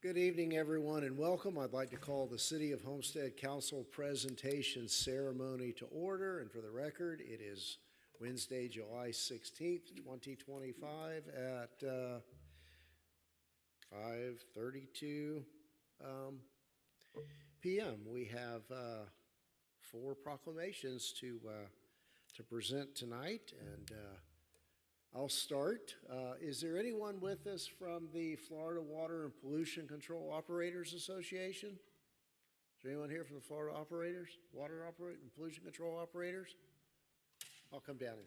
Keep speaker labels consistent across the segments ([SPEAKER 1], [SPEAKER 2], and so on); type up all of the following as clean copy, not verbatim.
[SPEAKER 1] Good evening, everyone, and welcome. I'd like to call the City of Homestead Council presentation ceremony to order. And for the record, it is Wednesday, July 16th, 2025 at 5:32 p.m. We have four proclamations to present tonight, and I'll start. Is there anyone with us from the Florida Water and Pollution Control Operators Association? Is there anyone here from the Florida Water and Pollution Control Operators? I'll come down in.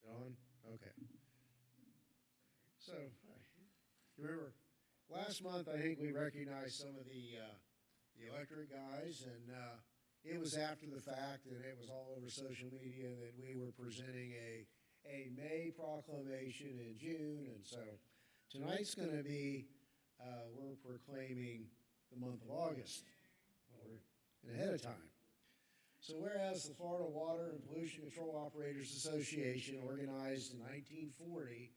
[SPEAKER 1] On? Okay. So, you remember, last month I think we recognized some of the electric guys, and it was after the fact, and it was all over social media that we were presenting a May proclamation in June, and so tonight's going to be, we're proclaiming the month of August. We're ahead of time. So whereas the Florida Water and Pollution Control Operators Association, organized in 1940,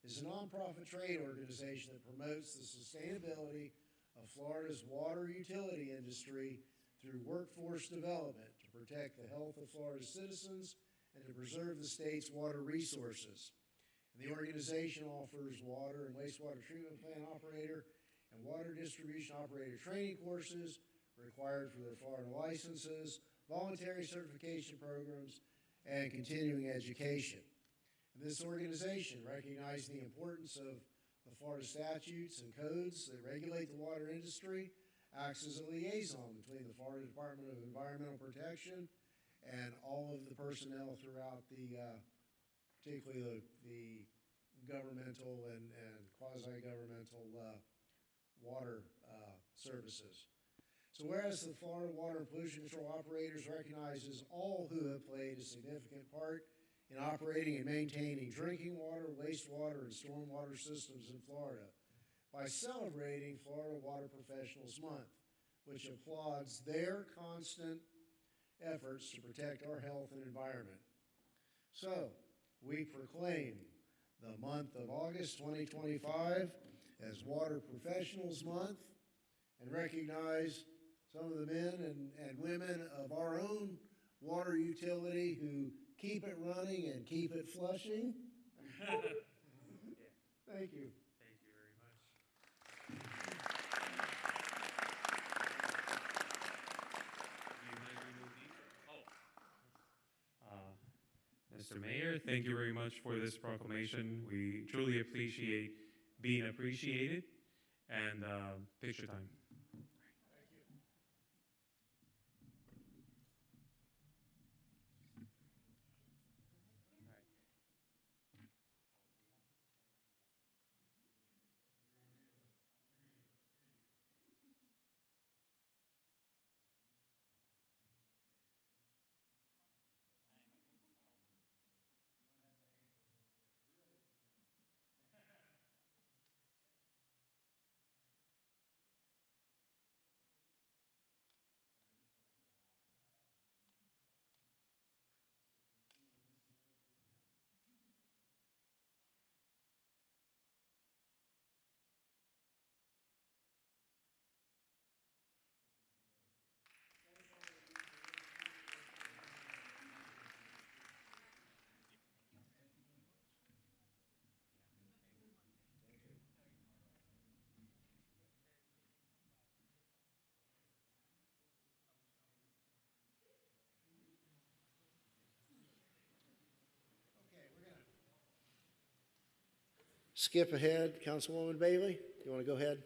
[SPEAKER 1] is a nonprofit trade organization that promotes the sustainability of Florida's water utility industry through workforce development to protect the health of Florida's citizens and to preserve the state's water resources. And the organization offers water and wastewater treatment plant operator and water distribution operator training courses required for their Florida licenses, voluntary certification programs, and continuing education. And this organization, recognizing the importance of the Florida statutes and codes that regulate the water industry, acts as a liaison between the Florida Department of Environmental Protection and all of the personnel throughout particularly the governmental and quasi-governmental water services. So whereas the Florida Water and Pollution Control Operators recognizes all who have played a significant part in operating and maintaining drinking water, wastewater, and stormwater systems in Florida by celebrating Florida Water Professionals Month, which applauds their constant efforts to protect our health and environment. So we proclaim the month of August 2025 as Water Professionals Month and recognize some of the men and women of our own water utility who keep it running and keep it flushing. Thank you.
[SPEAKER 2] Thank you very much. Mr. Mayor, thank you very much for this proclamation. We truly appreciate being appreciated, and picture time.
[SPEAKER 1] Skip ahead. Councilwoman Bailey, you want to go ahead?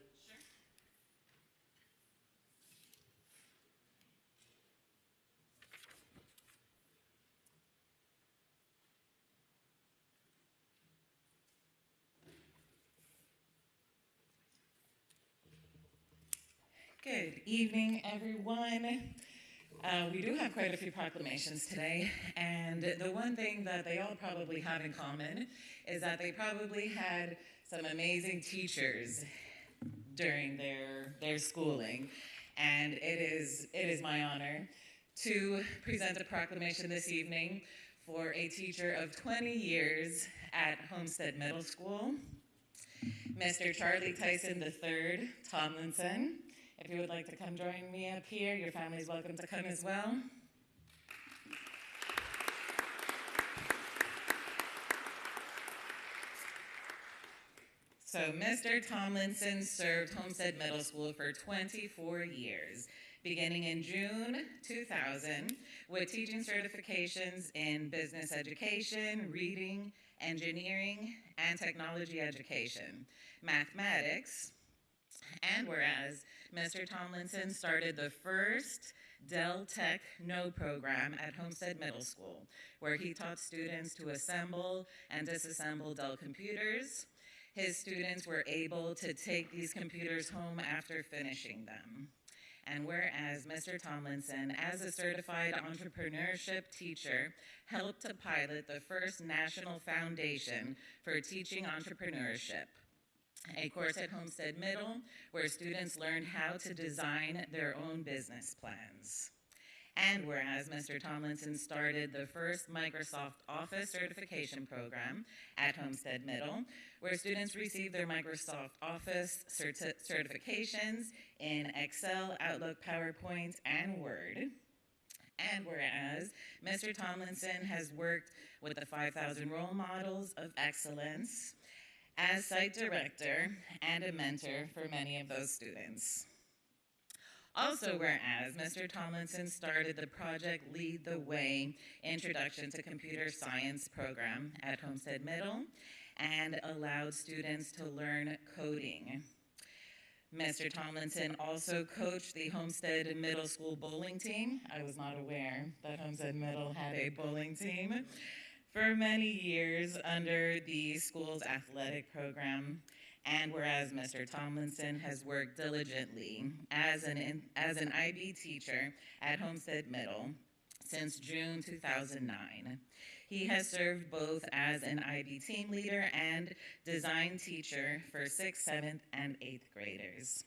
[SPEAKER 3] Good evening, everyone. We do have quite a few proclamations today, and the one thing that they all probably have in common is that they probably had some amazing teachers during their schooling. And it is my honor to present a proclamation this evening for a teacher of 20 years at Homestead Middle School, Mr. Charlie Tyson III Tomlinson. If you would like to come join me up here, your family is welcome to come as well. So Mr. Tomlinson served Homestead Middle School for 24 years, beginning in June 2000 with teaching certifications in business education, reading, engineering, and technology education, mathematics, and whereas Mr. Tomlinson started the first Dell Tech No program at Homestead Middle School, where he taught students to assemble and disassemble Dell computers. His students were able to take these computers home after finishing them. And whereas Mr. Tomlinson, as a certified entrepreneurship teacher, helped to pilot the first national foundation for teaching entrepreneurship, a course at Homestead Middle where students learned how to design their own business plans. And whereas Mr. Tomlinson started the first Microsoft Office certification program at Homestead Middle, where students receive their Microsoft Office certifications in Excel, Outlook, PowerPoint, and Word. And whereas Mr. Tomlinson has worked with the 5,000 Role Models of Excellence as site director and a mentor for many of those students. Also, whereas Mr. Tomlinson started the Project Lead the Way Introduction to Computer Science program at Homestead Middle and allowed students to learn coding. Mr. Tomlinson also coached the Homestead Middle School bowling team. I was not aware that Homestead Middle had a bowling team for many years under the school's athletic program. And whereas Mr. Tomlinson has worked diligently as an IB teacher at Homestead Middle since June 2009. He has served both as an IB team leader and design teacher for 6th, 7th, and 8th graders.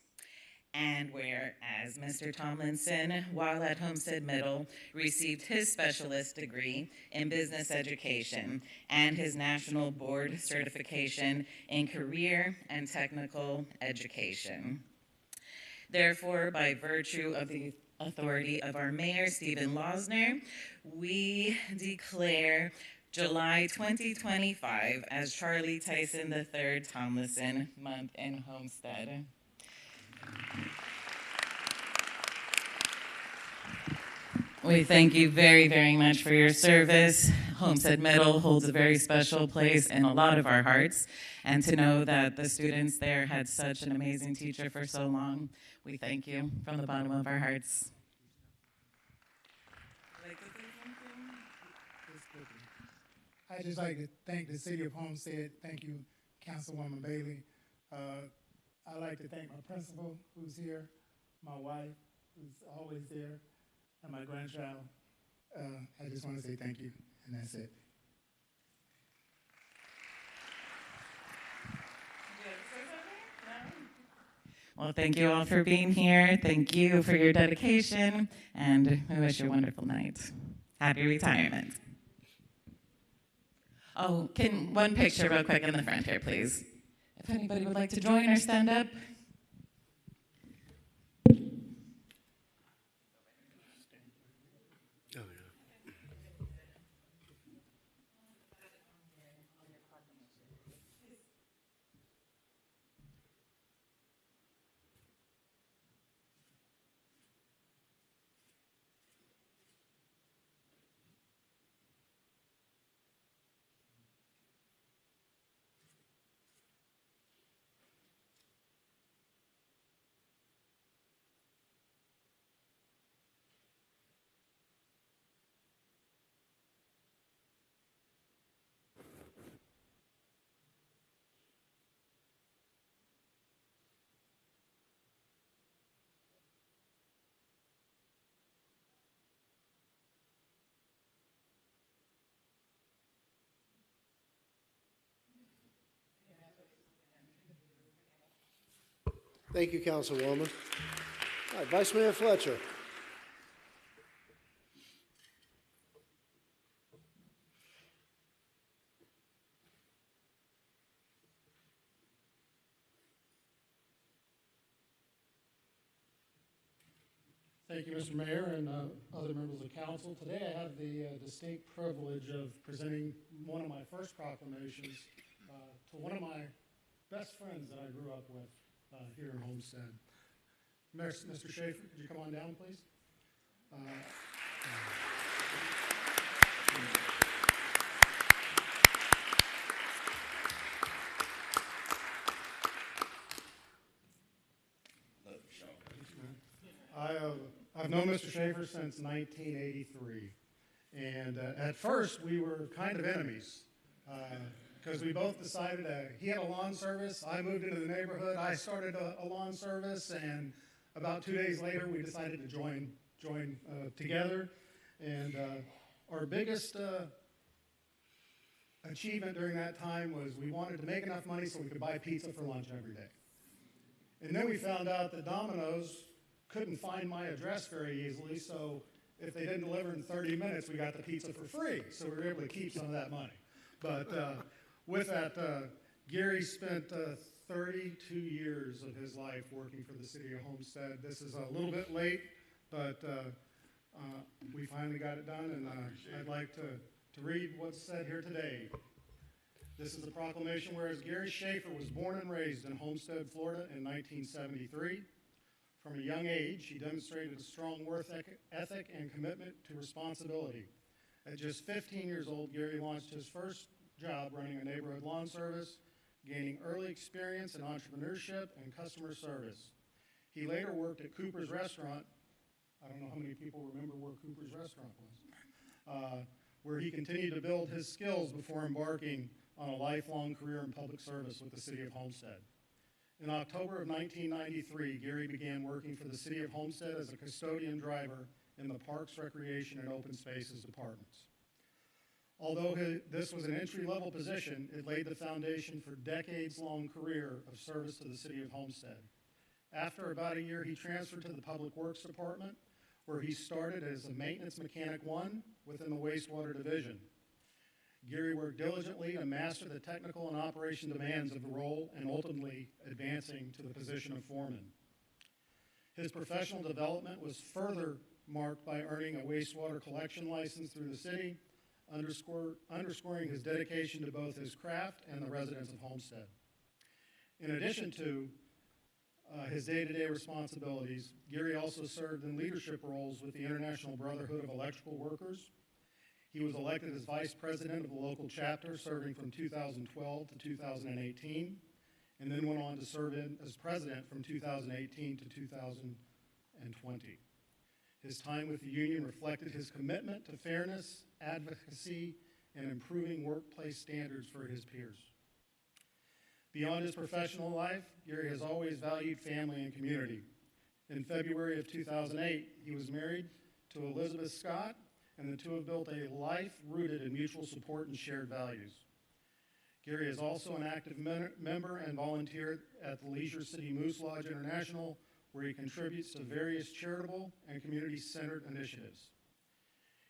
[SPEAKER 3] And whereas Mr. Tomlinson, while at Homestead Middle, received his specialist degree in business education and his national board certification in career and technical education. Therefore, by virtue of the authority of our mayor, Stephen Losner, we declare July 2025 as Charlie Tyson III Tomlinson Month in Homestead. We thank you very, very much for your service. Homestead Middle holds a very special place in a lot of our hearts. And to know that the students there had such an amazing teacher for so long, we thank you from the bottom of our hearts.
[SPEAKER 4] I'd just like to thank the City of Homestead. Thank you, Councilwoman Bailey. I'd like to thank my principal, who's here, my wife, who's always there, and my grandchild. I just want to say thank you, and that's it.
[SPEAKER 3] Well, thank you all for being here. Thank you for your dedication, and we wish you a wonderful night. Happy retirement. Oh, can one picture real quick in the front here, please? If anybody would like to join or stand up.
[SPEAKER 1] Thank you, Councilwoman. All right, Vice Mayor Fletcher.
[SPEAKER 5] Thank you, Mr. Mayor, and other members of council. Today I have the distinct privilege of presenting one of my first proclamations to one of my best friends that I grew up with here in Homestead. Mr. Schaefer, could you come on down, please? I've known Mr. Schaefer since 1983, and at first we were kind of enemies because we both decided he had a lawn service, I moved into the neighborhood, I started a lawn service, and about 2 days later we decided to join together, and our biggest achievement during that time was we wanted to make enough money so we could buy pizza for lunch every day. And then we found out that Domino's couldn't find my address very easily, so if they didn't deliver in 30 minutes, we got the pizza for free, so we were able to keep some of that money. But with that, Gary spent 32 years of his life working for the city of Homestead. This is a little bit late, but we finally got it done, and I'd like to read what's said here today. This is a proclamation whereas Gary Schaefer was born and raised in Homestead, Florida in 1973. From a young age, he demonstrated a strong work ethic and commitment to responsibility. At just 15 years old, Gary launched his first job running a neighborhood lawn service, gaining early experience in entrepreneurship and customer service. He later worked at Cooper's Restaurant. I don't know how many people remember where Cooper's Restaurant was, where he continued to build his skills before embarking on a lifelong career in public service with the city of Homestead. In October of 1993, Gary began working for the city of Homestead as a custodian driver in the Parks, Recreation, and Open Spaces departments. Although this was an entry-level position, it laid the foundation for a decades-long career of service to the city of Homestead. After about a year, he transferred to the Public Works Department, where he started as a maintenance mechanic 1 within the wastewater division. Gary worked diligently to master the technical and operation demands of the role and ultimately advancing to the position of foreman. His professional development was further marked by earning a wastewater collection license through the city, underscoring his dedication to both his craft and the residents of Homestead. In addition to his day-to-day responsibilities, Gary also served in leadership roles with the International Brotherhood of Electrical Workers. He was elected as vice president of the local chapter, serving from 2012 to 2018, and then went on to serve as president from 2018 to 2020. His time with the union reflected his commitment to fairness, advocacy, and improving workplace standards for his peers. Beyond his professional life, Gary has always valued family and community. In February of 2008, he was married to Elizabeth Scott, and the two have built a life rooted in mutual support and shared values. Gary is also an active member and volunteer at the Leisure City Moose Lodge International, where he contributes to various charitable and community-centered initiatives.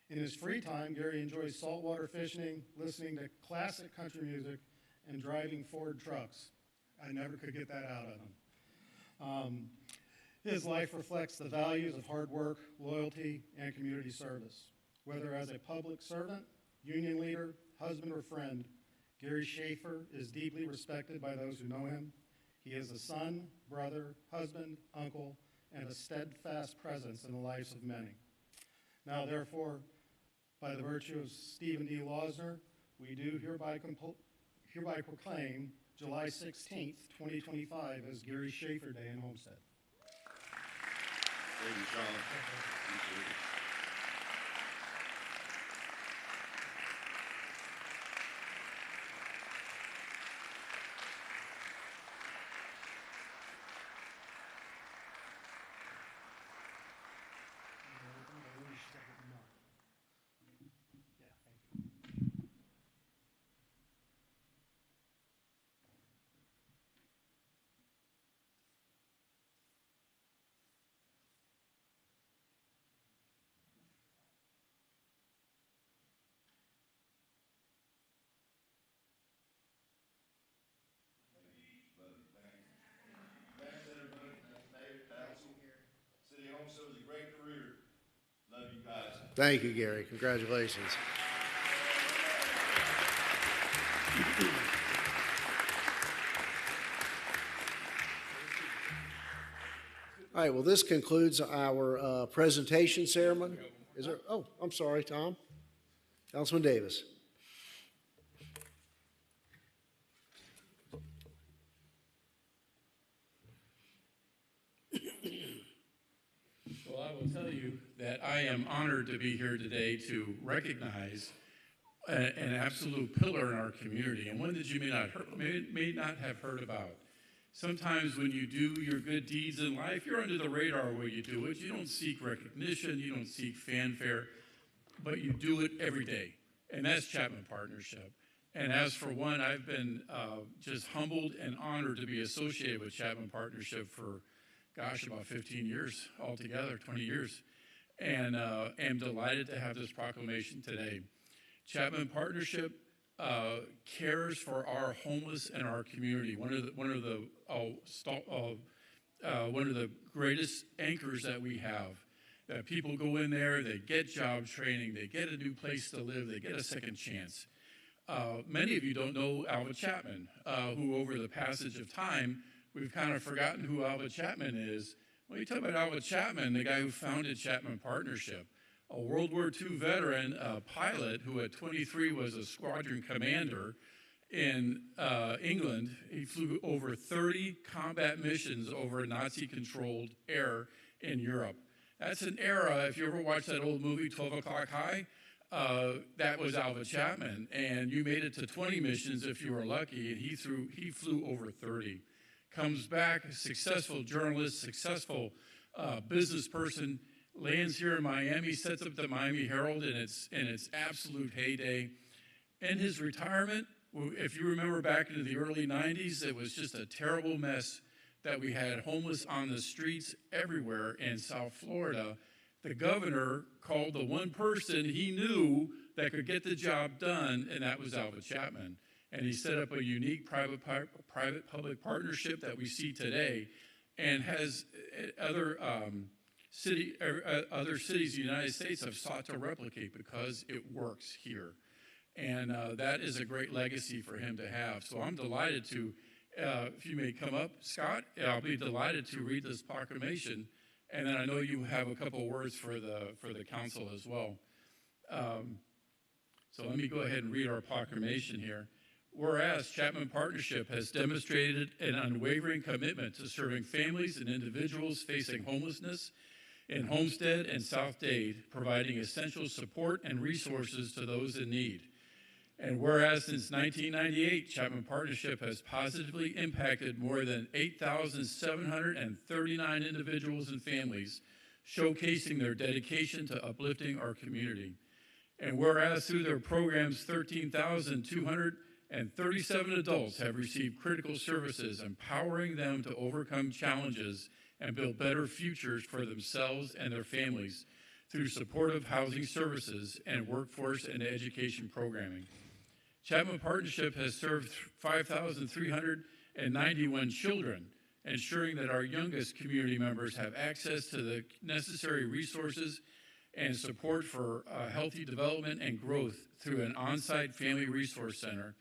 [SPEAKER 5] In his free time, Gary enjoys saltwater fishing, listening to classic country music, and driving Ford trucks. I never could get that out of him. His life reflects the values of hard work, loyalty, and community service. Whether as a public servant, union leader, husband, or friend, Gary Schaefer is deeply respected by those who know him. He is a son, brother, husband, uncle, and a steadfast presence in the lives of many. Now, therefore, by the virtue of Stephen D. Lausner, we do hereby proclaim July 16th, 2025 as Gary Schaefer Day in Homestead.
[SPEAKER 6] Thank you, Sean. Appreciate it.
[SPEAKER 1] Thank you, Gary. Congratulations. All right, well, this concludes our presentation ceremony. Is there, oh, I'm sorry, Tom. Councilman Davis.
[SPEAKER 7] Well, I will tell you that I am honored to be here today to recognize an absolute pillar in our community, and one that you may not have heard about. Sometimes when you do your good deeds in life, you're under the radar where you do it. You don't seek recognition, you don't seek fanfare, but you do it every day, and that's Chapman Partnership. And as for one, I've been just humbled and honored to be associated with Chapman Partnership for, gosh, about 15 years altogether, 20 years, and am delighted to have this proclamation today. Chapman Partnership cares for our homeless in our community. One of the greatest anchors that we have. That people go in there, they get job training, they get a new place to live, they get a second chance. Many of you don't know Alva Chapman, who over the passage of time, we've kind of forgotten who Alva Chapman is. When you talk about Alva Chapman, the guy who founded Chapman Partnership, a World War II veteran, a pilot who at 23 was a squadron commander in England. He flew over 30 combat missions over Nazi-controlled air in Europe. That's an era, if you ever watched that old movie, 12 O'Clock High, that was Alva Chapman. And you made it to 20 missions if you were lucky, and he flew over 30. Comes back, a successful journalist, successful business person, lands here in Miami, sets up the Miami Herald in its absolute heyday. In his retirement, if you remember back into the early 90s, it was just a terrible mess that we had homeless on the streets everywhere in South Florida. The governor called the one person he knew that could get the job done, and that was Alva Chapman. And he set up a unique private-public partnership that we see today, and has other cities in the United States have sought to replicate because it works here. And that is a great legacy for him to have. So I'm delighted to, if you may come up, Scott, I'll be delighted to read this proclamation. And then I know you have a couple words for the council as well. So let me go ahead and read our proclamation here. Whereas Chapman Partnership has demonstrated an unwavering commitment to serving families and individuals facing homelessness in Homestead and South Dade, providing essential support and resources to those in need. And whereas since 1998, Chapman Partnership has positively impacted more than 8,739 individuals and families, showcasing their dedication to uplifting our community. And whereas through their programs, 13,237 adults have received critical services, empowering them to overcome challenges and build better futures for themselves and their families through supportive housing services and workforce and education programming. Chapman Partnership has served 5,391 children, ensuring that our youngest community members have access to the necessary resources and support for healthy development and growth through an on-site family resource center.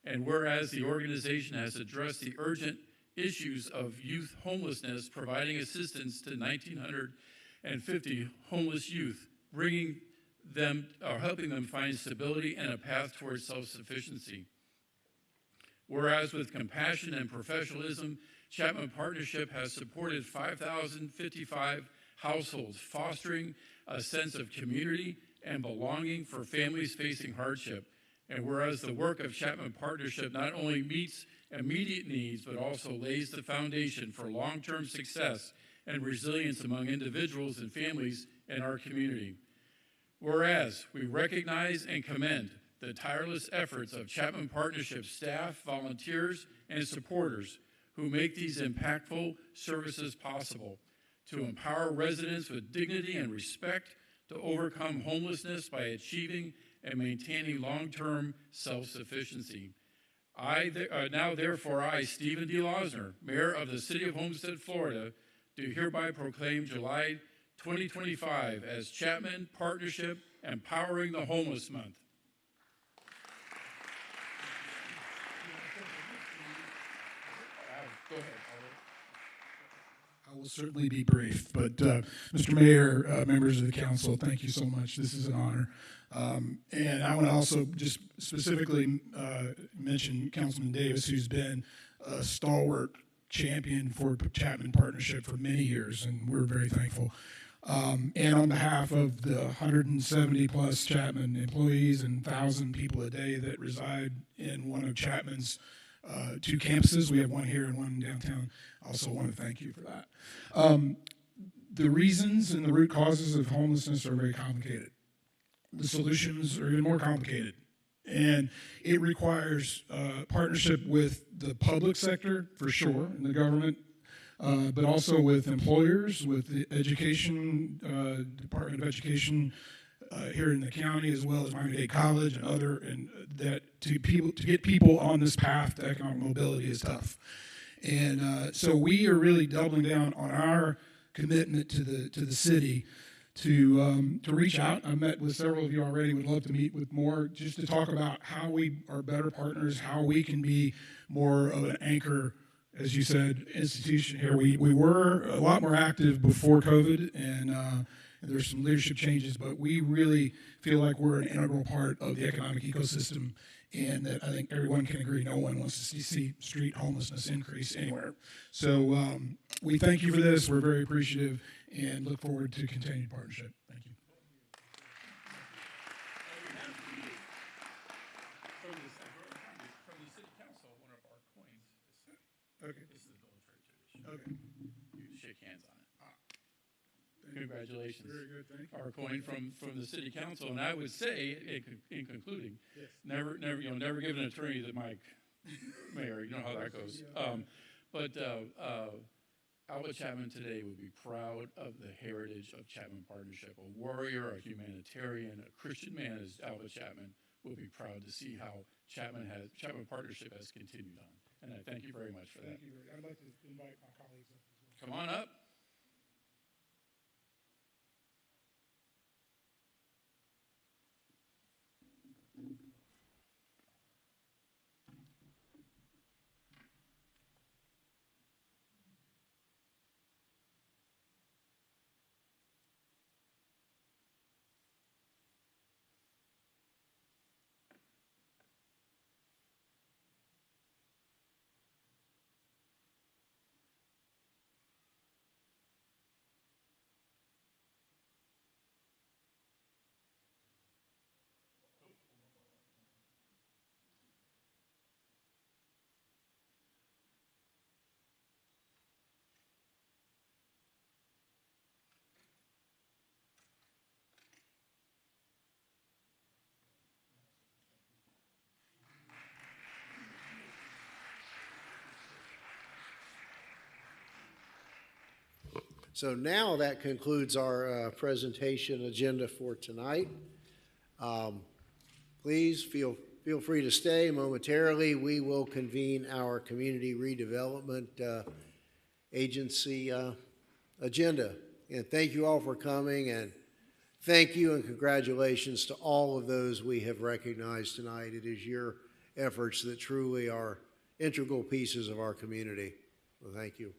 [SPEAKER 7] And whereas the organization has addressed the urgent issues of youth homelessness, providing assistance to 1,950 homeless youth, bringing them or helping them find stability and a path towards self-sufficiency. Whereas with compassion and professionalism, Chapman Partnership has supported 5,055 households, fostering a sense of community and belonging for families facing hardship. And whereas the work of Chapman Partnership not only meets immediate needs, but also lays the foundation for long-term success and resilience among individuals and families in our community. Whereas we recognize and commend the tireless efforts of Chapman Partnership staff, volunteers, and supporters who make these impactful services possible to empower residents with dignity and respect to overcome homelessness by achieving and maintaining long-term self-sufficiency. Therefore, I, Stephen D. Losner, Mayor of the City of Homestead, Florida, do hereby proclaim July 2025 as Chapman Partnership Empowering the Homeless Month. Go ahead,
[SPEAKER 8] I will certainly be brief, but Mr. Mayor, members of the council, thank you so much. This is an honor. And I want to also just specifically mention Councilman Davis, who's been a stalwart champion for Chapman Partnership for many years, and we're very thankful. And on behalf of the 170 plus Chapman employees and 1,000 people a day that reside in one of Chapman's 2 campuses, we have one here and one downtown. I also want to thank you for that. The reasons and the root causes of homelessness are very complicated. The solutions are even more complicated. And it requires partnership with the public sector, for sure, and the government, but also with employers, with the education, Department of Education here in the county, as well as Miami-Dade College and other, and that to get people on this path to economic mobility is tough. And so we are really doubling down on our commitment to the city to reach out. I met with several of you already. Would love to meet with more, just to talk about how we are better partners, how we can be more of an anchor, as you said, institution here. We were a lot more active before COVID, and there's some leadership changes, but we really feel like we're an integral part of the economic ecosystem, and that I think everyone can agree no one wants to see street homelessness increase anywhere. So we thank you for this. We're very appreciative and look forward to continued partnership. Thank you.
[SPEAKER 7] From the city council, one of our coins.
[SPEAKER 8] Okay.
[SPEAKER 7] This is the military tradition.
[SPEAKER 8] Okay.
[SPEAKER 7] You shake hands on it. Congratulations.
[SPEAKER 8] Very good. Thank you.
[SPEAKER 7] Our coin from the city council, and I would say, in concluding, never give an attorney the mic, Mayor. You know how that goes. But Albert Chapman today would be proud of the heritage of Chapman Partnership. A warrior, a humanitarian, a Christian man as Albert Chapman will be proud to see how Chapman Partnership has continued on. And I thank you very much for that.
[SPEAKER 8] Thank you. I'd like to invite my colleagues up as well.
[SPEAKER 7] Come on up.
[SPEAKER 1] So now that concludes our presentation agenda for tonight. Please feel free to stay momentarily. We will convene our Community Redevelopment Agency agenda. And thank you all for coming, and thank you and congratulations to all of those we have recognized tonight. It is your efforts that truly are integral pieces of our community. So thank you.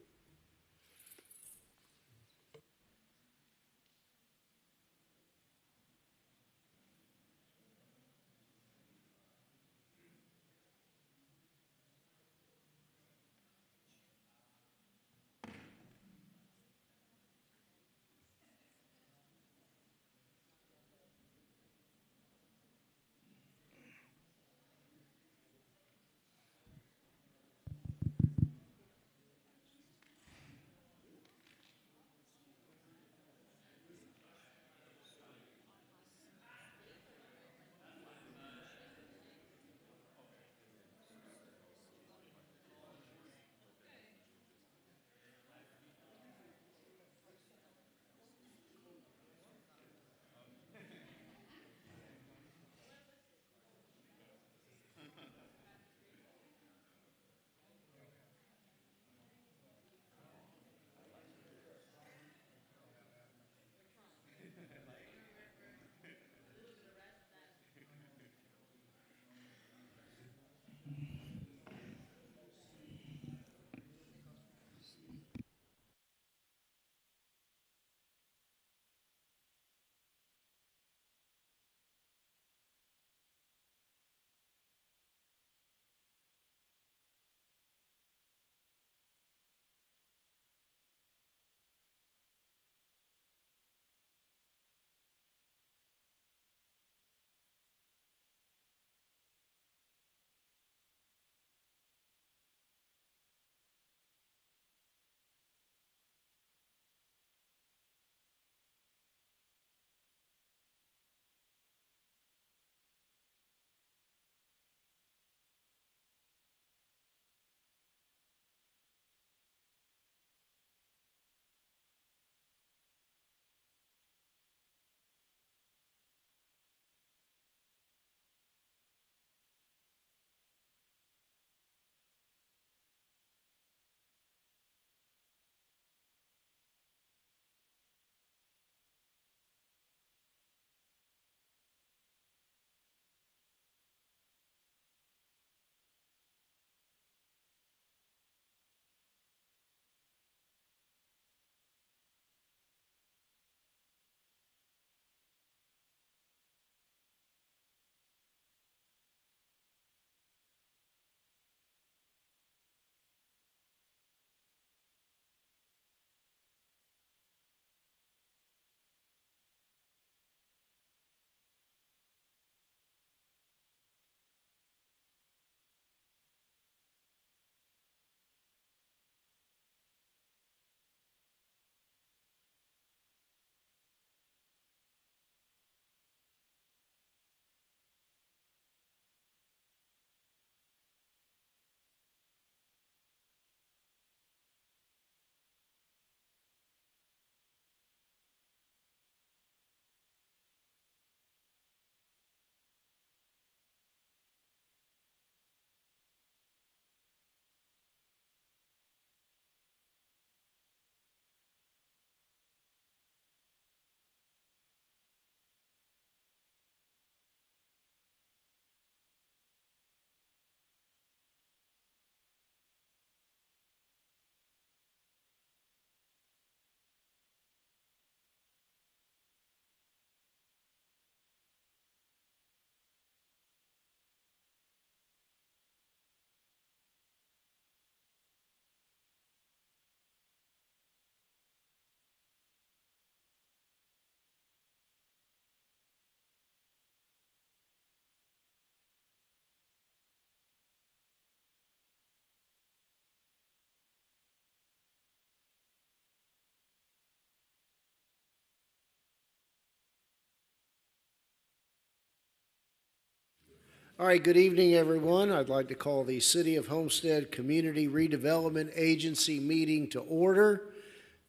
[SPEAKER 1] All right, good evening, everyone. I'd like to call the City of Homestead Community Redevelopment Agency meeting to order.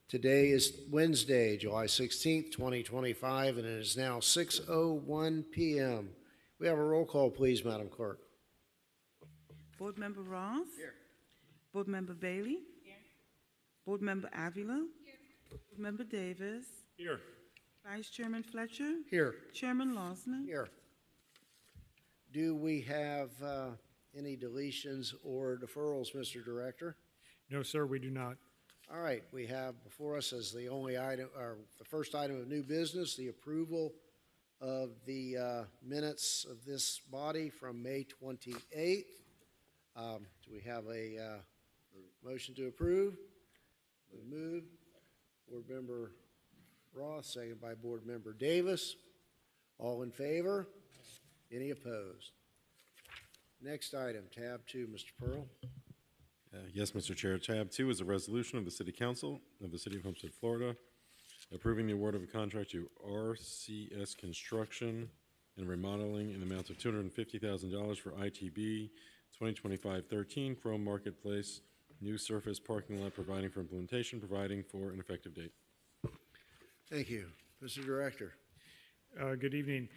[SPEAKER 1] Today is Wednesday, July 16th, 2025, and it is now 6:01 p.m. We have a roll call, please, Madam Clerk.
[SPEAKER 9] Board Member Ross? Here. Board Member Bailey? Here. Board Member Avila? Here. Board Member Davis?
[SPEAKER 7] Here.
[SPEAKER 9] Vice Chairman Fletcher?
[SPEAKER 1] Here.
[SPEAKER 9] Chairman Losner?
[SPEAKER 1] Here. Do we have any deletions or deferrals, Mr. Director?
[SPEAKER 10] No, sir, we do not.
[SPEAKER 1] All right, we have before us as the only item, or the first item of new business, the approval of the minutes of this body from May 28th. Do we have a motion to approve? Moved. Board Member Ross, second by Board Member Davis. All in favor? Any opposed? Next item, tab 2, Mr. Pearl.
[SPEAKER 11] Yes, Mr. Chair. Tab 2 is a resolution of the City Council of the City of Homestead, Florida, approving the award of a contract to RCS Construction and Remodeling in the amount of $250,000 for ITB 2025-13 Chrome Marketplace, new surface parking lot, providing for implementation, providing for an effective date.
[SPEAKER 1] Thank you. Mr. Director.
[SPEAKER 10] Good evening.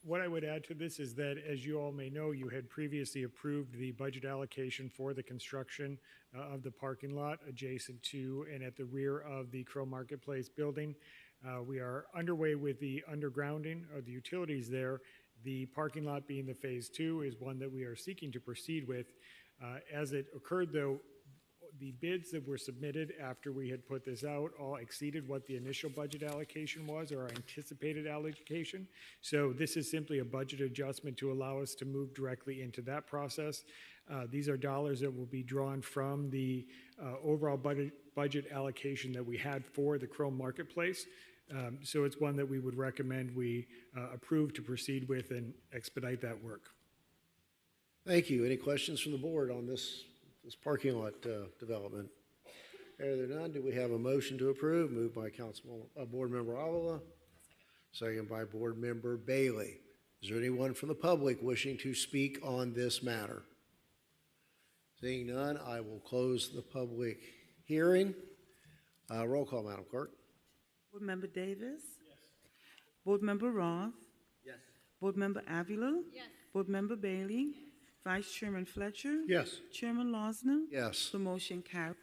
[SPEAKER 10] What I would add to this is that, as you all may know, you had previously approved the budget allocation for the construction of the parking lot adjacent to and at the rear of the Crow Marketplace building. We are underway with the undergrounding of the utilities there. The parking lot being the phase 2 is one that we are seeking to proceed with. As it occurred, though, the bids that were submitted after we had put this out all exceeded what the initial budget allocation was, or our anticipated allocation. So this is simply a budget adjustment to allow us to move directly into that process. These are dollars that will be drawn from the overall budget allocation that we had for the Chrome Marketplace. So it's one that we would recommend we approve to proceed with and expedite that work.
[SPEAKER 1] Thank you. Any questions from the board on this parking lot development? Are there none? Do we have a motion to approve? Moved by Board Member Avila, second by Board Member Bailey. Is there anyone from the public wishing to speak on this matter? Seeing none, I will close the public hearing. Roll call, Madam Clerk.
[SPEAKER 9] Board Member Davis? Yes. Board Member Ross?
[SPEAKER 6] Yes.
[SPEAKER 9] Board Member Avila?
[SPEAKER 12] Yes.
[SPEAKER 9] Board Member Bailey? Vice Chairman Fletcher?
[SPEAKER 1] Yes.
[SPEAKER 9] Chairman Losner?
[SPEAKER 1] Yes.
[SPEAKER 9] The motion carries.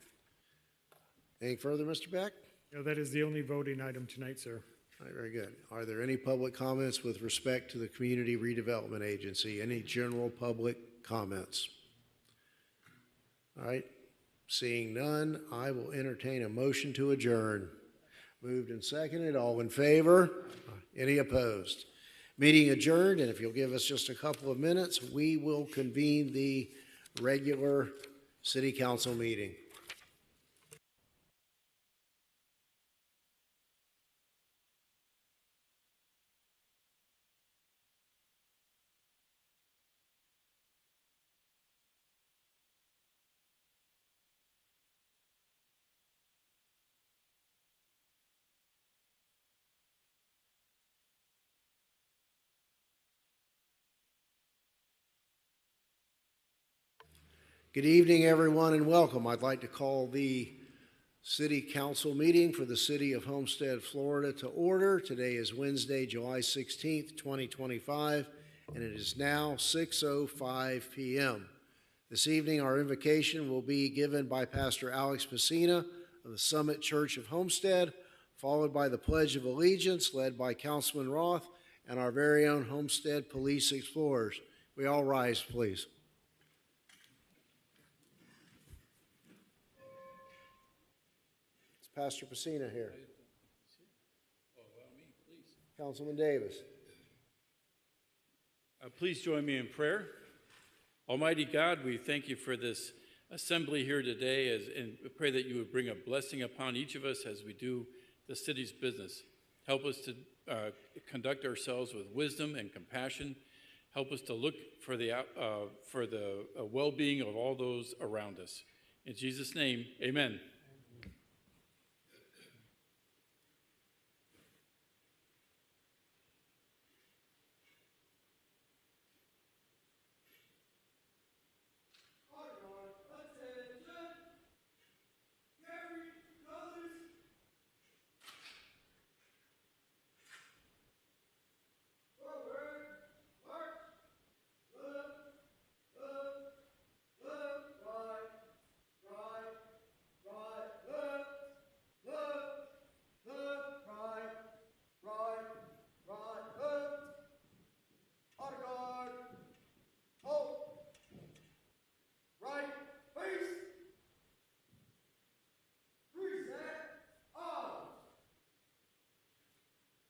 [SPEAKER 1] Anything further, Mr. Beck?
[SPEAKER 10] No, that is the only voting item tonight, sir.
[SPEAKER 1] All right, very good. Are there any public comments with respect to the Community Redevelopment Agency? Any general public comments? All right, seeing none, I will entertain a motion to adjourn. Moved and seconded. All in favor? Any opposed? Meeting adjourned, and if you'll give us just a couple of minutes, we will convene the regular City Council meeting. Good evening, everyone, and welcome. I'd like to call the City Council meeting for the City of Homestead, Florida to order. Today is Wednesday, July 16th, 2025, and it is now 6:05 p.m. This evening, our invocation will be given by Pastor Alex Messina of the Summit Church of Homestead, followed by the Pledge of Allegiance led by Councilman Roth and our very own Homestead Police Explorers. We all rise, please. Pastor Messina here. Councilman Davis.
[SPEAKER 7] Please join me in prayer. Almighty God, we thank you for this assembly here today, and pray that you would bring a blessing upon each of us as we do the city's business. Help us to conduct ourselves with wisdom and compassion. Help us to look for the well-being of all those around us. In Jesus' name, amen.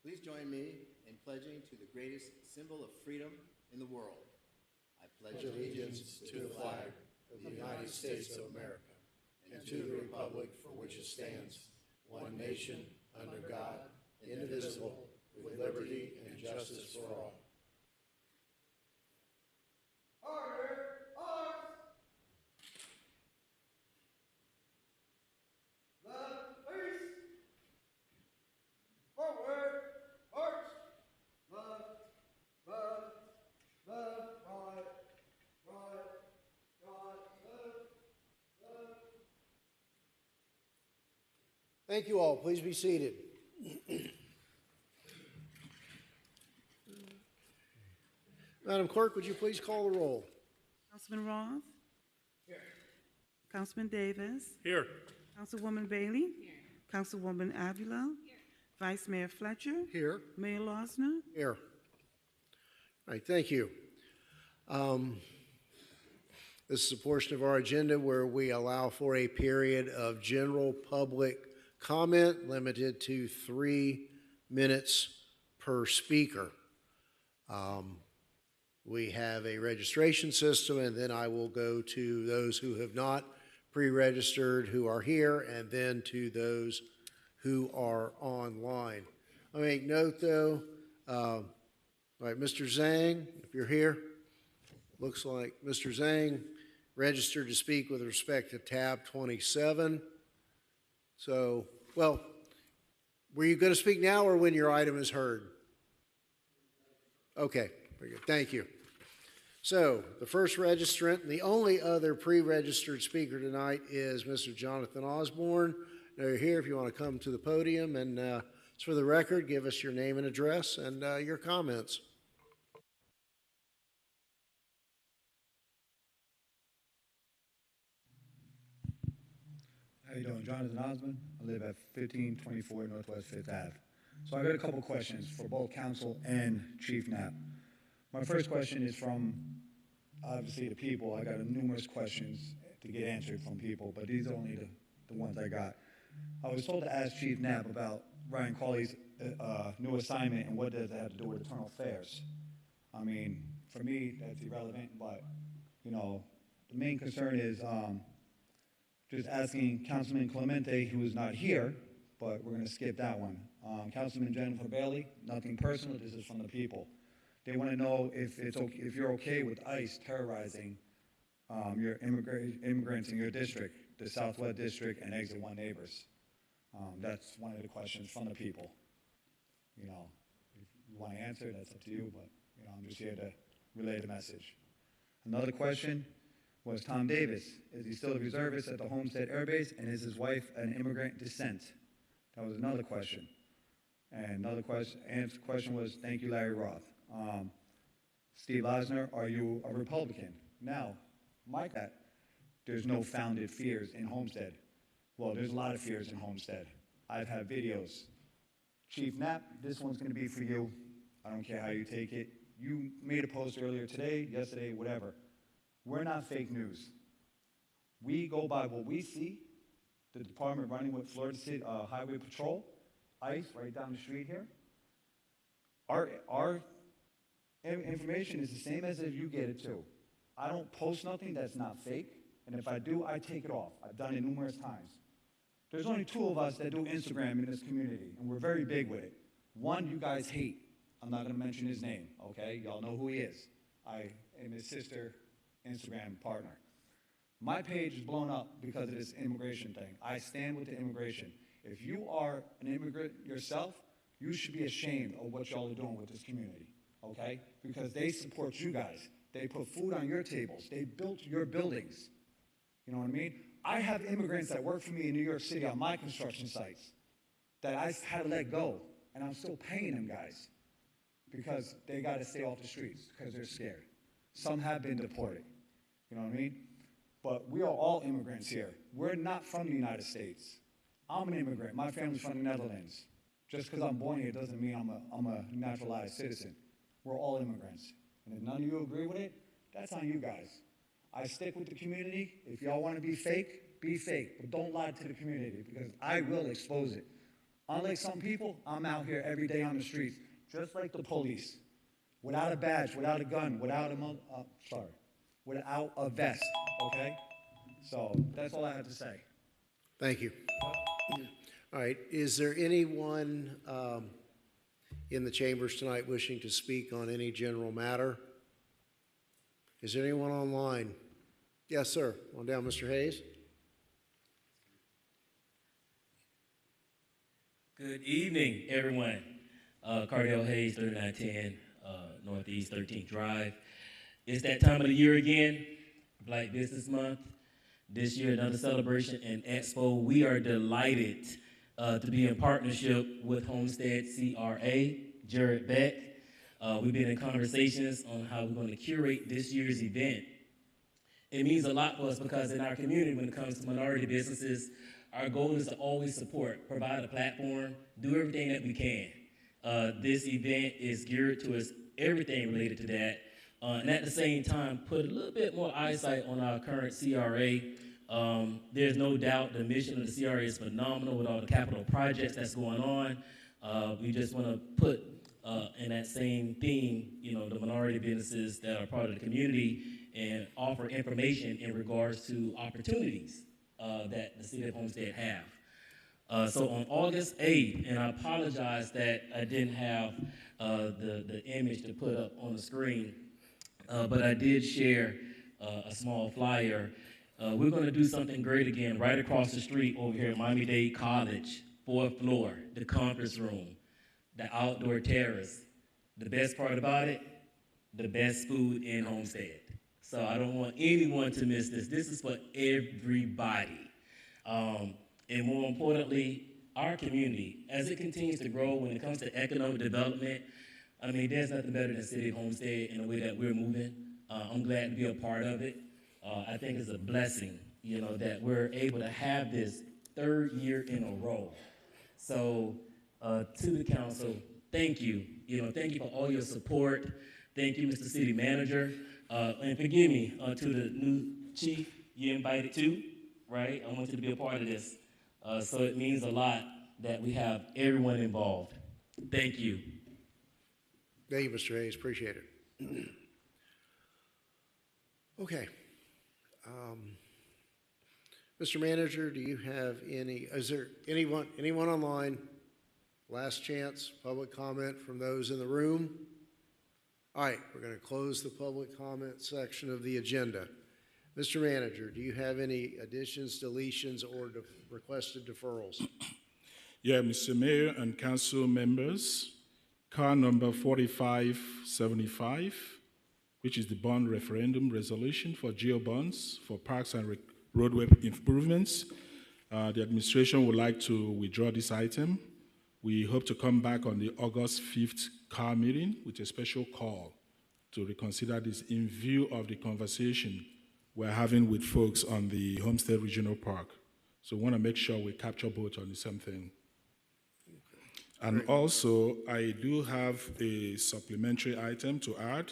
[SPEAKER 12] Please join me in pledging to the greatest symbol of freedom in the world. I pledge allegiance to the flag of the United States of America and to the republic for which it stands, one nation, under God, indivisible, with liberty and justice for all.
[SPEAKER 1] Thank you all. Please be seated. Madam Clerk, would you please call the roll?
[SPEAKER 9] Councilman Roth? Here. Councilman Davis?
[SPEAKER 7] Here.
[SPEAKER 9] Councilwoman Bailey? Here. Councilwoman Avila? Here. Vice Mayor Fletcher?
[SPEAKER 1] Here.
[SPEAKER 9] Mayor Losner?
[SPEAKER 1] Here. All right, thank you. This is a portion of our agenda where we allow for a period of general public comment limited to 3 minutes per speaker. We have a registration system, and then I will go to those who have not pre-registered who are here, and then to those who are online. I make note, though, all right, Mr. Zhang, if you're here, looks like Mr. Zhang registered to speak with respect to tab 27. So, well, were you going to speak now or when your item is heard? Okay, very good. Thank you. So, the first registrant and the only other pre-registered speaker tonight is Mr. Jonathan Osborne. Now you're here if you want to come to the podium, and just for the record, give us your name and address and your comments.
[SPEAKER 13] How you doing? Jonathan Osmond. I live at 1524 Northwest 5th Ave. So I got a couple questions for both council and Chief Knapp. My first question is from, obviously, the people. I got numerous questions to get answered from people, but these are only the ones I got. I was told to ask Chief Knapp about Ryan Cawley's new assignment and what does it have to do with internal affairs. I mean, for me, that's irrelevant, but, you know, the main concern is just asking Councilman Clemente, who is not here, but we're going to skip that one. Councilman Jennifer Bailey, nothing personal, this is from the people. They want to know if you're okay with ICE terrorizing your immigrants in your district, the Southwest District and Exit 1 neighbors. That's one of the questions from the people. You know, if you want to answer, that's up to you, but you know, I'm just here to relay the message. Another question was Tom Davis. Is he still a reservist at the Homestead Air Base, and is his wife an immigrant descent? That was another question. And another question was, thank you, Larry Roth. Steve Losner, are you a Republican? Now, Mike, there's no founded fears in Homestead. Well, there's a lot of fears in Homestead. I've had videos. Chief Knapp, this one's going to be for you. I don't care how you take it. You made a post earlier today, yesterday, whatever. We're not fake news. We go by what we see, the department running with Florida City Highway Patrol, ICE right down the street here. Our information is the same as if you get it too. I don't post nothing that's not fake, and if I do, I take it off. I've done it numerous times. There's only 2 of us that do Instagram in this community, and we're very big with it. One you guys hate. I'm not going to mention his name, okay? Y'all know who he is. I am his sister Instagram partner. My page is blown up because of this immigration thing. I stand with the immigration. If you are an immigrant yourself, you should be ashamed of what y'all are doing with this community, okay? Because they support you guys. They put food on your tables. They built your buildings. You know what I mean? I have immigrants that work for me in New York City on my construction sites that I had to let go, and I'm still paying them guys because they got to stay off the streets because they're scared. Some have been deported. You know what I mean? But we are all immigrants here. We're not from the United States. I'm an immigrant. My family's from the Netherlands. Just because I'm born here doesn't mean I'm a naturalized citizen. We're all immigrants. And if none of you agree with it, that's on you guys. I stick with the community. If y'all want to be fake, but don't lie to the community because I will expose it. Unlike some people, I'm out here every day on the streets, just like the police, without a badge, without a gun, without a vest, okay? So that's all I have to say.
[SPEAKER 1] Thank you. All right, is there anyone in the chambers tonight wishing to speak on any general matter? Is there anyone online? Yes, sir. On down, Mr. Hayes.
[SPEAKER 14] Good evening, everyone. Cardell Hayes, 3910 Northeast 13th Drive. It's that time of the year again, Black Business Month. This year, another celebration and expo. We are delighted to be in partnership with Homestead CRA, Jared Beck. We've been in conversations on how we're going to curate this year's event. It means a lot for us because in our community, when it comes to minority businesses, our goal is to always support, provide a platform, do everything that we can. This event is geared towards everything related to that. And at the same time, put a little bit more eyesight on our current CRA. There's no doubt the mission of the CRA is phenomenal with all the capital projects that's going on. We just want to put in that same theme, the minority businesses that are part of the community and offer information in regards to opportunities that the city of Homestead have. So on August 8th, and I apologize that I didn't have the image to put up on the screen, but I did share a small flyer. We're going to do something great again right across the street over here at Miami-Dade College, 4th floor, the conference room, the outdoor terrace. The best part about it, the best food in Homestead. So I don't want anyone to miss this. This is for everybody. And more importantly, our community, as it continues to grow when it comes to economic development, I mean, there's nothing better than City of Homestead in the way that we're moving. I'm glad to be a part of it. I think it's a blessing, that we're able to have this 3rd year in a row. So to the council, thank you. Thank you for all your support. Thank you, Mr. City Manager. And forgive me, to the new chief, you invited too, right? I want you to be a part of this. So it means a lot that we have everyone involved. Thank you.
[SPEAKER 1] Thank you, Mr. Hayes. Appreciate it. Okay. Mr. Manager, do you have is there anyone online? Last chance, public comment from those in the room. All right, we're going to close the public comment section of the agenda. Mr. Manager, do you have any additions, deletions, or requested deferrals?
[SPEAKER 8] Yeah, Mr. Mayor and council members, car number 4575, which is the bond referendum resolution for geo bonds for parks and roadway improvements. The administration would like to withdraw this item. We hope to come back on the August 5th car meeting with a special call to reconsider this in view of the conversation we're having with folks on the Homestead Regional Park. So we want to make sure we capture both on the same thing. And also, I do have a supplementary item to add,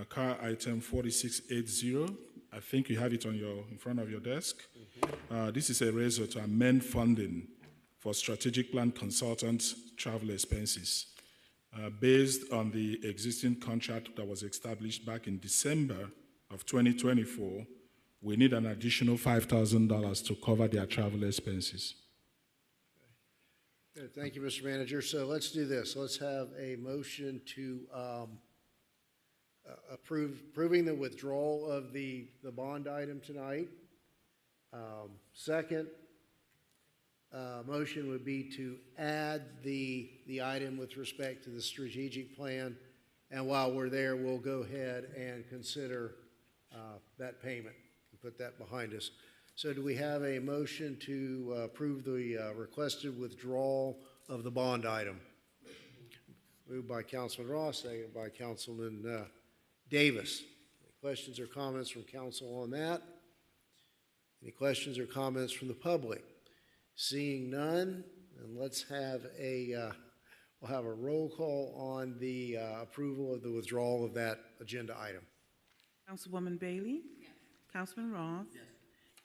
[SPEAKER 8] car item 4680. I think you have it in front of your desk. This is a razor to amend funding for strategic plan consultants' travel expenses. Based on the existing contract that was established back in December of 2024, we need an additional $5,000 to cover their travel expenses.
[SPEAKER 1] Good. Thank you, Mr. Manager. So let's do this. Let's have a motion to approving the withdrawal of the bond item tonight. Second motion would be to add the item with respect to the strategic plan, and while we're there, we'll go ahead and consider that payment and put that behind us. So do we have a motion to approve the requested withdrawal of the bond item? Moved by Councilman Ross, seconded by Councilman Davis. Any questions or comments from council on that? Any questions or comments from the public? Seeing none, and let's have we'll have a roll call on the approval of the withdrawal of that agenda item.
[SPEAKER 9] Councilwoman Bailey? Yes. Councilman Ross? Yes.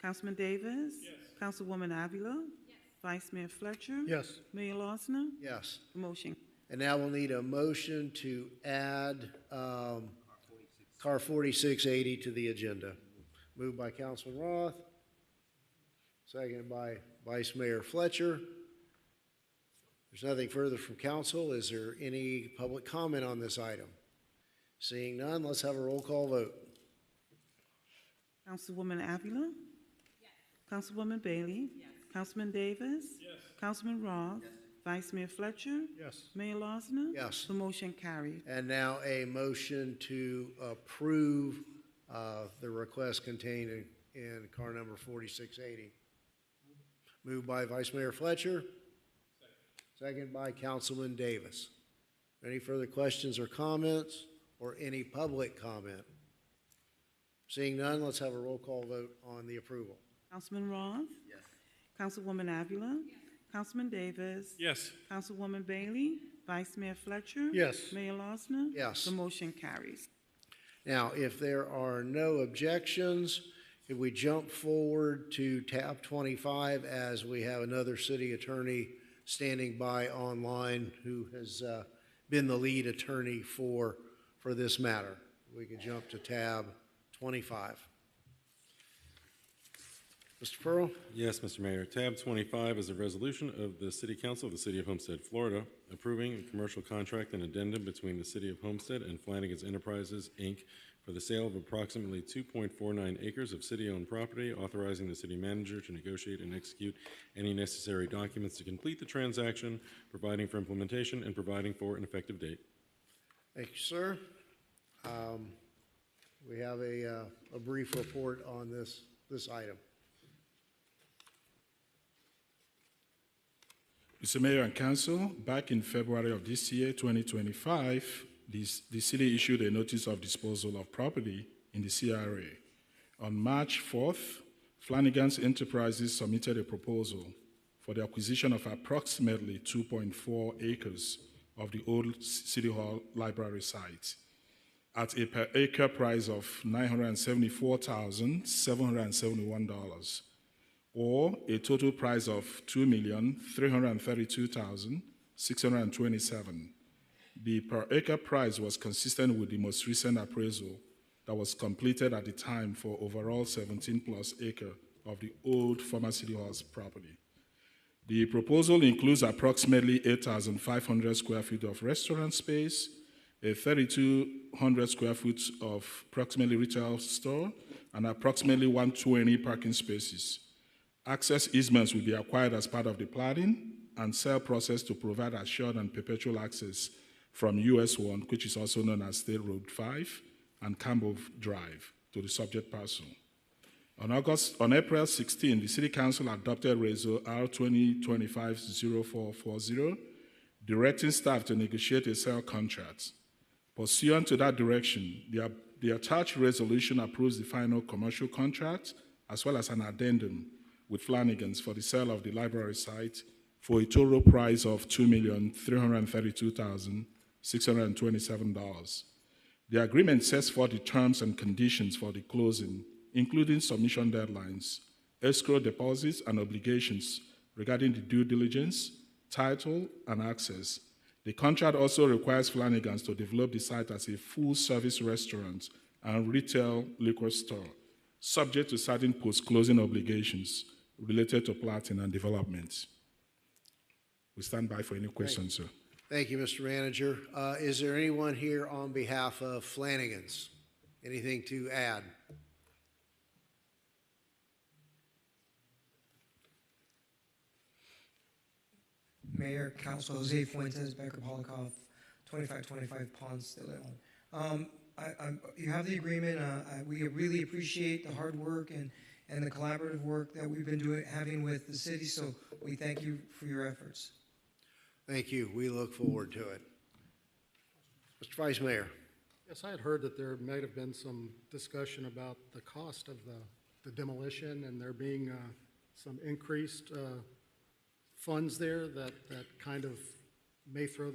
[SPEAKER 9] Councilman Davis? Yes. Councilwoman Avila? Yes. Vice Mayor Fletcher?
[SPEAKER 5] Yes.
[SPEAKER 9] Mayor Losner?
[SPEAKER 1] Yes.
[SPEAKER 9] The motion.
[SPEAKER 1] And now we'll need a motion to add car 4680 to the agenda. Moved by Councilman Roth, seconded by Vice Mayor Fletcher. There's nothing further from council. Is there any public comment on this item? Seeing none, let's have a roll call vote.
[SPEAKER 9] Councilwoman Avila? Yes. Councilwoman Bailey? Yes. Councilman Davis? Yes. Councilman Roth? Yes. Vice Mayor Fletcher?
[SPEAKER 5] Yes.
[SPEAKER 9] Mayor Losner?
[SPEAKER 1] Yes.
[SPEAKER 9] The motion carried.
[SPEAKER 1] And now a motion to approve the request contained in car number 4680. Moved by Vice Mayor Fletcher. Second by Councilman Davis. Any further questions or comments or any public comment? Seeing none, let's have a roll call vote on the approval.
[SPEAKER 9] Councilman Roth?
[SPEAKER 12] Yes.
[SPEAKER 9] Councilwoman Avila? Yes. Councilman Davis?
[SPEAKER 7] Yes.
[SPEAKER 9] Councilwoman Bailey? Vice Mayor Fletcher?
[SPEAKER 5] Yes.
[SPEAKER 9] Mayor Losner?
[SPEAKER 1] Yes.
[SPEAKER 9] The motion carries.
[SPEAKER 1] Now, if there are no objections, if we jump forward to tab 25, as we have another city attorney standing by online who has been the lead attorney for this matter. We could jump to tab 25. Mr. Pearl?
[SPEAKER 11] Yes, Mr. Mayor. Tab 25 is a resolution of the City Council of the City of Homestead, Florida, approving a commercial contract and addendum between the City of Homestead and Flanagan's Enterprises, Inc. for the sale of approximately 2.49 acres of city-owned property, authorizing the city manager to negotiate and execute any necessary documents to complete the transaction, providing for implementation, and providing for an effective date.
[SPEAKER 1] Thank you, sir. We have a brief report on this item.
[SPEAKER 15] Mr. Mayor and Council, back in February of this year, 2025, the city issued a notice of disposal of property in the CRA. On March 4th, Flanagan's Enterprises submitted a proposal for the acquisition of approximately 2.4 acres of the old City Hall Library site at a per acre price of $974,771, or a total price of $2,332,627. The per acre price was consistent with the most recent appraisal that was completed at the time for overall 17+ acre of the old former City Hall's property. The proposal includes approximately 8,500 square feet of restaurant space, a 3,200 square foot of approximately retail store, and approximately 120 parking spaces. Access easements will be acquired as part of the planning and sale process to provide assured and perpetual access from US 1, which is also known as State Road 5, and Campbell Drive to the subject parcel. On April 16, the City Council adopted Resolution R 2025-0440, directing staff to negotiate a sale contract. Pursuant to that direction, the attached resolution approves the final commercial contract as well as an addendum with Flanagan's for the sale of the library site for a total price of $2,332,627. The agreement sets forth the terms and conditions for the closing, including submission deadlines, escrow deposits, and obligations regarding the due diligence, title, and access. The contract also requires Flanagan's to develop the site as a full-service restaurant and retail liquor store, subject to certain post-closing obligations related to plating and development. We stand by for any questions, sir.
[SPEAKER 1] Thank you, Mr. Manager. Is there anyone here on behalf of Flanagan's? Anything to add?
[SPEAKER 16] Mayor, Council, Jose Fuentes, Becker Polikoff, 2525 Ponce de Leon. You have the agreement. We really appreciate the hard work and the collaborative work that we've been having with the city, so we thank you for your efforts.
[SPEAKER 1] Thank you. We look forward to it. Mr. Vice Mayor.
[SPEAKER 5] Yes, I had heard that there might have been some discussion about the cost of the demolition and there being some increased funds there that kind of may throw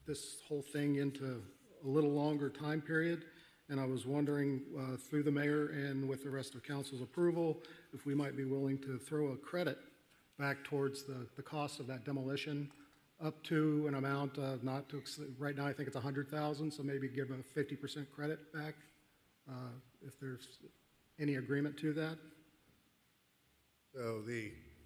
[SPEAKER 5] this whole thing into a little longer time period. And I was wondering, through the mayor and with the rest of council's approval, if we might be willing to throw a credit back towards the cost of that demolition, up to an amount of not to, right now I think it's 100,000, so maybe give a 50% credit back, if there's any agreement to that.
[SPEAKER 1] So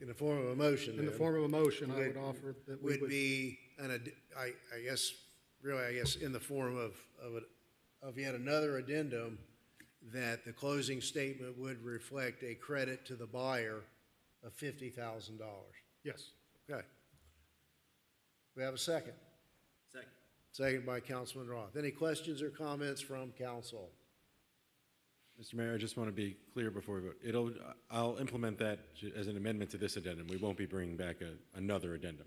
[SPEAKER 1] in the form of a motion.
[SPEAKER 5] In the
[SPEAKER 1] then,
[SPEAKER 5] form of a motion, I would offer that we
[SPEAKER 1] would be, I guess, in the form of yet another addendum, that the closing statement would reflect a credit to the buyer of $50,000.
[SPEAKER 5] Yes.
[SPEAKER 1] Okay. We have a second.
[SPEAKER 12] Second.
[SPEAKER 1] Second by Councilman Roth. Any questions or comments from council?
[SPEAKER 11] Mr. Mayor, I just want to be clear before we vote. I'll implement that as an amendment to this addendum. We won't be bringing back another addendum.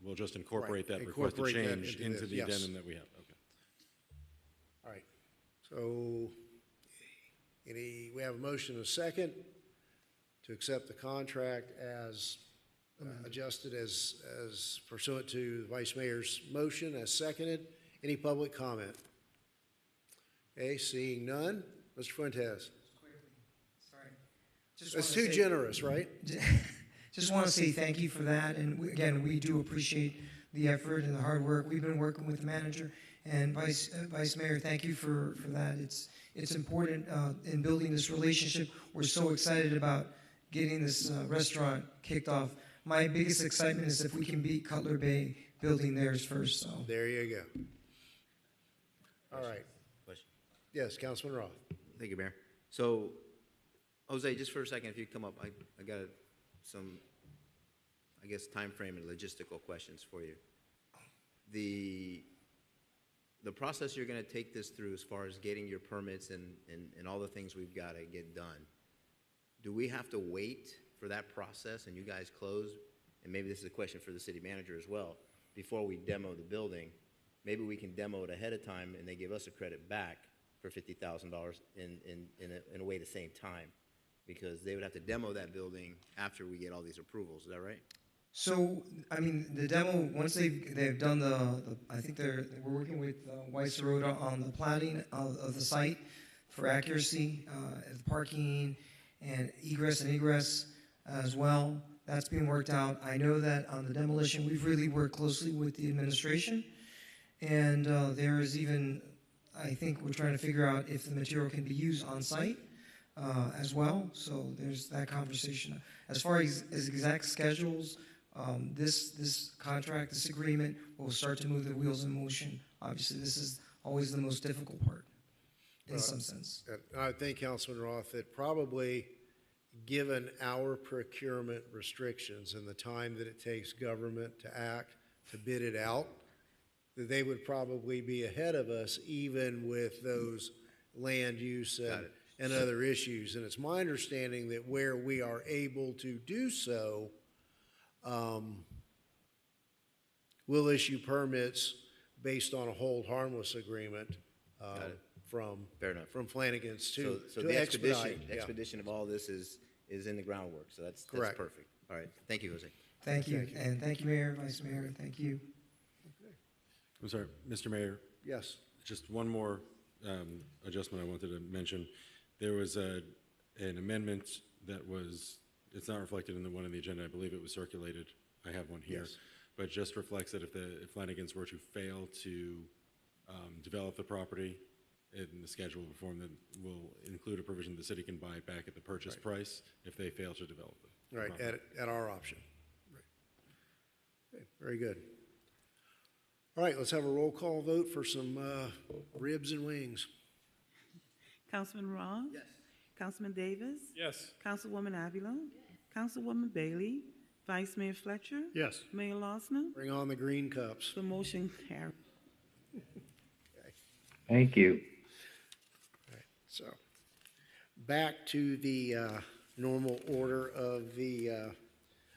[SPEAKER 11] We'll just incorporate
[SPEAKER 1] Right.
[SPEAKER 11] that requested
[SPEAKER 1] Incorporate that
[SPEAKER 11] change
[SPEAKER 1] into
[SPEAKER 11] into
[SPEAKER 1] this,
[SPEAKER 11] the
[SPEAKER 1] yes.
[SPEAKER 11] addendum that we have. Okay.
[SPEAKER 1] All right. So we have a motion and a second to accept the contract as adjusted as pursuant to the Vice Mayor's motion as seconded. Any public comment? Okay, seeing none. Mr. Fuentes.
[SPEAKER 16] Just
[SPEAKER 1] That's
[SPEAKER 16] wanna
[SPEAKER 1] too
[SPEAKER 16] say-
[SPEAKER 1] generous, right?
[SPEAKER 16] Just want to say thank you for that, and again, we do appreciate the effort and the hard work. We've been working with the manager, and Vice Mayor, thank you for that. It's important in building this relationship. We're so excited about getting this restaurant kicked off. My biggest excitement is if we can beat Cutler Bay building theirs first, so.
[SPEAKER 1] There you go. All right.
[SPEAKER 12] Question.
[SPEAKER 1] Yes, Councilman Roth.
[SPEAKER 12] Thank you, Mayor. So, Jose, just for a second, if you come up, I got some, I guess, time frame and logistical questions for you. The process you're going to take this through as far as getting your permits and all the things we've got to get done, do we have to wait for that process and you guys close? And maybe this is a question for the city manager as well. Before we demo the building, maybe we can demo it ahead of time and they give us a credit back for $50,000 in a way the same time, because they would have to demo that building after we get all these approvals. Is that right?
[SPEAKER 16] So, I mean, the demo, once they've done I think we're working with Weiss Serota on the platting of the site for accuracy, the parking and egress as well. That's being worked out. I know that on the demolition, we've really worked closely with the administration, and there is even, I think we're trying to figure out if the material can be used on site as well. So there's that conversation. As far as exact schedules, this contract, this agreement will start to move the wheels in motion. Obviously, this is always the most difficult part in some sense.
[SPEAKER 1] I think, Councilman Roth, that probably given our procurement restrictions and the time that it takes government to act, to bid it out, that they would probably be ahead of us even with those land use and other issues. And it's my understanding that where we are able to do so, we'll issue permits based on a hold harmless agreement from Flanagan's to
[SPEAKER 12] the
[SPEAKER 1] expedite.
[SPEAKER 12] expedition of all this is in the groundwork. So that's
[SPEAKER 1] Correct.
[SPEAKER 12] perfect. All right. Thank you, Jose.
[SPEAKER 16] Thank you, and thank you, Mayor, Vice Mayor, thank you.
[SPEAKER 11] I'm sorry, Mr. Mayor.
[SPEAKER 1] Yes.
[SPEAKER 11] Just one more adjustment I wanted to mention. There was an amendment that it's not reflected in the one on the agenda. I believe it was circulated. I have one here.
[SPEAKER 1] Yes.
[SPEAKER 11] But it just reflects that if Flanagan's were to fail to develop the property in the schedule of form, then will include a provision the city can buy it back at the purchase price if they fail to develop it.
[SPEAKER 1] Right, at our option. Right. Okay, very good. All right, let's have a roll call vote for some ribs and wings.
[SPEAKER 9] Councilman Roth?
[SPEAKER 12] Yes.
[SPEAKER 9] Councilman Davis?
[SPEAKER 7] Yes.
[SPEAKER 9] Councilwoman Avila? Councilwoman Bailey? Vice Mayor Fletcher?
[SPEAKER 5] Yes.
[SPEAKER 9] Mayor Losner?
[SPEAKER 1] Bring on the green cups.
[SPEAKER 9] The motion carries.
[SPEAKER 17] Thank you.
[SPEAKER 1] So, back to the normal order of the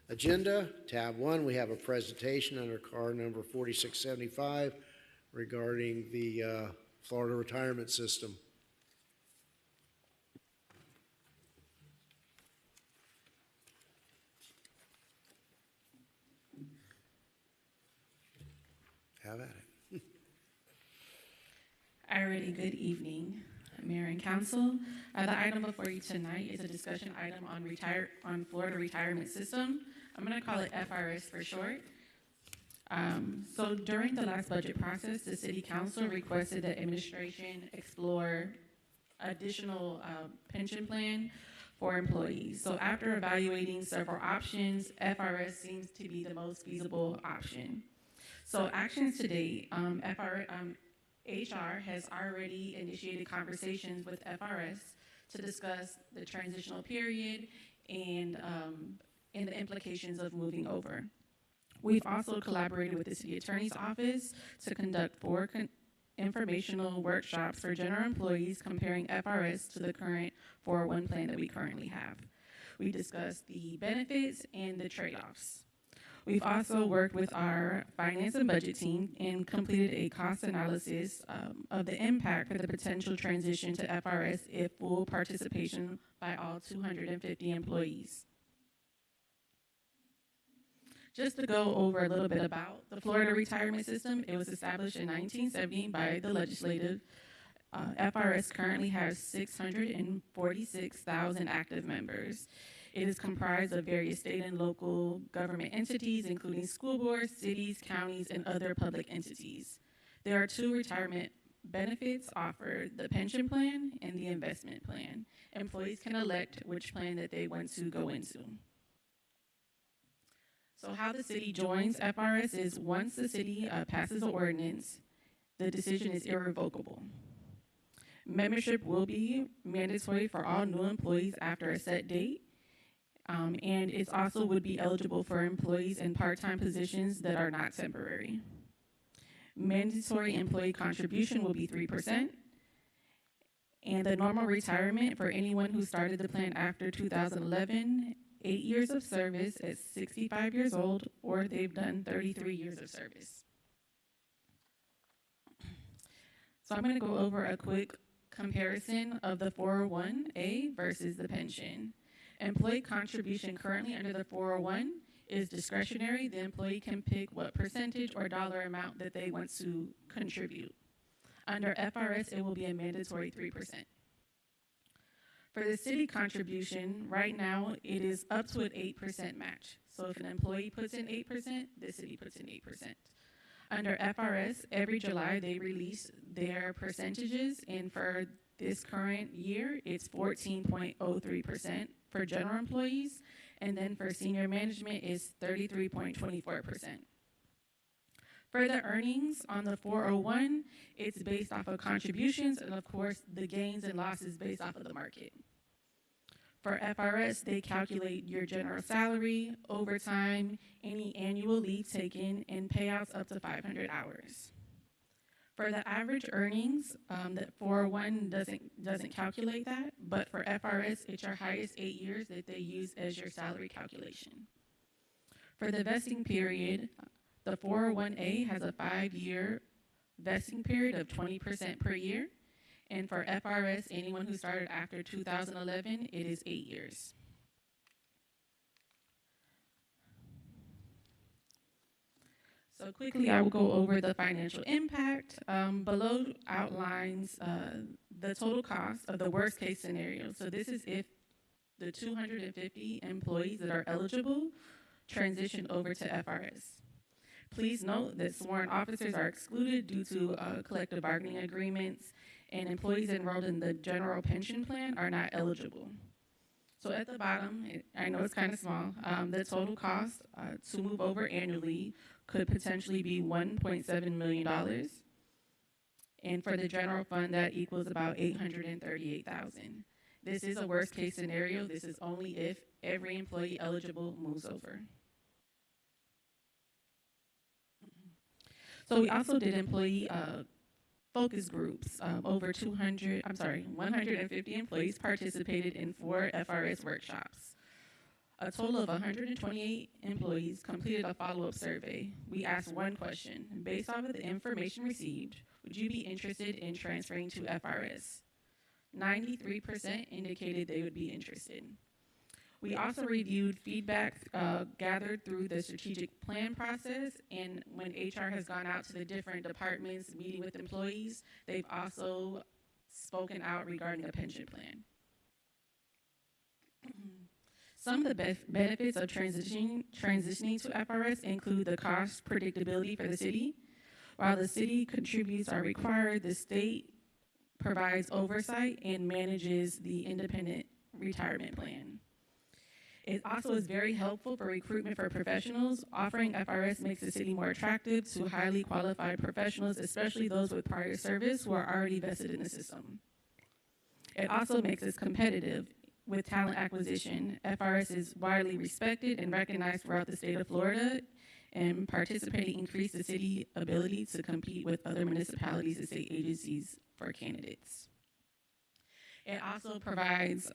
[SPEAKER 1] agenda. Tab 1, we have a presentation under car number 4675 regarding the Florida retirement system. Have at it.
[SPEAKER 18] Alrighty, good evening.
[SPEAKER 17] Mayor and Council. The item before you tonight is a discussion item on Florida retirement system. I'm going to call it FRS for short. So during the last budget process, the City Council requested that administration explore additional pension plan for employees. So after evaluating several options, FRS seems to be the most feasible option. So actions to date, HR has already initiated conversations with FRS to discuss the transitional period and the implications of moving over. We've also collaborated with the City Attorney's Office to conduct 4 informational workshops for general employees comparing FRS to the current 401 plan that we currently have. We discussed the benefits and the trade-offs. We've also worked with our finance and budget team and completed a cost analysis of the impact for the potential transition to FRS if full participation by all 250 employees. Just to go over a little bit about the Florida retirement system, it was established in 1970 by the legislative. FRS currently has 646,000 active members. It is comprised of various state and local government entities, including school boards, cities, counties, and other public entities. There are 2 retirement benefits offered, the pension plan and the investment plan. Employees can elect which plan that they want to go into. So how the city joins FRS is once the city passes an ordinance, the decision is irrevocable. Membership will be mandatory for all new employees after a set date, and it also would be eligible for employees in part-time positions that are not temporary. Mandatory employee contribution will be 3%, and the normal retirement for anyone who started the plan after 2011, 8 years of service at 65 years old, or they've done 33 years of service. So I'm going to go over a quick comparison of the 401A versus the pension. Employee contribution currently under the 401 is discretionary. The employee can pick what percentage or dollar amount that they want to contribute. Under FRS, it will be a mandatory 3%. For the city contribution, right now, it is up to an 8% match. So if an employee puts in 8%, the city puts in 8%. Under FRS, every July, they release their percentages, and for this current year, it's 14.03% for general employees, and then for senior management, it's 33.24%. For the earnings on the 401, it's based off of contributions and, of course, the gains and losses based off of the market. For FRS, they calculate your general salary, overtime, any annual leave taken, and payouts up to 500 hours. For the average earnings, the 401 doesn't calculate that, but for FRS, it's your highest 8 years that they use as your salary calculation. For the vesting period, the 401A has a 5-year vesting period of 20% per year. And for FRS, anyone who started after 2011, it is 8 years. So quickly, I will go over the financial impact. Below outlines the total cost of the worst case scenario. So this is if the 250 employees that are eligible transition over to FRS. Please note that sworn officers are excluded due to collective bargaining agreements, and employees enrolled in the general pension plan are not eligible. So at the bottom, I know it's kind of small, the total cost to move over annually could potentially be $1.7 million. And for the general fund, that equals about $838,000. This is a worst case scenario. This is only if every employee eligible moves over. So we also did employee focus groups. Over 150 employees participated in 4 FRS workshops. A total of 128 employees completed a follow-up survey. We asked one question. Based off of the information received, would you be interested in transferring to FRS? 93% indicated they would be interested. We also reviewed feedback gathered through the strategic plan process, and when HR has gone out to the different departments meeting with employees, they've also spoken out regarding a pension plan. Some of the benefits of transitioning to FRS include the cost predictability for the city. While the city contributes are required, the state provides oversight and manages the independent retirement plan. It also is very helpful for recruitment for professionals. Offering FRS makes the city more attractive to highly qualified professionals, especially those with prior service who are already vested in the system. It also makes us competitive with talent acquisition. FRS is widely respected and recognized throughout the state of Florida, and participating increases the city's ability to compete with other municipalities and state agencies for candidates. It also provides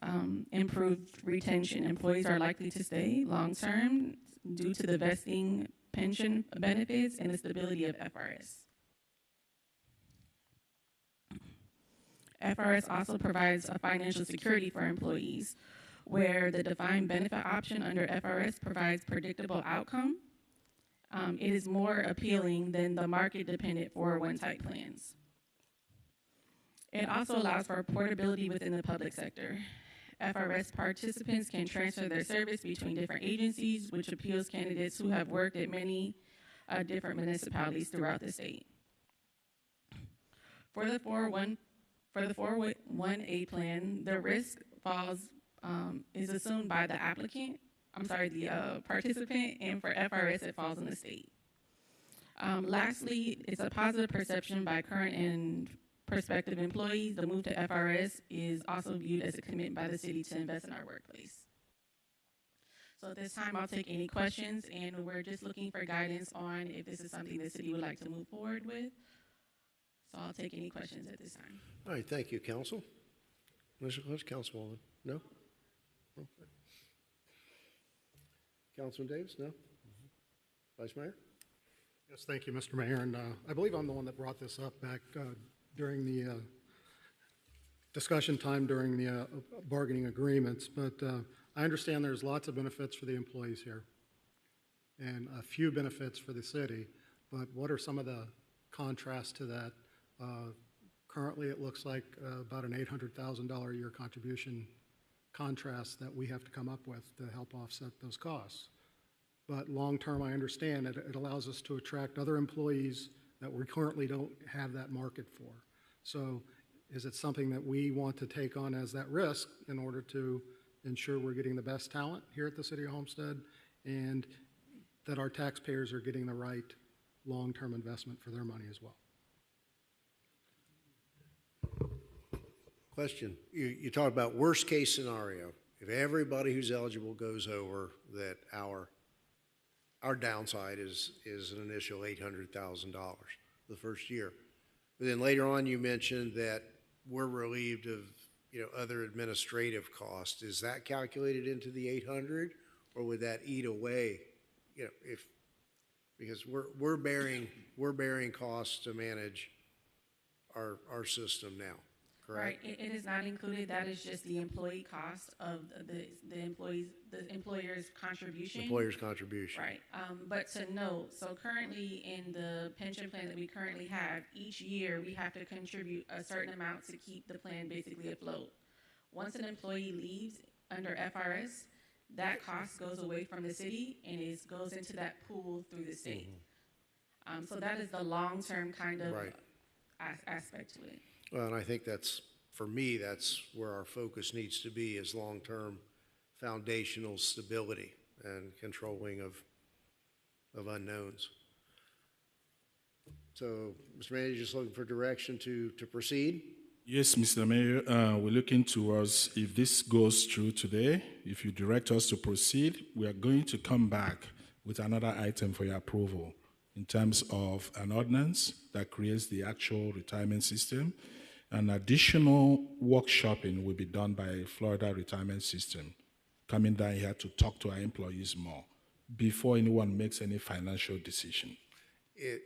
[SPEAKER 17] improved retention. Employees are likely to stay long-term due to the vesting pension benefits and the stability of FRS. FRS also provides a financial security for employees, where the defined benefit option under FRS provides predictable outcome. It is more appealing than the market-dependent 401 type plans. It also allows for portability within the public sector. FRS participants can transfer their service between different agencies, which appeals candidates who have worked at many different municipalities throughout the state. For the 401A plan, the risk is assumed by the participant, and for FRS, it falls on the state. Lastly, it's a positive perception by current and prospective employees. The move to FRS is also viewed as a commitment by the city to invest in our workplace. So at this time, I'll take any questions, and we're just looking for guidance on if this is something the city would like to move forward with. So I'll take any questions at this time.
[SPEAKER 1] All right, thank you, Council. Mr. Councilwoman, no? Okay. Councilman Davis, no? Vice Mayor?
[SPEAKER 5] Yes, thank you, Mr. Mayor. And I believe I'm the one that brought this up back during the discussion time during the bargaining agreements. But I understand there's lots of benefits for the employees here and a few benefits for the city. But what are some of the contrasts to that? Currently, it looks like about an $800,000 a year contribution contrast that we have to come up with to help offset those costs. But long-term, I understand it allows us to attract other employees that we currently don't have that market for. So is it something that we want to take on as that risk in order to ensure we're getting the best talent here at the City of Homestead and that our taxpayers are getting the right long-term investment for their money as well?
[SPEAKER 1] Question. You talk about worst case scenario. If everybody who's eligible goes over, that our downside is an initial $800,000 the first year. But then later on you mentioned that we're relieved of other administrative costs. Is that calculated into the 800, or would that eat away because we're bearing costs to manage our system now? Correct.
[SPEAKER 17] Right, it is not included. That is just the employee cost of the employer's contribution.
[SPEAKER 1] Employer's contribution.
[SPEAKER 17] Right, but to note, so currently in the pension plan that we currently have, each year we have to contribute a certain amount to keep the plan basically afloat. Once an employee leaves under FRS, that cost goes away from the city and goes into that pool through the state. Mm-hmm. So that is the long-term kind of aspect to it.
[SPEAKER 1] Well, and I think for me, that's where our focus needs to be, is long-term foundational stability and controlling of unknowns. So, Mr. Manager, just looking for direction to proceed?
[SPEAKER 15] Yes, Mr. Mayor, we're looking towards, if this goes through today, if you direct us to proceed, we are going to come back with another item for your approval in terms of an ordinance that creates the actual retirement system. An additional workshopping will be done by Florida Retirement System, coming down here to talk to our employees more before anyone makes any financial decision.
[SPEAKER 1] It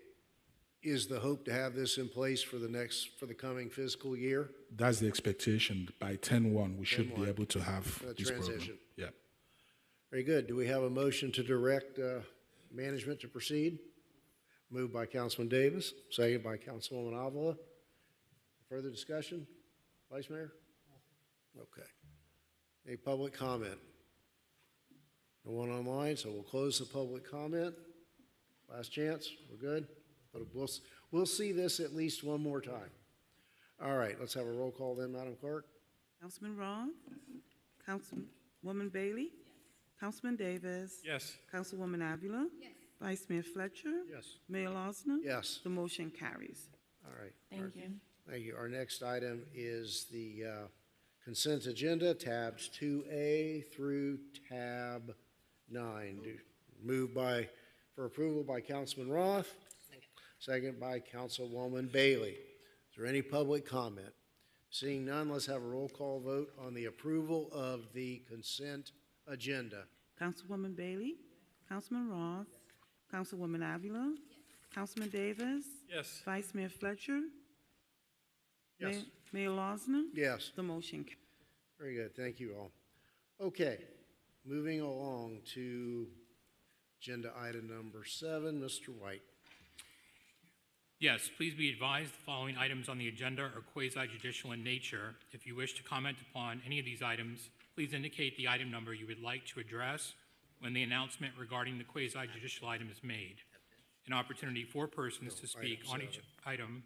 [SPEAKER 1] is the hope to have this in place for the coming fiscal year?
[SPEAKER 15] That's the expectation. By 10/1, we should be able to have this
[SPEAKER 1] transition.
[SPEAKER 15] program. Yeah.
[SPEAKER 1] Very good. Do we have a motion to direct management to proceed? Moved by Councilman Davis, seconded by Councilwoman Avila. Further discussion? Vice Mayor? Okay. Any public comment? No one online, so we'll close the public comment. Last chance, we're good? But we'll see this at least one more time. All right, let's have a roll call then, Madam Clerk.
[SPEAKER 9] Councilman Roth? Councilwoman Bailey? Councilman Davis?
[SPEAKER 2] Yes.
[SPEAKER 9] Councilwoman Avila? Yes. Vice Mayor Fletcher?
[SPEAKER 1] Yes.
[SPEAKER 9] Mayor Losner?
[SPEAKER 1] Yes.
[SPEAKER 9] The motion carries.
[SPEAKER 1] All right.
[SPEAKER 17] Thank you.
[SPEAKER 1] Thank you. Our next item is the consent agenda, tabs 2A through tab 9. Moved for approval by Councilman Roth. Second by Councilwoman Bailey. Is there any public comment? Seeing none, let's have a roll call vote on the approval of the consent agenda.
[SPEAKER 9] Councilwoman Bailey? Councilman Roth? Councilwoman Avila? Councilman Davis?
[SPEAKER 2] Yes.
[SPEAKER 9] Vice Mayor Fletcher?
[SPEAKER 1] Yes.
[SPEAKER 9] Mayor Losner?
[SPEAKER 1] Yes.
[SPEAKER 9] The motion carries.
[SPEAKER 1] Very good. Thank you all. Okay, moving along to agenda item number 7, Mr. White.
[SPEAKER 18] Yes, please be advised the following items on the agenda are quasi-judicial in nature. If you wish to comment upon any of these items, please indicate the item number you would like to address when the announcement regarding the quasi-judicial item is made. An opportunity for persons to speak on each item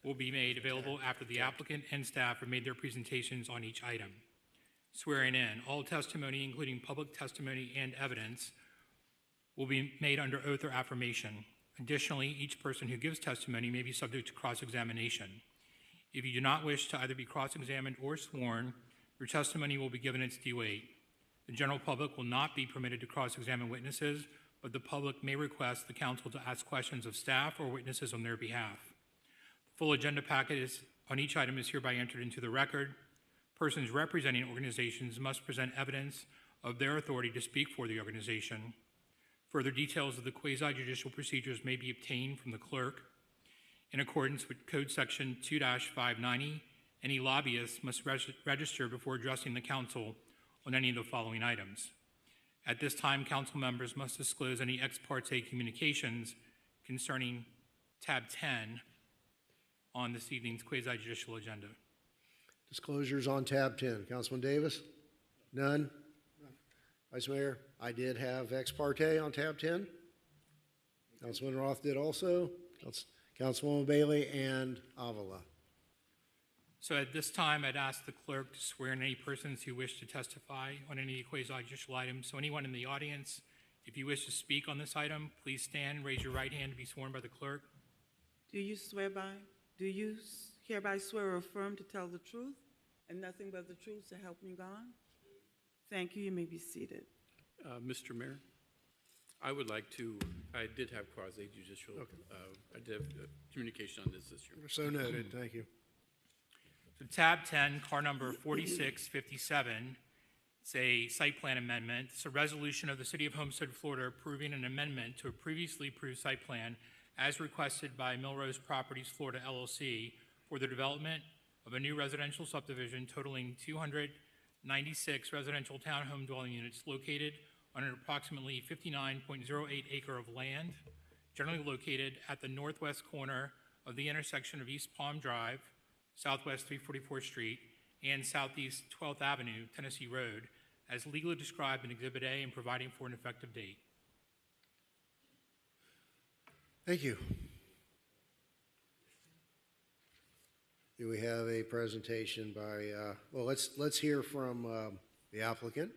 [SPEAKER 18] will be made available after the applicant and staff have made their presentations on each item. Swearing in, all testimony, including public testimony and evidence, will be made under oath or affirmation. Additionally, each person who gives testimony may be subject to cross-examination. If you do not wish to either be cross-examined or sworn, your testimony will be given its due weight. The general public will not be permitted to cross-examine witnesses, but the public may request the council to ask questions of staff or witnesses on their behalf. The full agenda packet on each item is hereby entered into the record. Persons representing organizations must present evidence of their authority to speak for the organization. Further details of the quasi-judicial procedures may be obtained from the clerk. In accordance with Code Section 2-590, any lobbyist must register before addressing the council on any of the following items. At this time, council members must disclose any ex parte communications concerning tab 10 on this evening's quasi-judicial agenda.
[SPEAKER 1] Disclosures on tab 10. Councilman Davis? None? Vice Mayor, I did have ex parte on tab 10. Councilman Roth did also. Councilwoman Bailey and Avila.
[SPEAKER 18] So at this time, I'd ask the clerk to swear in any persons who wish to testify on any quasi-judicial items. So anyone in the audience, if you wish to speak on this item, please stand, raise your right hand to be sworn by the clerk.
[SPEAKER 9] Do you hereby swear or affirm to tell the truth and nothing but the truth to help me God? Thank you. You may be seated.
[SPEAKER 7] Mr. Mayor, I would like to, I did have quasi-judicial, I did have communication on this year.
[SPEAKER 1] So noted. Thank you.
[SPEAKER 18] So tab 10, car number 4657, it's a site plan amendment. It's a resolution of the City of Homestead, Florida, approving an amendment to a previously approved site plan as requested by Milrose Properties Florida LLC for the development of a new residential subdivision totaling 296 residential townhome dwelling units located on an approximately 59.08 acre of land, generally located at the northwest corner of the intersection of East Palm Drive, Southwest 344th Street, and Southeast 12th Avenue, Tennessee Road, as legally described in Exhibit A and providing for an effective date.
[SPEAKER 1] Thank you. Do we have a presentation by, well, let's hear from the applicant.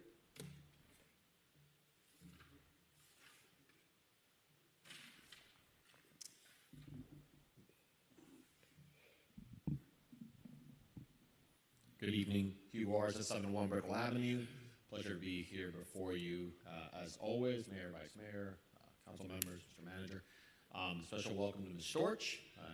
[SPEAKER 19] Good evening. Hugh Wars at 701 Brickell Avenue. Pleasure to be here before you. As always, Mayor, Vice Mayor, council members, Mr. Manager. Special welcome to Ms. Storch. I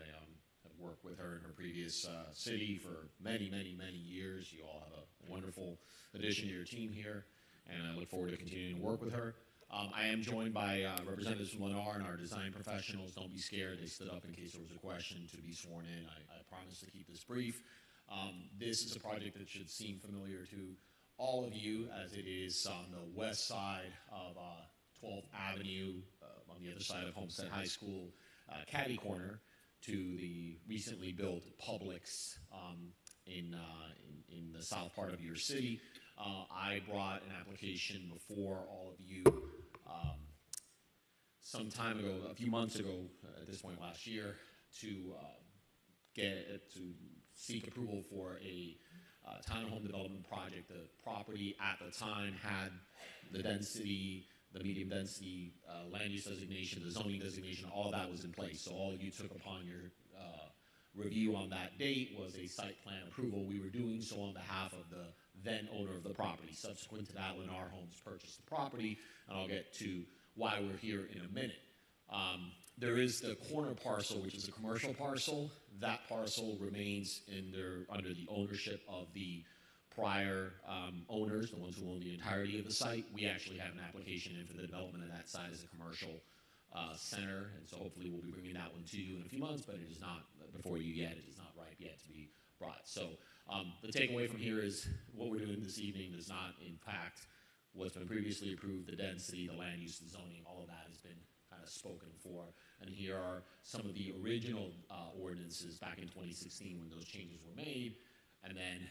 [SPEAKER 19] have worked with her in her previous city for many, many, many years. You all have a wonderful addition to your team here, and I look forward to continuing to work with her. I am joined by representatives from Lennar and our design professionals. Don't be scared. They stood up in case there was a question to be sworn in. I promise to keep this brief. This is a project that should seem familiar to all of you, as it is on the west side of 12th Avenue, on the other side of Homestead High School, catty corner to the recently built Publix in the south part of your city. I brought an application before all of you some time ago, a few months ago, at this point last year, to seek approval for a townhome development project. The property at the time had the density, the medium density land use designation, the zoning designation, all that was in place. So all you took upon your review on that date was a site plan approval. We were doing so on behalf of the then owner of the property. Subsequent to that, Lennar Homes purchased the property, and I'll get to why we're here in a minute. There is the corner parcel, which is a commercial parcel. That parcel remains under the ownership of the prior owners, the ones who own the entirety of the site. We actually have an application in for the development of that site as a commercial center, and so hopefully we'll be bringing that one to you in a few months, but it is not before you yet. It is not ripe yet to be brought. So the takeaway from here is what we're doing this evening does not impact what's been previously approved, the density, the land use, the zoning, all of that has been kind of spoken for. And here are some of the original ordinances back in 2016 when those changes were made, and then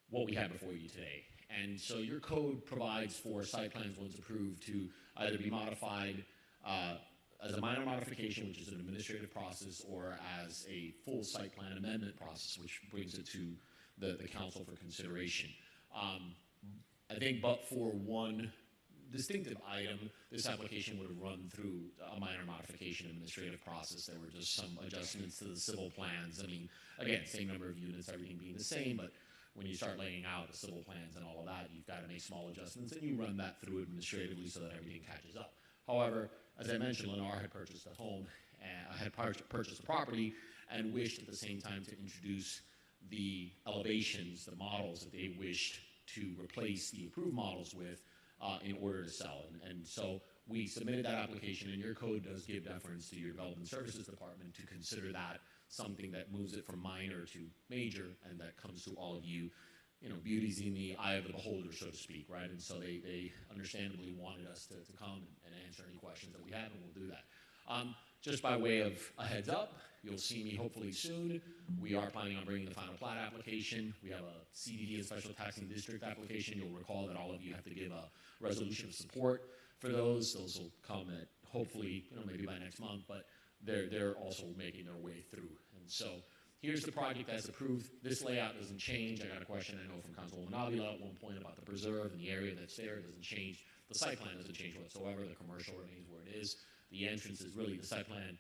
[SPEAKER 19] what we have before you today. And so your code provides for site plans once approved to either be modified as a minor modification, which is an administrative process, or as a full site plan amendment process, which brings it to the council for consideration. I think but for one distinctive item, this application would have run through a minor modification administrative process. There were just some adjustments to the civil plans. I mean, again, same number of units, everything being the same, but when you start laying out the civil plans and all of that, you've got to make small adjustments, and you run that through administratively so that everything catches up. However, as I mentioned, Lennar had purchased a home, had purchased a property, and wished at the same time to introduce the elevations, the models that they wished to replace the approved models with in order to sell. And so we submitted that application, and your code does give deference to your development services department to consider that something that moves it from minor to major, and that comes to all of you. You know, beauty's in the eye of the beholder, so to speak, right? And so they understandably wanted us to come and answer any questions that we have, and we'll do that. Just by way of a heads up, you'll see me hopefully soon. We are planning on bringing the final plat application. We have a CDD and special taxing district application. You'll recall that all of you have to give a resolution of support for those. Those will come at hopefully, maybe by next month, but they're also making their way through. And so here's the project as approved. This layout doesn't change. I got a question I know from Councilwoman Avila at one point about the preserve and the area that's there. It doesn't change. The site plan doesn't change whatsoever. The commercial remains where it is. The entrance is really, the site plan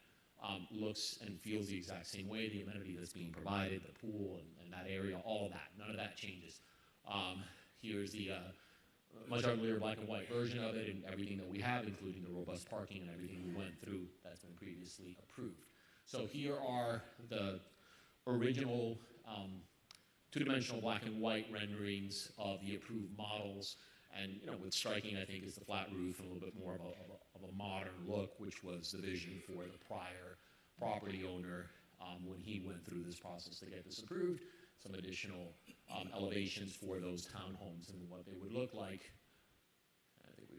[SPEAKER 19] looks and feels the exact same way. The amenity that's being provided, the pool and that area, all of that, none of that changes. Here's the much uglier black and white version of it, and everything that we have, including the robust parking and everything we went through that's been previously approved. So here are the original two-dimensional black and white renderings of the approved models. And what's striking, I think, is the flat roof and a little bit more of a modern look, which was the vision for the prior property owner when he went through this process to get this approved. Some additional elevations for those townhomes and what they would look like. I think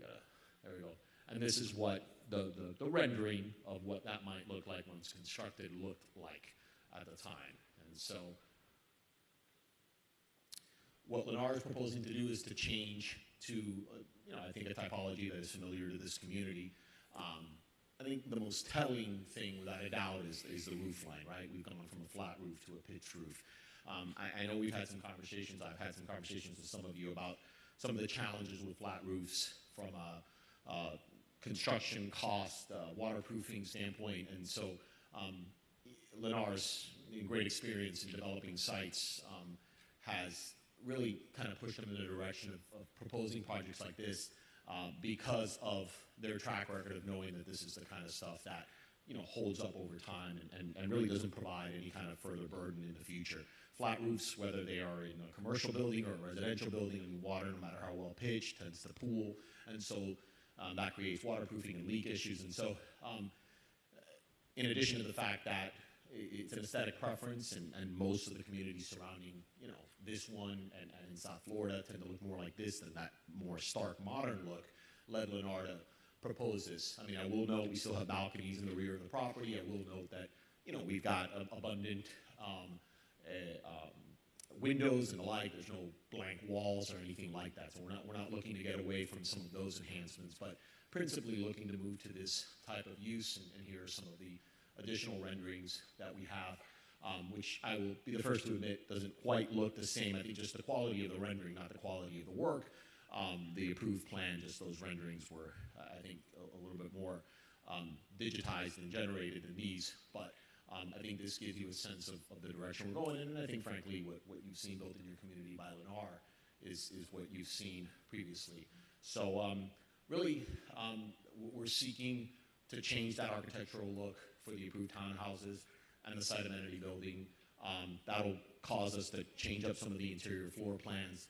[SPEAKER 19] there we go. And this is what the rendering of what that might look like when it's constructed looked like at the time. And so what Lennar is proposing to do is to change to, I think a typology that is familiar to this community. I think the most telling thing, without a doubt, is the roof line, right? We've gone from a flat roof to a pitched roof. I know we've had some conversations. I've had some conversations with some of you about some of the challenges with flat roofs from a construction cost, waterproofing standpoint. And so Lennar's great experience in developing sites has really kind of pushed them in the direction of proposing projects like this because of their track record of knowing that this is the kind of stuff that holds up over time and really doesn't provide any kind of further burden in the future. Flat roofs, whether they are in a commercial building or a residential building, and water, no matter how well pitched, tends to pool, and so that creates waterproofing and leak issues. And so in addition to the fact that it's an aesthetic preference, and most of the communities surrounding, this one and in South Florida tend to look more like this than that more stark modern look, led Lennar to propose this. I mean, I will note we still have balconies in the rear of the property. I will note that, we've got abundant windows and the like. There's no blank walls or anything like that. So we're not looking to get away from some of those enhancements, but principally looking to move to this type of use. And here are some of the additional renderings that we have, which I will be the first to admit doesn't quite look the same. I think just the quality of the rendering, not the quality of the work. The approved plan, just those renderings were, I think, a little bit more digitized and generated than these. But I think this gives you a sense of the direction we're going in, and I think, frankly, what you've seen built in your community by Lennar is what you've seen previously. So really, we're seeking to change that architectural look for the approved townhouses and the site amenity building. That'll cause us to change up some of the interior floor plans,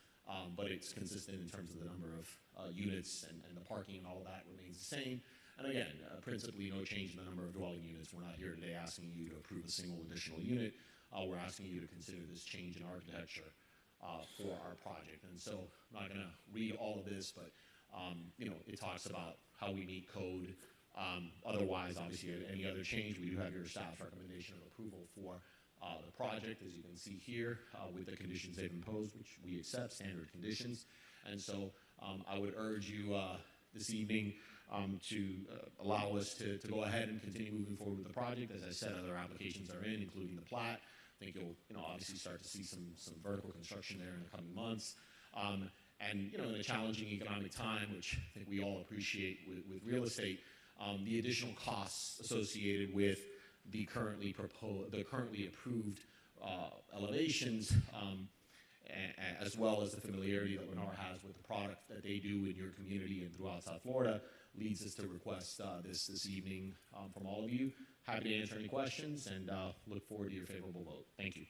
[SPEAKER 19] but it's consistent in terms of the number of units and the parking and all of that remains the same. And again, principally no change in the number of dwelling units. We're not here today asking you to approve a single additional unit. We're asking you to consider this change in architecture for our project. And so I'm not going to read all of this, but you know, it talks about how we meet code. Otherwise, obviously, any other change, we do have your staff's recommendation of approval for the project, as you can see here, with the conditions they've imposed, which we accept, standard conditions. And so I would urge you this evening to allow us to go ahead and continue moving forward with the project. As I said, other applications are in, including the plat. I think you'll, you know, obviously start to see some vertical construction there in the coming months. And, you know, in a challenging economic time, which I think we all appreciate with real estate, the additional costs associated with the currently approved elevations, as well as the familiarity that Lennar has with the product that they do in your community and throughout South Florida, leads us to request this evening from all of you. Happy to answer any questions and look forward to your favorable vote. Thank you.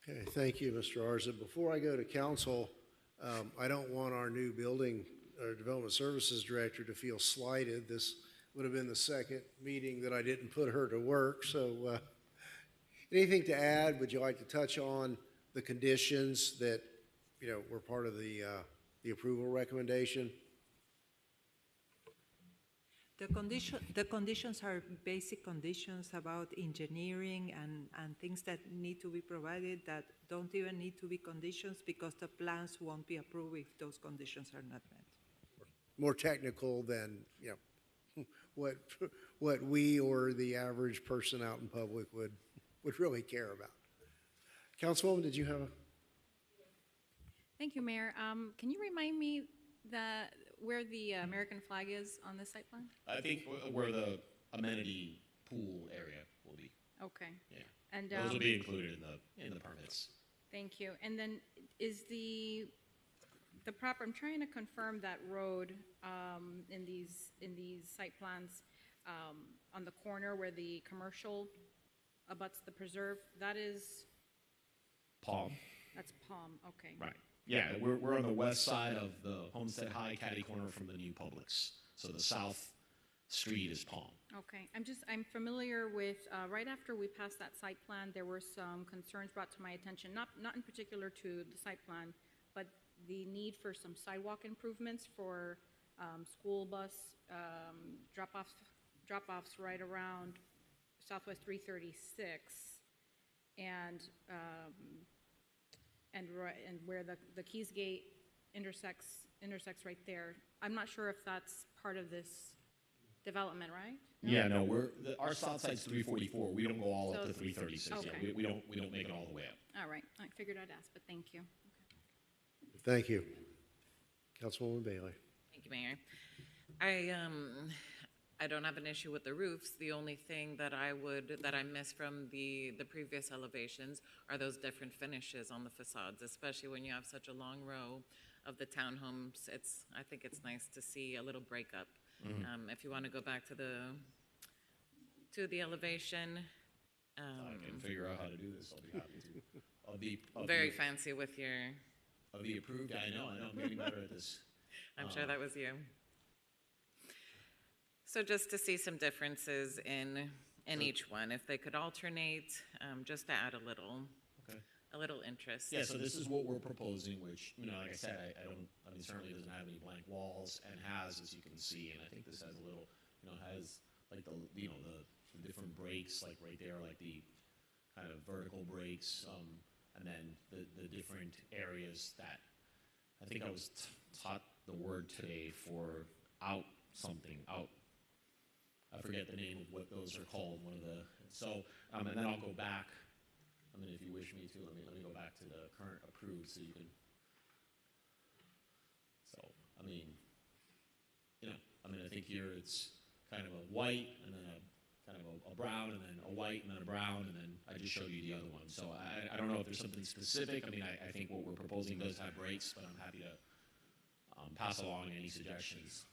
[SPEAKER 1] Okay, thank you, Mr. Arza. Before I go to council, I don't want our new building or development services director to feel slighted. This would have been the second meeting that I didn't put her to work. So anything to add? Would you like to touch on the conditions that, you know, were part of the approval recommendation?
[SPEAKER 20] The conditions are basic conditions about engineering and things that need to be provided that don't even need to be conditions because the plans won't be approved if those conditions are not met.
[SPEAKER 1] More technical than, you know, what we or the average person out in public would really care about. Councilwoman, did you have a?
[SPEAKER 21] Thank you, Mayor. Can you remind me where the American flag is on this site plan?
[SPEAKER 19] I think where the amenity pool area will be.
[SPEAKER 21] Okay.
[SPEAKER 19] Yeah.
[SPEAKER 21] And
[SPEAKER 19] those will be included in the permits.
[SPEAKER 21] Thank you. And then is the proper? I'm trying to confirm that road in these site plans on the corner where the commercial abuts the preserve. That is
[SPEAKER 19] Palm.
[SPEAKER 21] That's Palm. Okay.
[SPEAKER 19] Right. Yeah, we're on the west side of the Homestead High catty corner from the new Publix. So the south street is Palm.
[SPEAKER 21] Okay, I'm familiar with, right after we passed that site plan, there were some concerns brought to my attention, not in particular to the site plan, but the need for some sidewalk improvements for school bus drop-offs right around Southwest 336 and where the Keys Gate intersects right there. I'm not sure if that's part of this development, right? No?
[SPEAKER 19] Yeah, no, our south side's 344. We don't go all up to 336.
[SPEAKER 21] Okay.
[SPEAKER 19] Yeah, we don't make it all the way up.
[SPEAKER 21] All right, I figured I'd ask, but thank you.
[SPEAKER 1] Thank you. Councilwoman Bailey.
[SPEAKER 3] Thank you, Mayor. I don't have an issue with the roofs. The only thing that I miss from the previous elevations are those different finishes on the facades, especially when you have such a long row of the townhomes. I think it's nice to see a little breakup. Mm-hmm. If you want to go back to the elevation.
[SPEAKER 19] I can figure out how to do this. I'll be happy to.
[SPEAKER 3] Very fancy with your.
[SPEAKER 19] Of the approved, I know, I'm getting better at this.
[SPEAKER 3] I'm sure that was you. So just to see some differences in each one, if they could alternate, just to add a little interest.
[SPEAKER 19] Yeah, so this is what we're proposing, which, you know, like I said, I mean, certainly doesn't have any blank walls and has, as you can see, and I think this has a little, you know, has like the different breaks, like right there, like the kind of vertical breaks, and then the different areas that, I think I was taught the word today for out, I forget the name of what those are called, and then I'll go back, if you wish me to, let me go back to the current approved so you can, I think here it's kind of a white, and then kind of a brown, and then a white, and then a brown, and then I just showed you the other one. So I don't know if there's something specific. I think what we're proposing does have breaks, but I'm happy to pass along any suggestions.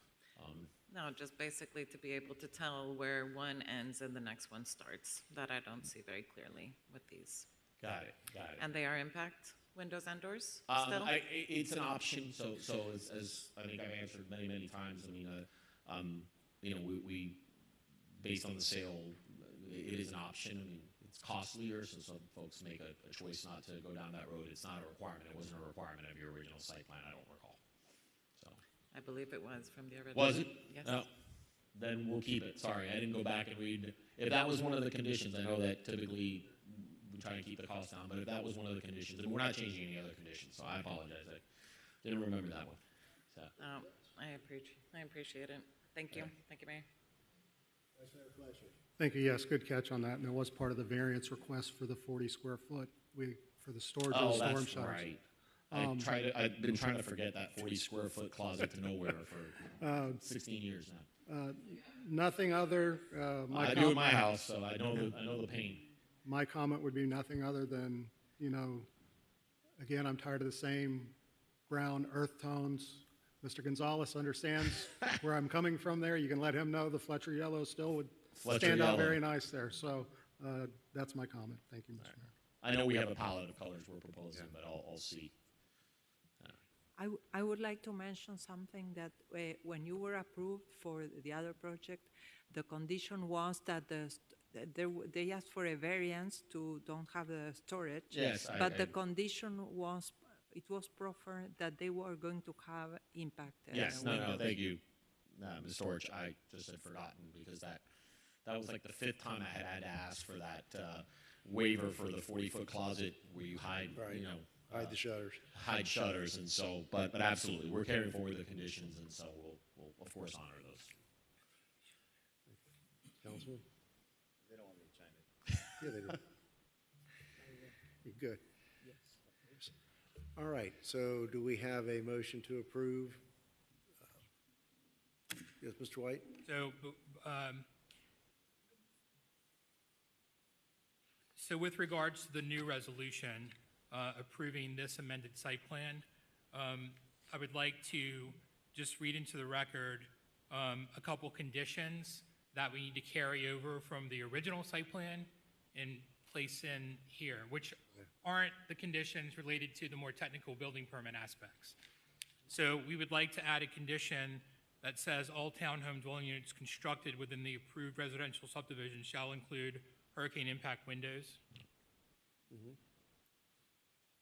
[SPEAKER 3] No, just basically to be able to tell where one ends and the next one starts. That I don't see very clearly with these.
[SPEAKER 19] Got it.
[SPEAKER 3] And they are impact windows and doors still?
[SPEAKER 19] It's an option. So as I think I've answered many times. We based on the sale, it is an option. It's costlier, so some folks make a choice not to go down that road. It's not a requirement. It wasn't a requirement of your original site plan. I don't recall.
[SPEAKER 3] I believe it was from the original.
[SPEAKER 19] Was it?
[SPEAKER 3] Yes.
[SPEAKER 19] No. Then we'll keep it. Sorry, I didn't go back and read. If that was one of the conditions, I know that typically we try to keep the cost down, but if that was one of the conditions, and we're not changing any other conditions, so I apologize. I didn't remember that one. So.
[SPEAKER 3] No, I appreciate it. Thank you. Thank you, Mayor.
[SPEAKER 1] Vice Mayor Fletcher.
[SPEAKER 5] Thank you. Yes, good catch on that. And it was part of the variance request for the 40 square foot for the storage of the storm
[SPEAKER 19] that's
[SPEAKER 5] shutters.
[SPEAKER 19] right. I've been trying to forget that 40 square foot closet to nowhere for 16 years now.
[SPEAKER 5] Nothing other.
[SPEAKER 19] I do at my house, so I know the pain.
[SPEAKER 5] My comment would be nothing other than, again, I'm tired of the same brown earth tones. Mr. Gonzalez understands where I'm coming from there. You can let him know the Fletcher yellow still would stand out very nice there. So that's my comment. Thank you, Mr. Mayor.
[SPEAKER 19] I know we have a palette of colors we're proposing, but I'll see.
[SPEAKER 20] I would like to mention something that when you were approved for the other project, the condition was that they asked for a variance to don't have the storage.
[SPEAKER 19] Yes,
[SPEAKER 20] but the condition was, it was proffered that they were going to have impact.
[SPEAKER 19] Yes, no, thank you, Ms. Storch. I just had forgotten because that was like the 5th time I had to ask for that waiver for the 40-foot closet where you hide,
[SPEAKER 1] hide the shutters.
[SPEAKER 19] Hide shutters, and so, but absolutely, we're carrying forward the conditions, and so we'll of course honor those.
[SPEAKER 1] Councilman?
[SPEAKER 12] They don't want me to chime in.
[SPEAKER 1] Yeah, they do. Good. Yes. All right, so do we have a motion to approve? Yes, Mr. White?
[SPEAKER 18] So with regards to the new resolution approving this amended site plan, I would like to just read into the record a couple conditions that we need to carry over from the original site plan and place in here, which aren't the conditions related to the more technical building permit aspects. So we would like to add a condition that says all townhome dwelling units constructed within the approved residential subdivision shall include hurricane impact windows.
[SPEAKER 1] Mm-hmm.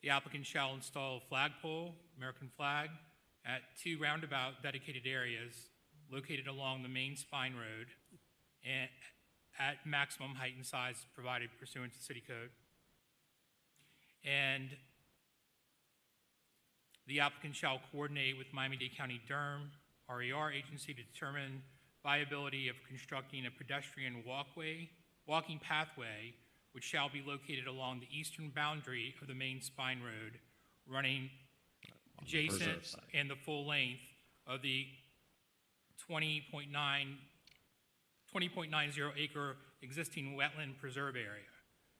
[SPEAKER 18] The applicant shall install a flagpole, American flag, at 2 roundabout dedicated areas located along the main spine road and at maximum height and size provided pursuant to city code. And the applicant shall coordinate with Miami-Dade County DERM, RER agency to determine viability of constructing a pedestrian walking pathway which shall be located along the eastern boundary of the main spine road, running adjacent and the full length of the 20.90 acre existing wetland preserve area.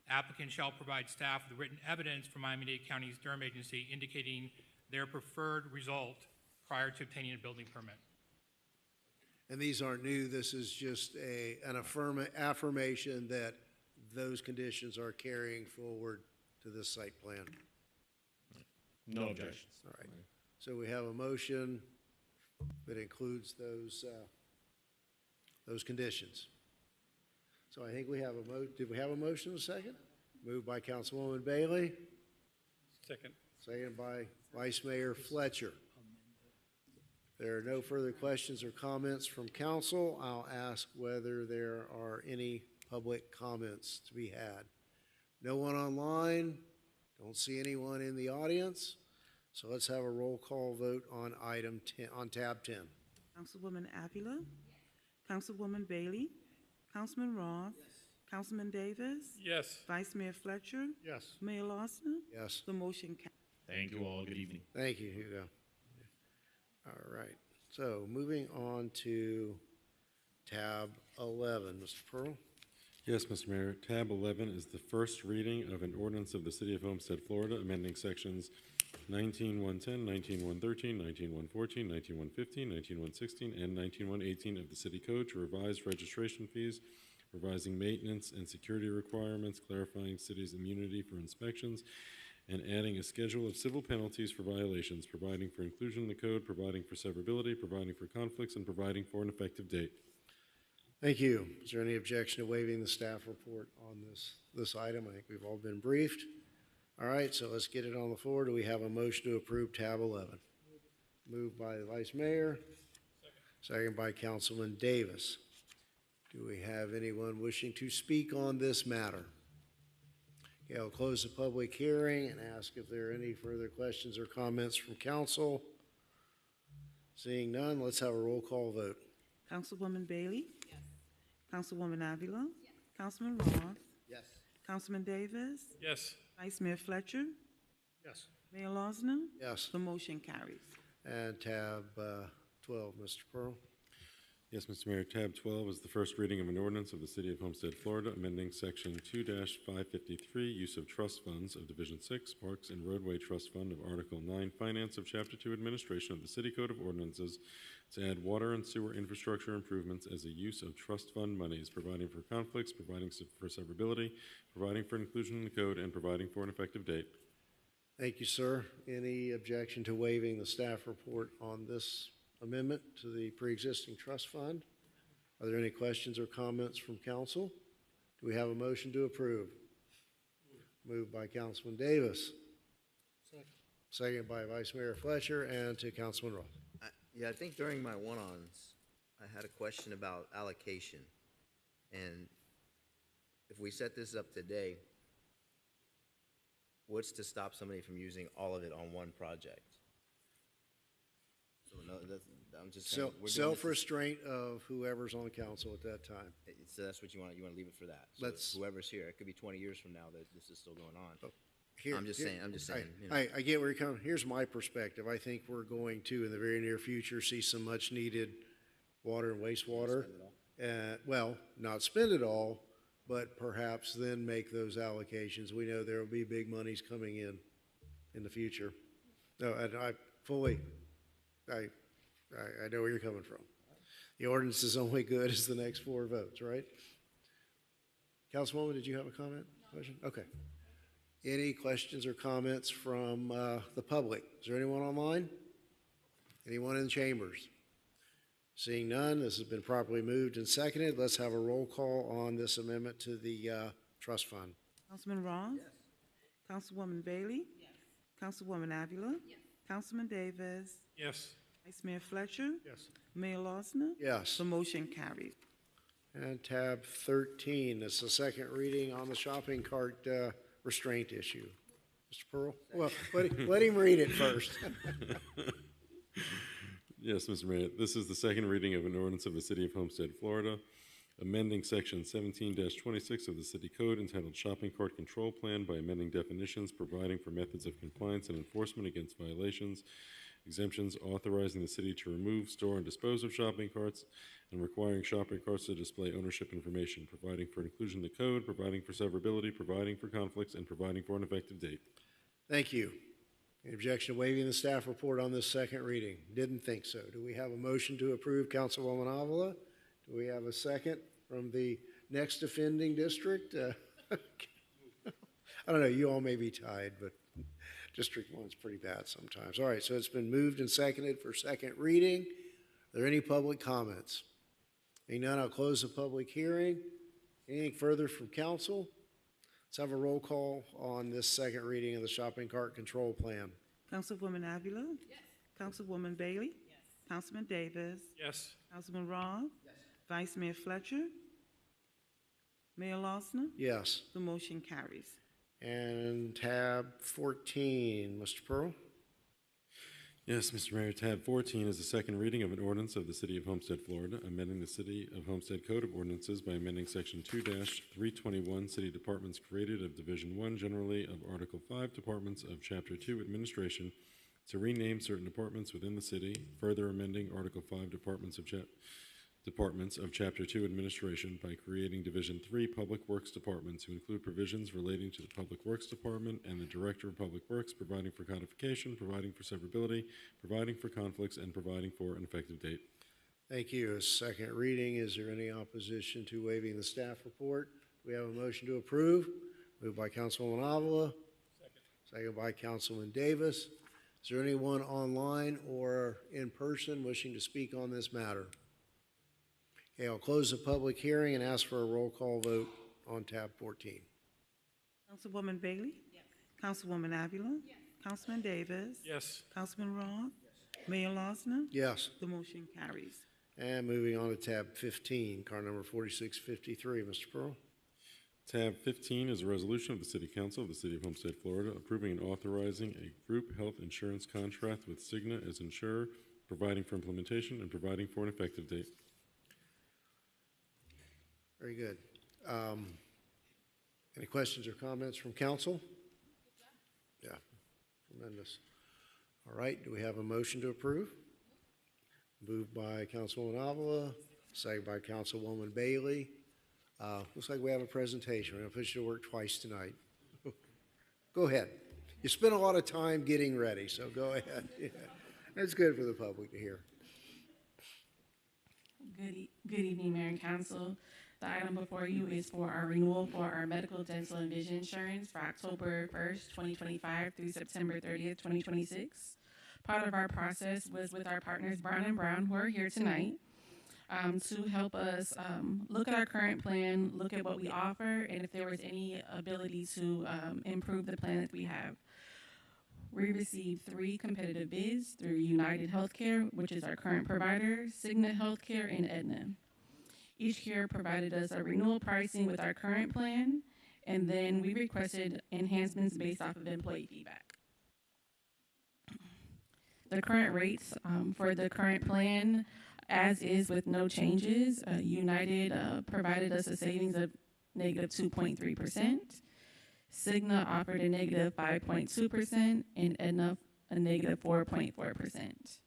[SPEAKER 18] The applicant shall provide staff with written evidence from Miami-Dade County's DERM agency indicating their preferred result prior to obtaining a building permit.
[SPEAKER 1] And these aren't new. This is just an affirmation that those conditions are carrying forward to this site plan.
[SPEAKER 19] No objections.
[SPEAKER 1] All right. So we have a motion that includes those conditions. So I think we have did we have a motion in a second? Moved by Councilwoman Bailey.
[SPEAKER 10] Second.
[SPEAKER 1] Second by Vice Mayor Fletcher. There are no further questions or comments from council. I'll ask whether there are any public comments to be had. No one online, Don't see anyone in the audience, so let's have a roll call vote on item 10, on tab 10.
[SPEAKER 9] Councilwoman Avila? Councilwoman Bailey? Councilman Roth? Councilman Davis?
[SPEAKER 7] Yes.
[SPEAKER 9] Vice Mayor Fletcher?
[SPEAKER 5] Yes.
[SPEAKER 9] Mayor Lawson?
[SPEAKER 1] Yes.
[SPEAKER 9] The motion
[SPEAKER 19] Thank you all. Good evening.
[SPEAKER 1] Thank you, Hugo. All right, so moving on to tab 11, Mr. Pearl.
[SPEAKER 11] Yes, Mr. Mayor. Tab 11 is the first reading of an ordinance of the City of Homestead, Florida, amending sections 19-110, 19-113, 19-114, 19-115, 19-116, and 19-118 of the City Code to revise registration fees, revising maintenance and security requirements, clarifying city's immunity for inspections, and adding a schedule of civil penalties for violations, providing for inclusion in the code, providing for severability, providing for conflicts, and providing for an effective date.
[SPEAKER 1] Thank you. Is there any objection to waiving the staff report on this item? I think we've all been briefed. All right, so let's get it on the floor. Do we have a motion to approve tab 11? Moved by the Vice Mayor. Second by Councilman Davis. Do we have anyone wishing to speak on this matter? Okay, I'll close the public hearing and ask if there are any further questions or comments from council. Seeing none, let's have a roll call vote.
[SPEAKER 9] Councilwoman Bailey? Yes. Councilwoman Avila? Yes. Councilman Roth?
[SPEAKER 12] Yes.
[SPEAKER 9] Councilman Davis?
[SPEAKER 7] Yes.
[SPEAKER 9] Vice Mayor Fletcher?
[SPEAKER 5] Yes.
[SPEAKER 9] Mayor Lawson?
[SPEAKER 1] Yes.
[SPEAKER 9] The motion carries.
[SPEAKER 1] And tab 12, Mr. Pearl.
[SPEAKER 11] Yes, Mr. Mayor. Tab 12 is the first reading of an ordinance of the City of Homestead, Florida, amending Section 2-553, Use of Trust Funds of Division 6, Parks and Roadway Trust Fund of Article 9, Finance of Chapter 2, Administration of the City Code of Ordinances to add water and sewer infrastructure improvements as a use of trust fund monies, providing for conflicts, providing for severability, providing for inclusion in the code, and providing for an effective date.
[SPEAKER 1] Thank you, sir. Any objection to waiving the staff report on this amendment to the pre-existing trust fund? Are there any questions or comments from council? Do we have a motion to approve? Moved by Councilman Davis. Second by Vice Mayor Fletcher, and to Councilman Roth.
[SPEAKER 12] Yeah, I think during my one-ons, I had a question about allocation. And if we set this up today, what's to stop somebody from using all of it on one project? So no, I'm just saying. we're doing this-
[SPEAKER 1] Self-restraint of whoever's on council at that time.
[SPEAKER 12] So that's what you want to leave it for that? So whoever's here, it could be 20 years from now that this is still going on. I'm just saying. You know.
[SPEAKER 1] I get where you're coming. Here's my perspective. I think we're going to, in the very near future, see some much-needed water and wastewater. Well, not spend it all, but perhaps then make those allocations. We know there will be big monies coming in the future. No, and I know where you're coming from. The ordinance is only good as the next 4 votes, right? Councilwoman, did you have a comment? Question? Okay. Any questions or comments from the public? Is there anyone online? Anyone in the chambers? Seeing none, this has been properly moved and seconded. Let's have a roll call on this amendment to the trust fund.
[SPEAKER 9] Councilman Roth? Yes. Councilwoman Bailey? Yes. Councilwoman Avila? Yes. Councilman Davis?
[SPEAKER 7] Yes.
[SPEAKER 9] Vice Mayor Fletcher?
[SPEAKER 5] Yes.
[SPEAKER 9] Mayor Lawson?
[SPEAKER 1] Yes.
[SPEAKER 9] The motion carries.
[SPEAKER 1] And tab 13, it's the second reading on the shopping cart restraint issue. Mr. Pearl? Well, let him read it first.
[SPEAKER 11] Yes, Mr. Mayor. This is the second reading of an ordinance of the City of Homestead, Florida, amending Section 17-26 of the City Code entitled Shopping Cart Control Plan by amending definitions, providing for methods of compliance and enforcement against violations, exemptions, authorizing the city to remove, store, and dispose of shopping carts, and requiring shopping carts to display ownership information, providing for inclusion in the code, providing for severability, providing for conflicts, and providing for an effective date.
[SPEAKER 1] Thank you. Any objection to waiving the staff report on this second reading? Didn't think so. Do we have a motion to approve, Councilwoman Avila? Do we have a second from the next offending district? I don't know, you all may be tied, but District 1's pretty bad sometimes. All right, so it's been moved and seconded for second reading. Are there any public comments? Being none, I'll close the public hearing. Anything further from council? Let's have a roll call on this second reading of the shopping cart control plan.
[SPEAKER 9] Councilwoman Avila? Yes. Councilwoman Bailey? Yes. Councilman Davis?
[SPEAKER 7] Yes.
[SPEAKER 9] Councilman Roth? Yes. Vice Mayor Fletcher? Mayor Lawson?
[SPEAKER 1] Yes.
[SPEAKER 9] The motion carries.
[SPEAKER 1] And tab 14, Mr. Pearl?
[SPEAKER 11] Yes, Mr. Mayor, tab 14 is the second reading of an ordinance of the City of Homestead, Florida, amending the City of Homestead Code of Ordinances by amending Section 2-321, City Departments created of Division 1 generally of Article 5 Departments of Chapter 2 Administration to rename certain departments within the city, further amending Article 5 Departments of Chapter 2 Administration by creating Division 3 Public Works Department to include provisions relating to the Public Works Department and the Director of Public Works, providing for codification, providing for severability, providing for conflicts, and providing for an effective date.
[SPEAKER 1] Thank you. A second reading. Is there any opposition to waiving the staff report? We have a motion to approve. Moved by Councilwoman Avila. Second by Councilman Davis. Is there anyone online or in person wishing to speak on this matter? Okay, I'll close the public hearing and ask for a roll call vote on tab 14.
[SPEAKER 9] Councilwoman Bailey? Yes. Councilwoman Avila? Yes. Councilman Davis?
[SPEAKER 7] Yes.
[SPEAKER 9] Councilman Roth? Mayor Losner?
[SPEAKER 1] Yes.
[SPEAKER 9] The motion carries.
[SPEAKER 1] And moving on to tab 15, car number 4653, Mr. Pearl.
[SPEAKER 11] Tab 15 is a resolution of the City Council of the City of Homestead, Florida, approving and authorizing a group health insurance contract with Cigna as insurer, providing for implementation and providing for an effective date.
[SPEAKER 1] Very good. Any questions or comments from council? Yeah, tremendous. All right, do we have a motion to approve? Moved by Councilwoman Avila, second by Councilwoman Bailey. Looks like we have a presentation. We're going to put you to work twice tonight. Go ahead. You spent a lot of time getting ready, so go ahead. Yeah. It's good for the public to hear.
[SPEAKER 17] Good evening, Mayor and Council. The item before you is for our renewal for our medical, dental, and vision insurance for October 1st, 2025 through September 30th, 2026. Part of our process was with our partners, Brown & Brown, who are here tonight, to help us look at our current plan, look at what we offer, and if there was any ability to improve the plan that we have. We received 3 competitive bids through United Healthcare, which is our current provider, Cigna Healthcare, and Aetna. Each year provided us a renewal pricing with our current plan, and then we requested enhancements based off of employee feedback. The current rates for the current plan, as is with no changes, United provided us a savings of negative 2.3%. Cigna offered a negative 5.2%, and Aetna a negative 4.4%.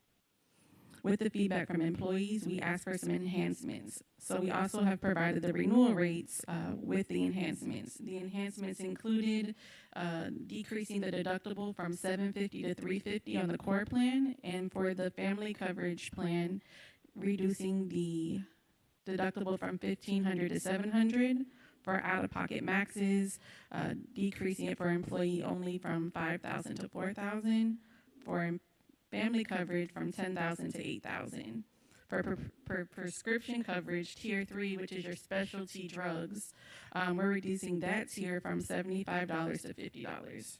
[SPEAKER 17] With the feedback from employees, we asked for some enhancements. So we also have provided the renewal rates with the enhancements. The enhancements included decreasing the deductible from $750 to $350 on the core plan, and for the family coverage plan, reducing the deductible from $1,500 to $700. For out-of-pocket maxes, decreasing it for employee only from $5,000 to $4,000. For family coverage from $10,000 to $8,000. For prescription coverage, tier 3, which is your specialty drugs, we're reducing that tier from $75 to $50.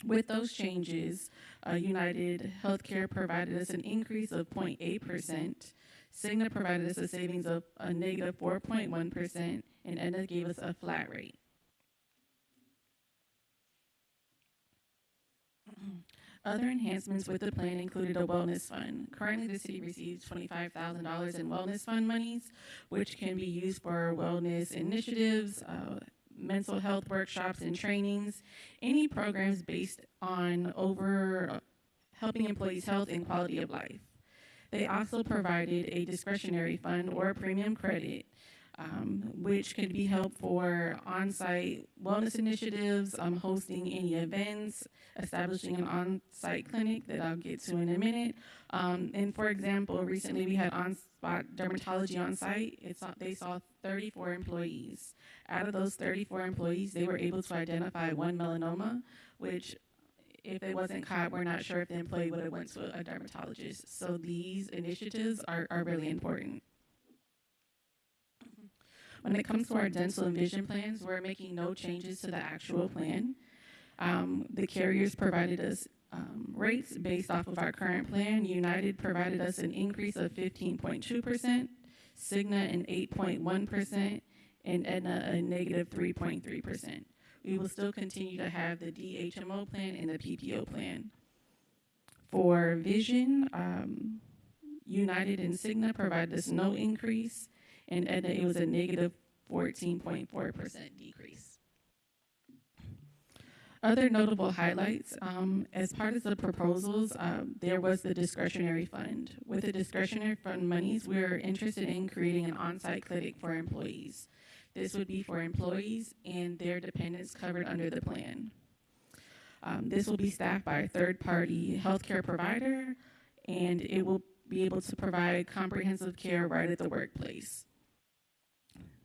[SPEAKER 17] With those changes, United Healthcare provided us an increase of 0.8%. Cigna provided us a savings of a negative 4.1%, and Aetna gave us a flat rate. Other enhancements with the plan included a wellness fund. Currently, the city receives $25,000 in wellness fund monies, which can be used for wellness initiatives, mental health workshops and trainings, any programs based on helping employees' health and quality of life. They also provided a discretionary fund or premium credit, which could be helped for on-site wellness initiatives, hosting any events, establishing an on-site clinic that I'll get to in a minute. And for example, recently we had on-spot dermatology on site. They saw 34 employees. Out of those 34 employees, they were able to identify 1 melanoma, which if it wasn't caught, we're not sure if the employee would have went to a dermatologist. So these initiatives are really important. When it comes to our dental and vision plans, we're making no changes to the actual plan. The carriers provided us rates based off of our current plan. United provided us an increase of 15.2%, Cigna an 8.1%, and Aetna a negative 3.3%. we will still continue to have the DHMO plan and the PPO plan. For vision, United and Cigna provided us no increase, and Aetna, it was a negative 14.4% decrease. Other notable highlights, as part of the proposals, there was the discretionary fund. With the discretionary fund monies, we're interested in creating an on-site clinic for employees. This would be for employees and their dependents covered under the plan. This will be staffed by a third-party healthcare provider, and it will be able to provide comprehensive care right at the workplace.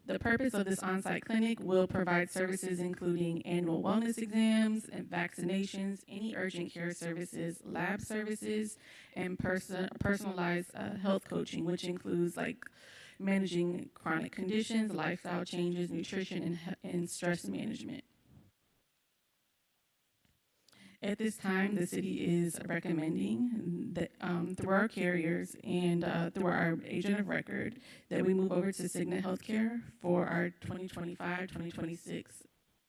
[SPEAKER 17] The purpose of this on-site clinic will provide services including annual wellness exams and vaccinations, any urgent care services, lab services, and personalized health coaching, which includes like managing chronic conditions, lifestyle changes, nutrition, and stress management. At this time, the city is recommending that through our carriers and through our agent of record that we move over to Cigna Healthcare for our 2025-2026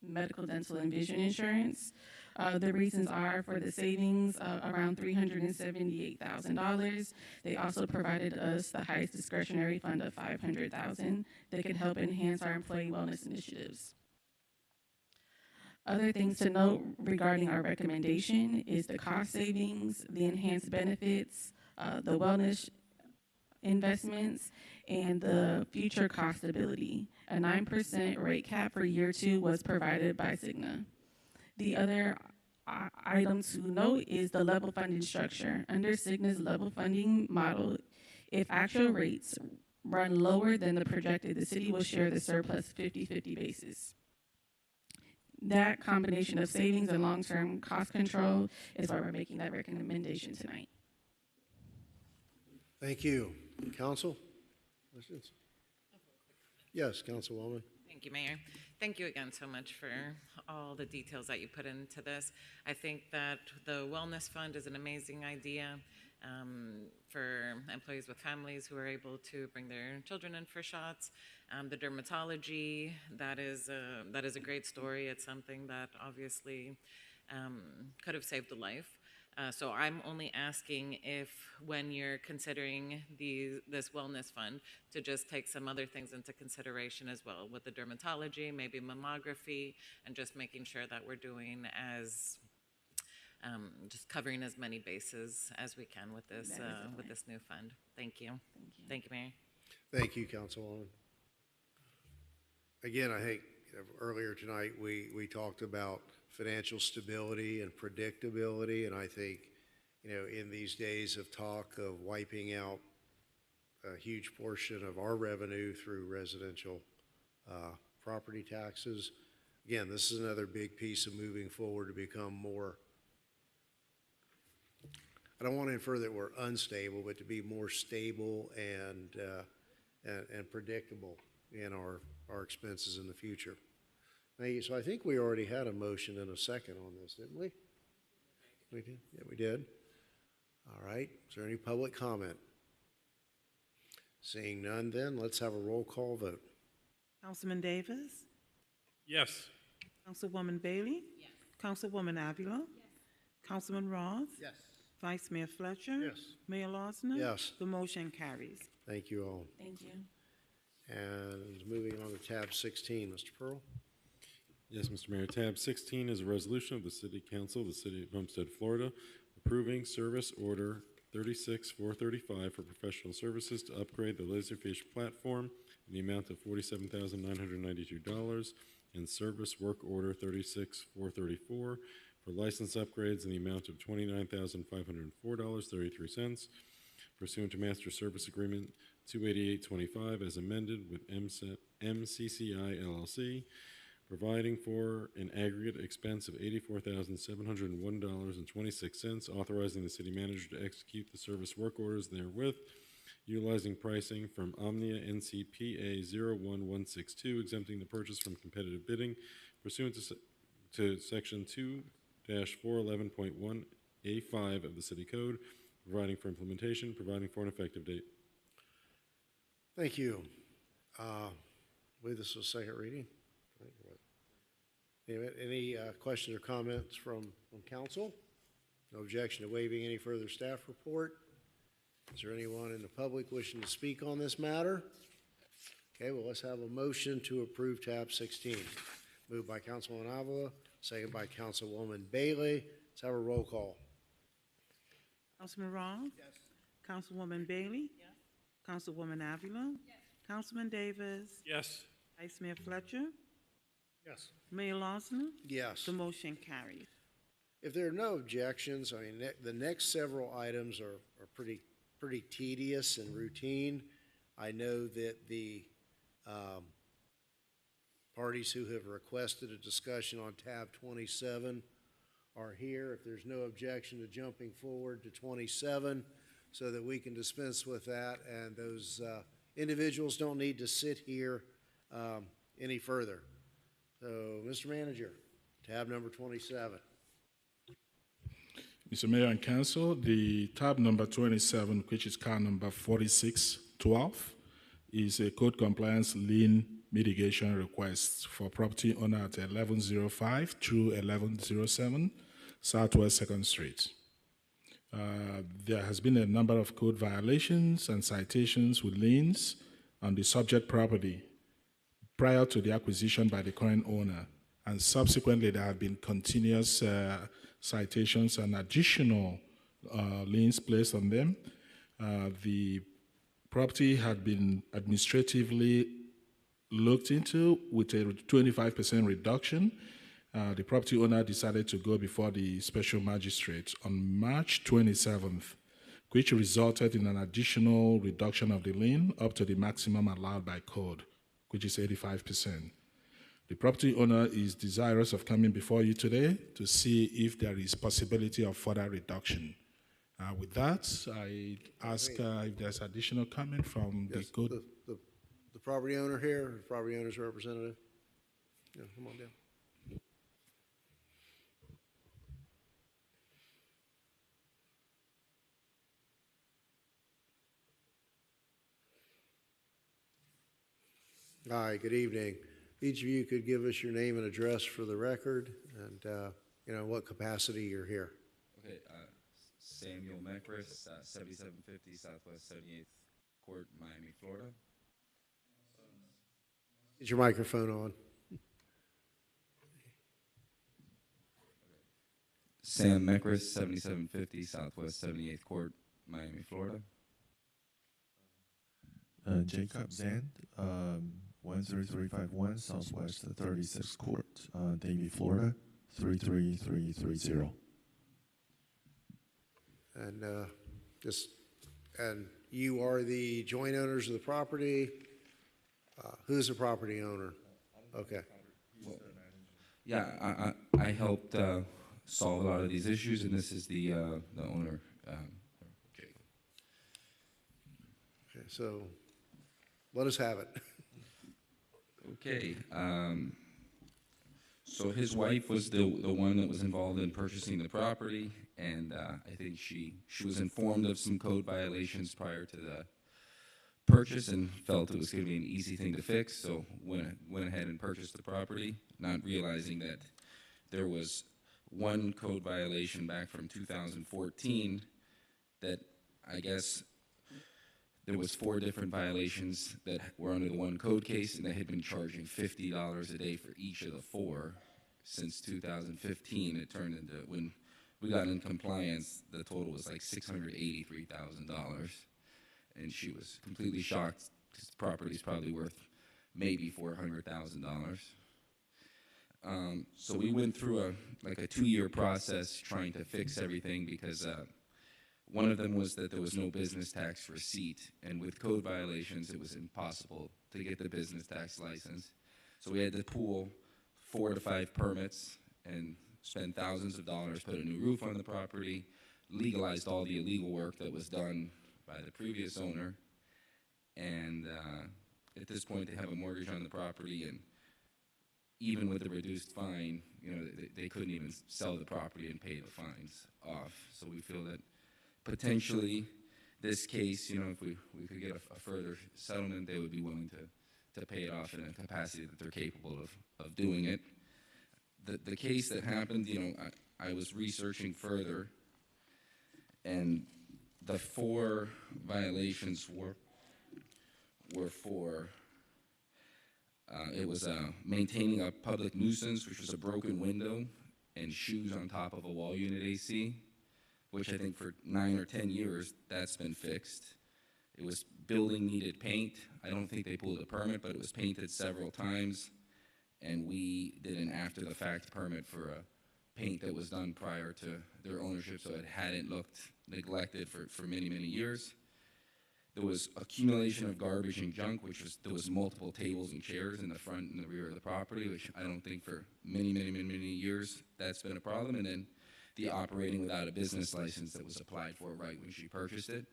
[SPEAKER 17] medical, dental, and vision insurance. The reasons are for the savings around $378,000. They also provided us the highest discretionary fund of $500,000 that could help enhance our employee wellness initiatives. Other things to note regarding our recommendation is the cost savings, the enhanced benefits, the wellness investments, and the future cost stability. A 9% rate cap for year 2 was provided by Cigna. The other item to note is the level funding structure. Under Cigna's level funding model, if actual rates run lower than the projected, the city will share the surplus 50-50 basis. That combination of savings and long-term cost control is why we're making that recommendation tonight.
[SPEAKER 1] Thank you. Council? Questions? Yes, Councilwoman.
[SPEAKER 3] Thank you, Mayor. Thank you again so much for all the details that you put into this. I think that the Wellness Fund is an amazing idea for employees with families who are able to bring their children in for shots. The dermatology, that is a great story. It's something that obviously could have saved a life. So I'm only asking if, when you're considering this wellness fund, to just take some other things into consideration as well, with the dermatology, maybe mammography, and just making sure that we're doing as just covering as many bases as we can with this new fund. Thank you. Thank you, Mayor.
[SPEAKER 1] Thank you, Councilwoman. Again, I think earlier tonight we talked about financial stability and predictability, and I think, in these days of talk of wiping out a huge portion of our revenue through residential property taxes, again, this is another big piece of moving forward to become more, I don't want to infer that we're unstable, but to be more stable and predictable in our expenses in the future. So I think we already had a motion and a second on this, didn't we? We did? Yeah, we did. All right. Is there any public comment? Seeing none, then let's have a roll call vote.
[SPEAKER 9] Councilman Davis?
[SPEAKER 2] Yes.
[SPEAKER 9] Councilwoman Bailey?
[SPEAKER 21] Yes.
[SPEAKER 9] Councilwoman Avila?
[SPEAKER 21] Yes.
[SPEAKER 9] Councilman Roth?
[SPEAKER 1] Yes.
[SPEAKER 9] Vice Mayor Fletcher?
[SPEAKER 1] Yes.
[SPEAKER 9] Mayor Losner?
[SPEAKER 1] Yes.
[SPEAKER 9] The motion carries.
[SPEAKER 1] Thank you all.
[SPEAKER 17] Thank you.
[SPEAKER 1] And moving on to tab 16, Mr. Pearl.
[SPEAKER 11] Yes, Mr. Mayor. Tab 16 is a resolution of the City Council of the City of Homestead, Florida, approving Service Order 36435 for professional services to upgrade the Laserfish platform in the amount of $47,992, and Service Work Order 36434 for license upgrades in the amount of $29,504.33 pursuant to Master Service Agreement 28825 as amended with MCCI LLC, providing for an aggregate expense of $84,701.26, authorizing the city manager to execute the service work orders therewith, utilizing pricing from Omnia NCPA 01162, exempting the purchase from competitive bidding pursuant to Section 2-411.1A5 of the City Code, providing for implementation, providing for an effective date.
[SPEAKER 1] Thank you. I believe this was second reading. Any questions or comments from council? No objection to waiving any further staff report. Is there anyone in the public wishing to speak on this matter? Okay, well, let's have a motion to approve tab 16. Moved by Councilman Avila, second by Councilwoman Bailey. Let's have a roll call.
[SPEAKER 9] Councilman Ross? Yes. Councilwoman Bailey? Yes. Councilwoman Avila? Yes. Councilman Davis?
[SPEAKER 10] Yes.
[SPEAKER 9] Vice Mayor Fletcher?
[SPEAKER 10] Yes.
[SPEAKER 9] Mayor Lawson?
[SPEAKER 1] Yes.
[SPEAKER 9] The motion carries.
[SPEAKER 1] If there are no objections, I mean, the next several items are pretty tedious and routine. I know that the parties who have requested a discussion on tab 27 are here. If there's no objection to jumping forward to 27 so that we can dispense with that, and those individuals don't need to sit here any further. So, Mr. Manager, tab number 27.
[SPEAKER 15] Mr. Mayor and Council, the tab number 27, which is car number 4612, is a code compliance lien mitigation request for property owner at 1105 through 1107 Southwest 2nd Street. There has been a number of code violations and citations with liens on the subject property prior to the acquisition by the current owner, and subsequently there have been continuous citations and additional liens placed on them. The property had been administratively looked into with a 25% reduction. The property owner decided to go before the special magistrate on March 27th, which resulted in an additional reduction of the lien up to the maximum allowed by code, which is 85%. The property owner is desirous of coming before you today to see if there is possibility of further reduction. With that, I ask if there's additional comment from the code.
[SPEAKER 1] The property owner here, the property owner's representative. Yeah, come on down. Hi, good evening. Each of you could give us your name and address for the record, and what capacity you're here.
[SPEAKER 4] Okay, Samuel Mekris, 7750 Southwest 78th Court, Miami, Florida.
[SPEAKER 1] Is your microphone on?
[SPEAKER 4] Sam Mekris, 7750 Southwest 78th Court, Miami, Florida.
[SPEAKER 22] Jacob Zand, 13351 Southwest 36th Court, Davie, Florida, 33330.
[SPEAKER 1] And you are the joint owners of the property. Who's the property owner? Okay.
[SPEAKER 4] Well, yeah, I helped solve a lot of these issues, and this is the owner.
[SPEAKER 1] Okay, so let us have it.
[SPEAKER 4] Okay. So his wife was the one that was involved in purchasing the property, and I think she was informed of some code violations prior to the purchase and felt it was going to be an easy thing to fix, so went ahead and purchased the property, not realizing that there was one code violation back from 2014 that I guess there was 4 different violations that were under the one code case, and they had been charging $50 a day for each of the 4 since 2015. It turned into, when we got in compliance, the total was like $683,000. And she was completely shocked because the property is probably worth maybe $400,000. So we went through a 2-year process trying to fix everything because one of them was that there was no business tax receipt, and with code violations, it was impossible to get the business tax license. So we had to pool 4 to 5 permits and spend thousands of dollars, put a new roof on the property, legalized all the illegal work that was done by the previous owner, and at this point they have a mortgage on the property, and even with the reduced fine, they couldn't even sell the property and pay the fines off. So we feel that potentially this case, if we could get a further settlement, they would be willing to pay it off in a capacity that they're capable of doing it. the case that happened, I was researching further, and the 4 violations were for, it was maintaining a public nuisance, which was a broken window and shoes on top of a wall unit AC, which I think for 9 or 10 years, that's been fixed. It was building needed paint. I don't think they pulled a permit, but it was painted several times. And we did an after-the-fact permit for a paint that was done prior to their ownership, so it hadn't looked neglected for many, many years. There was accumulation of garbage and junk, there was multiple tables and chairs in the front and the rear of the property, which I don't think for many, many, many, many years that's been a problem. And then the operating without a business license that was applied for right when she purchased it.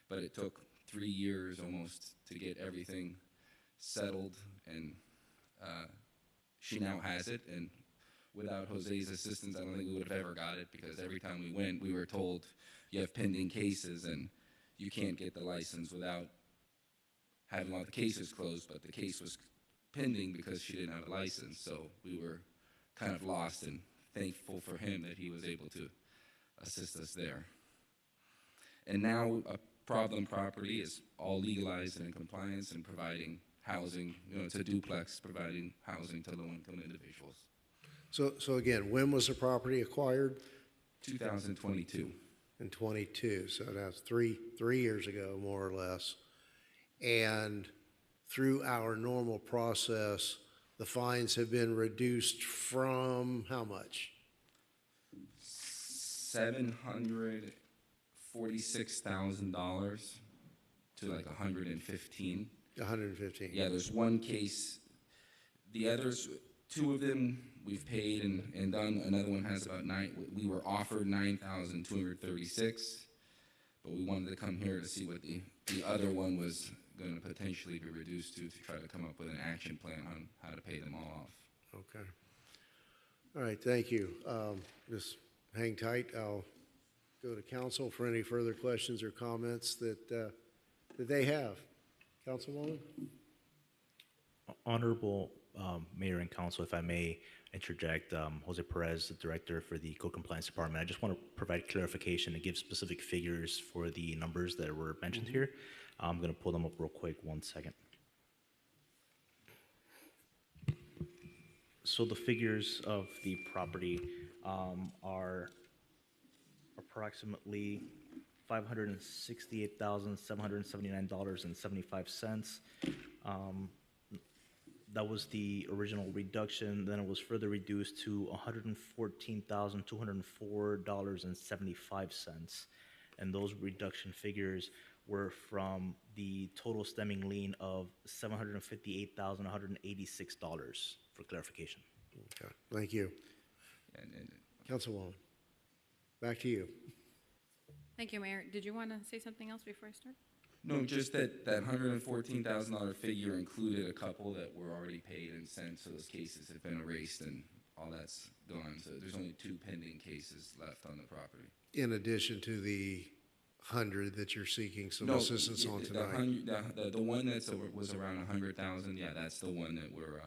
[SPEAKER 4] But it took 3 years almost to get everything settled, and she now has it. And without Jose's assistance, I don't think we would have ever got it, because every time we went, we were told you have pending cases and you can't get the license without having all the cases closed. But the case was pending because she didn't have a license, so we were kind of lost, and thankful for him that he was able to assist us there. And now a problem property is all legalized and in compliance and providing housing. It's a duplex providing housing to low-income individuals.
[SPEAKER 1] So again, when was the property acquired?
[SPEAKER 4] 2022.
[SPEAKER 1] In 22, so that's three years ago, more or less. And through our normal process, the fines have been reduced from how much?
[SPEAKER 4] $746,000 to like 115.
[SPEAKER 1] 115.
[SPEAKER 4] Yeah, there's one case. The others, 2 of them we've paid and done. Another one has about 9. We were offered 9,236, but we wanted to come here to see what the other one was going to potentially be reduced to try to come up with an action plan on how to pay them all off.
[SPEAKER 1] Okay. All right, thank you. Just hang tight. I'll go to council for any further questions or comments that they have. Councilwoman?
[SPEAKER 6] Honorable Mayor and Council, if I may interject, Jose Perez, the Director for the Code Compliance Department. I just want to provide clarification and give specific figures for the numbers that were mentioned here. I'm going to pull them up real quick, 1 second. So the figures of the property are approximately $568,779.75. That was the original reduction. Then it was further reduced to $114,204.75. And those reduction figures were from the total stemming lien of $758,186, for clarification.
[SPEAKER 1] Okay, thank you. Councilwoman, back to you.
[SPEAKER 21] Thank you, Mayor. Did you want to say something else before I start?
[SPEAKER 4] No, just that $114,000 figure included a couple that were already paid and sent, so those cases have been erased and all that's gone. So there's only 2 pending cases left on the property.
[SPEAKER 1] In addition to the 100 that you're seeking some assistance on tonight.
[SPEAKER 4] The one that was around 100,000, yeah, that's the one that we're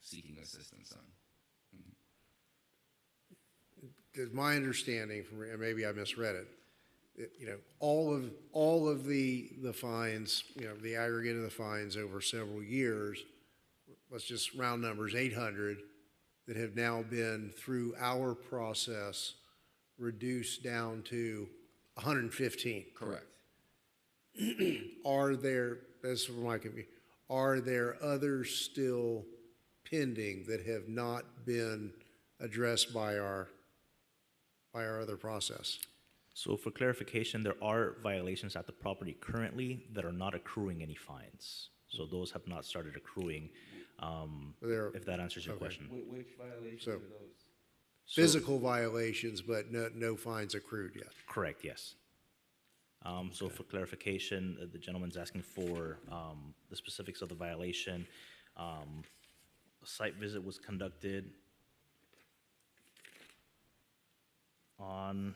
[SPEAKER 4] seeking assistance on.
[SPEAKER 1] Because my understanding, and maybe I misread it, all of the fines, the aggregate of the fines over several years, let's just round numbers, 800, that have now been through our process reduced down to 115.
[SPEAKER 4] Correct.
[SPEAKER 1] Are there, as for my convenience, are there others still pending that have not been addressed by our other process?
[SPEAKER 6] So for clarification, there are violations at the property currently that are not accruing any fines. So those have not started accruing, if that answers your question.
[SPEAKER 4] Which violations
[SPEAKER 1] So,
[SPEAKER 4] are those?
[SPEAKER 1] Physical violations, but no fines accrued yet.
[SPEAKER 6] Correct, yes. So for clarification, the gentleman's asking for the specifics of the violation. A site visit was conducted on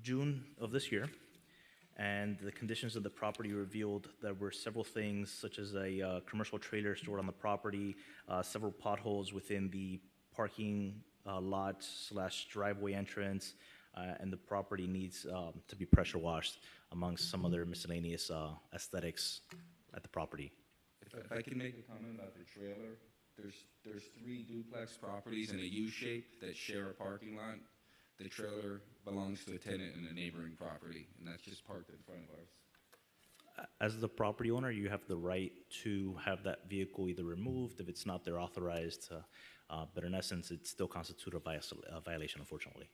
[SPEAKER 6] June of this year, And the conditions of the property revealed there were several things, such as a commercial trailer stored on the property, several potholes within the parking lot / driveway entrance, and the property needs to be pressure washed, amongst some other miscellaneous aesthetics at the property.
[SPEAKER 4] If I can make a comment about the trailer, there's 3 duplex properties in a U shape that share a parking lot. The trailer belongs to a tenant in a neighboring property, and that's just parked in front of ours.
[SPEAKER 6] As the property owner, you have the right to have that vehicle either removed if it's not there authorized, but in essence, it still constitutes a violation, unfortunately.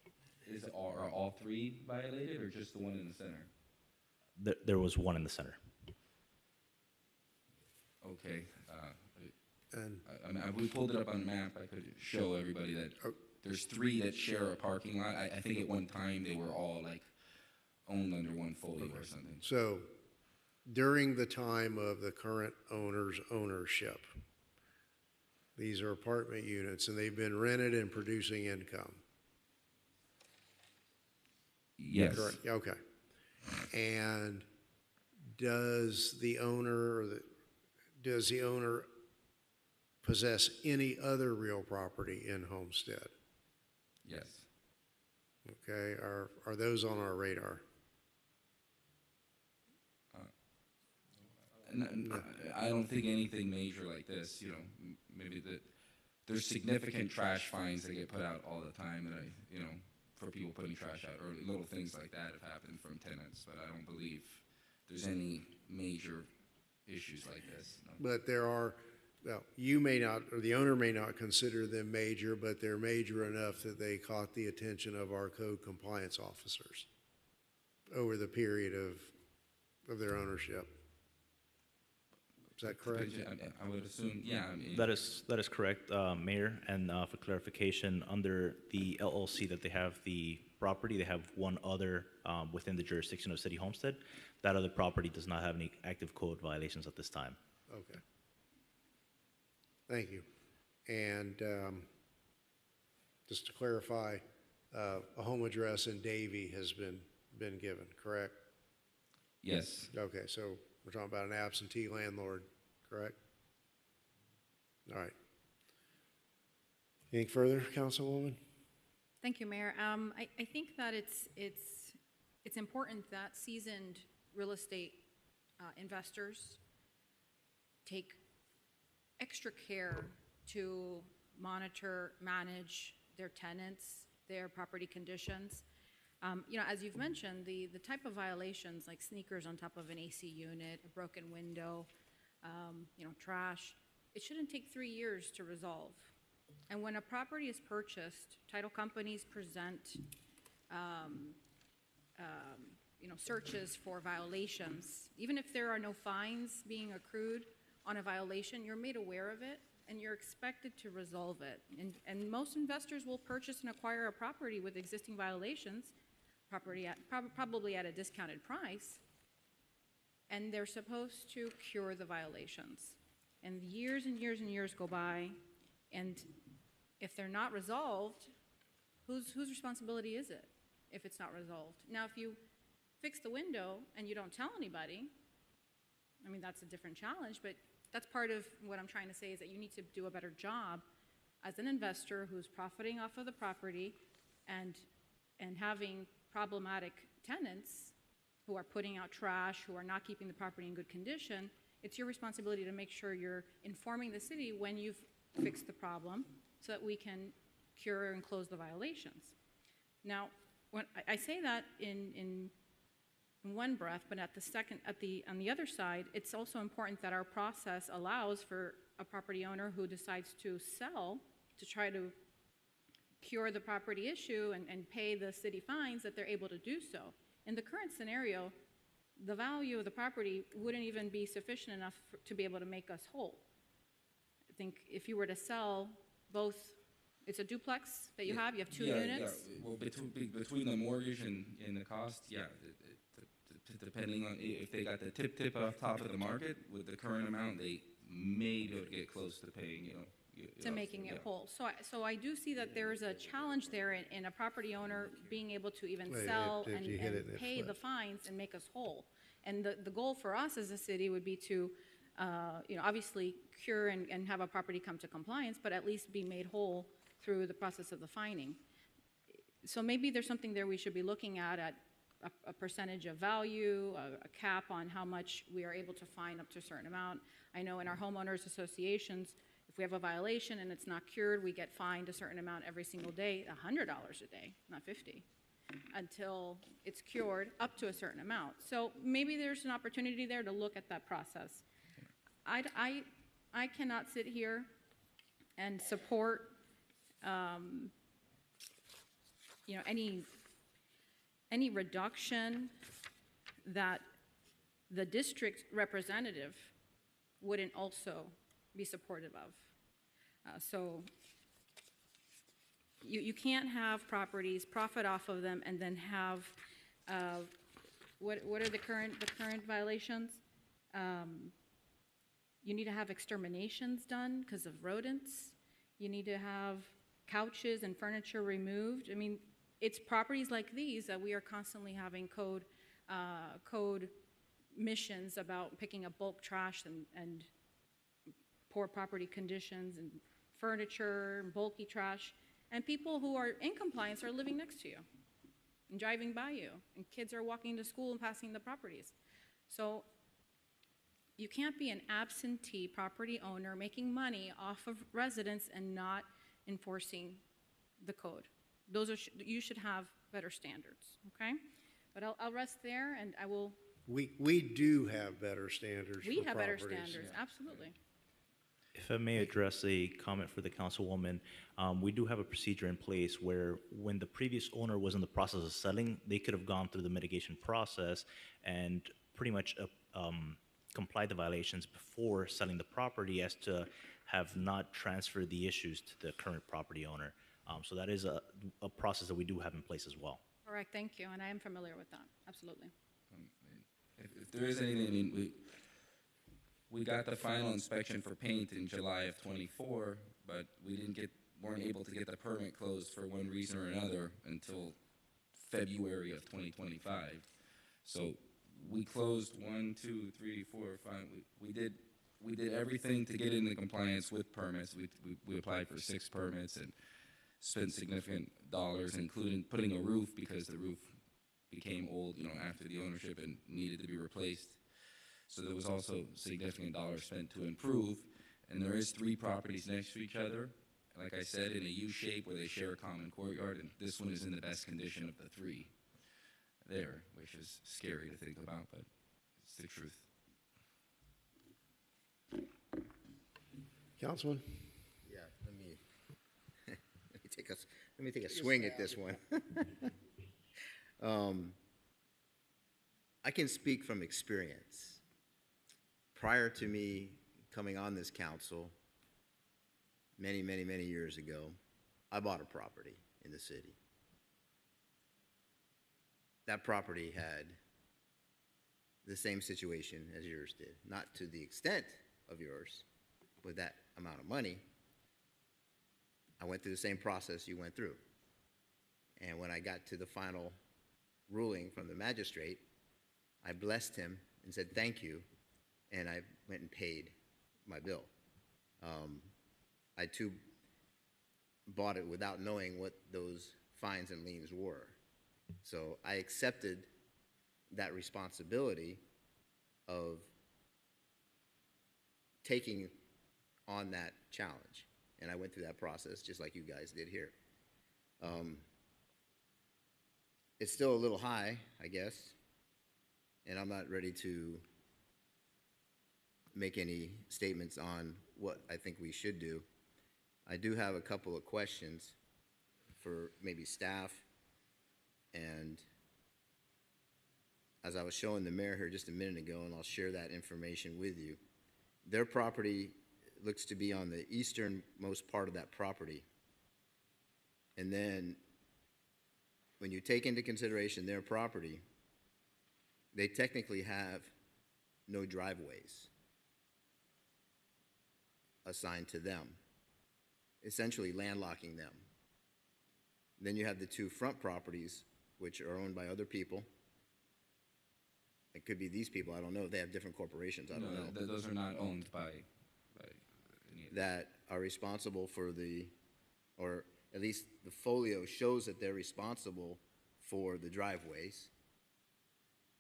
[SPEAKER 4] Are all 3 violated, or just the one in the center?
[SPEAKER 6] There was one in the center.
[SPEAKER 4] Okay. We pulled it up on the map. I could show everybody that there's 3 that share a parking lot. I think at one time they were all like owned under one folio or something.
[SPEAKER 1] So during the time of the current owner's ownership, these are apartment units and they've been rented and producing income.
[SPEAKER 4] Yes.
[SPEAKER 1] Correct. Okay. And does the owner possess any other real property in Homestead?
[SPEAKER 4] Yes.
[SPEAKER 1] Okay. Are those on our radar?
[SPEAKER 4] I don't think anything major like this. Maybe there's significant trash fines that get put out all the time that for people putting trash out, or little things like that have happened from tenants, but I don't believe there's any major issues like this. No.
[SPEAKER 1] But there are, well, you may not, or the owner may not consider them major, but they're major enough that they caught the attention of our code compliance officers over the period of their ownership. Is that correct?
[SPEAKER 4] I would assume, yeah.
[SPEAKER 6] That is correct, Mayor. And for clarification, under the LLC that they have the property, they have one other within the jurisdiction of City Homestead. That other property does not have any active code violations at this time.
[SPEAKER 1] Okay. Thank you. And just to clarify, a home address in Davie has been given, correct?
[SPEAKER 4] Yes.
[SPEAKER 1] Okay, so we're talking about an absentee landlord, correct? All right. Anything further, Councilwoman?
[SPEAKER 21] Thank you, Mayor. I think that it's important that seasoned real estate investors take extra care to monitor, manage their tenants, their property conditions. As you've mentioned, the type of violations like sneakers on top of an AC unit, a broken window, trash, it shouldn't take 3 years to resolve. And when a property is purchased, title companies present searches for violations. Even if there are no fines being accrued on a violation, you're made aware of it and you're expected to resolve it. And most investors will purchase and acquire a property with existing violations, probably at a discounted price, and they're supposed to cure the violations. And years and years and years go by, and if they're not resolved, whose responsibility is it if it's not resolved? Now, if you fix the window and you don't tell anybody, I mean, that's a different challenge, but that's part of what I'm trying to say is that you need to do a better job as an investor who's profiting off of the property and having problematic tenants who are putting out trash, who are not keeping the property in good condition. It's your responsibility to make sure you're informing the city when you've fixed the problem so that we can cure and close the violations. Now, when I say that in one breath, but on the other side, it's also important that our process allows for a property owner who decides to sell to try to cure the property issue and pay the city fines, that they're able to do so. In the current scenario, the value of the property wouldn't even be sufficient enough to be able to make us whole. I think if you were to sell both, it's a duplex that you have 2 units?
[SPEAKER 4] Yeah, well, between the mortgage and the cost, depending on if they got the tip off top of the market with the current amount, they may be able to get close to paying,
[SPEAKER 21] to making it whole. So I do see that there is a challenge there in a property owner being able to even
[SPEAKER 1] Wait,
[SPEAKER 21] sell
[SPEAKER 1] if you hit it,
[SPEAKER 21] and
[SPEAKER 1] it
[SPEAKER 21] pay the
[SPEAKER 1] flips.
[SPEAKER 21] fines and make us whole. And the goal for us as a city would be to, obviously cure and have a property come to compliance, but at least be made whole through the process of the fining. So maybe there's something there we should be looking at a percentage of value, a cap on how much we are able to fine up to a certain amount. I know in our homeowners associations, if we have a violation and it's not cured, we get fined a certain amount every single day, $100 a day, not 50, until it's cured up to a certain amount. So maybe there's an opportunity there to look at that process. I cannot sit here and support, any reduction that the district representative wouldn't also be supportive of. So you can't have properties, profit off of them, and then have, what are the current violations? You need to have exterminations done because of rodents. You need to have couches and furniture removed. I mean, it's properties like these that we are constantly having code missions about picking up bulk trash and poor property conditions and furniture and bulky trash. And people who are in compliance are living next to you and driving by you. And kids are walking to school and passing the properties. So you can't be an absentee property owner making money off of residents and not enforcing the code. You should have better standards, okay? But I'll rest there, and I will.
[SPEAKER 1] We do have better standards.
[SPEAKER 21] We
[SPEAKER 1] for
[SPEAKER 21] have better
[SPEAKER 1] properties.
[SPEAKER 21] standards, absolutely.
[SPEAKER 6] If I may address a comment for the councilwoman, we do have a procedure in place where when the previous owner was in the process of selling, they could have gone through the mitigation process and pretty much complied the violations before selling the property as to have not transferred the issues to the current property owner. So that is a process that we do have in place as well.
[SPEAKER 21] Correct, thank you, and I am familiar with that, absolutely.
[SPEAKER 4] If there is anything, I mean, we got the final inspection for paint in July of '24, but we weren't able to get the permit closed for one reason or another until February of 2025. So we closed 1, 2, 3, 4, 5. We did everything to get into compliance with permits. We applied for 6 permits and spent significant dollars, including putting a roof because the roof became old, after the ownership and needed to be replaced. So there was also significant dollars spent to improve. And there is 3 properties next to each other, like I said, in a U shape where they share a common courtyard. And this one is in the best condition of the 3 there, which is scary to think about, but it's the truth.
[SPEAKER 1] Councilman?
[SPEAKER 12] Yeah, let me take a swing at this one. I can speak from experience. Prior to me coming on this council, many years ago, I bought a property in the city. That property had the same situation as yours did, not to the extent of yours with that amount of money. I went through the same process you went through. And when I got to the final ruling from the magistrate, I blessed him and said thank you, and I went and paid my bill. I too bought it without knowing what those fines and liens were. So I accepted that responsibility of taking on that challenge. And I went through that process just like you guys did here. It's still a little high, I guess, and I'm not ready to make any statements on what I think we should do. I do have a couple of questions for maybe staff, and as I was showing the mayor here just a minute ago, and I'll share that information with you, their property looks to be on the easternmost part of that property. And then when you take into consideration their property, they technically have no driveways assigned to them. essentially landlocking them. Then you have the two front properties, which are owned by other people. It could be these people, I don't know. They have different corporations, I don't know.
[SPEAKER 4] Those are not owned by any of
[SPEAKER 12] That are responsible for or at least the folio shows that they're responsible for the driveways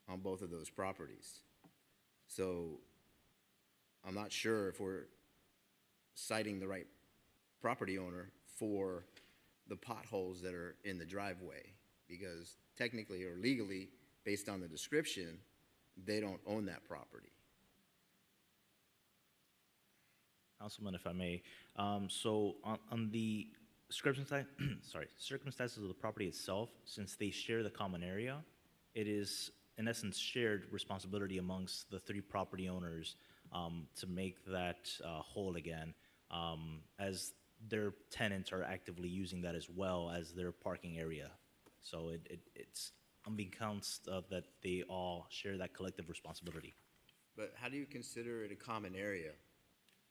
[SPEAKER 12] on both of those properties. So I'm not sure if we're citing the right property owner for the potholes that are in the driveway, because technically or legally, based on the description, they don't own that property.
[SPEAKER 6] Councilman, if I may, so on the circumstances of the property itself, since they share the common area, it is in essence shared responsibility amongst the three property owners to make that whole again, as their tenants are actively using that as well as their parking area. So it's unbeknownst of that they all share that collective responsibility.
[SPEAKER 12] But how do you consider it a common area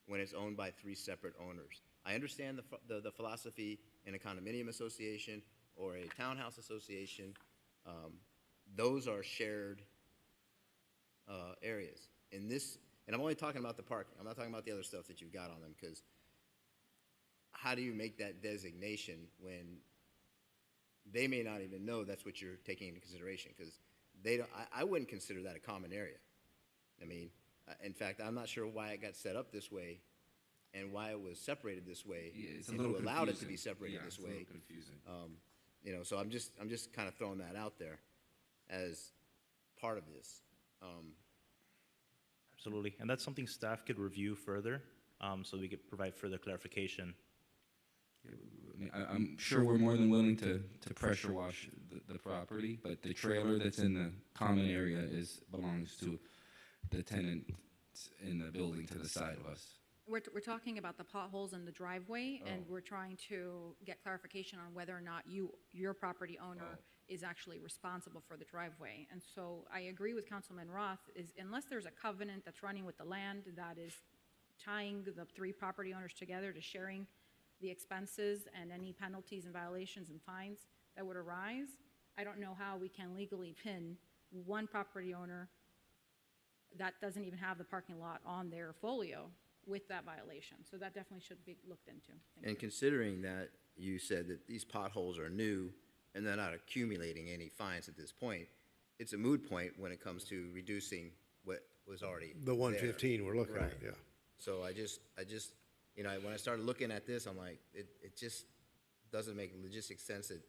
[SPEAKER 12] when it's owned by three separate owners? I understand the philosophy in a condominium association or a townhouse association. Those are shared areas. In this, and I'm only talking about the parking. I'm not talking about the other stuff that you've got on them, because how do you make that designation when they may not even know that's what you're taking into consideration? Because they don't. I wouldn't consider that a common area. I mean, in fact, I'm not sure why it got set up this way and why it was separated this way.
[SPEAKER 4] Yeah, it's a
[SPEAKER 12] and
[SPEAKER 4] little
[SPEAKER 12] who allowed it to
[SPEAKER 4] confusing.
[SPEAKER 12] be separated
[SPEAKER 4] Yeah,
[SPEAKER 12] this
[SPEAKER 4] it's a
[SPEAKER 12] way.
[SPEAKER 4] little confusing.
[SPEAKER 12] You know, so I'm just kind of throwing that out there as part of this.
[SPEAKER 6] Absolutely, and that's something staff could review further, so we could provide further clarification.
[SPEAKER 4] I mean, I'm sure we're more than willing to pressure wash the property, but the trailer that's in the common area belongs to the tenant in the building to the side of us.
[SPEAKER 21] We're talking about the potholes in the driveway, and we're trying to get clarification on whether or not your property owner is actually responsible for the driveway. And so I agree with Councilman Roth, is unless there's a covenant that's running with the land that is tying the three property owners together to sharing the expenses and any penalties and violations and fines that would arise, I don't know how we can legally pin one property owner that doesn't even have the parking lot on their folio with that violation. So that definitely should be looked into. Thank
[SPEAKER 12] And
[SPEAKER 21] you.
[SPEAKER 12] considering that you said that these potholes are new and they're not accumulating any fines at this point, it's a moot point when it comes to reducing what was already
[SPEAKER 1] The 115
[SPEAKER 12] there.
[SPEAKER 1] we're looking
[SPEAKER 12] Right.
[SPEAKER 1] at, yeah.
[SPEAKER 12] So I just, you know, when I started looking at this, I'm like, it just doesn't make logistic sense that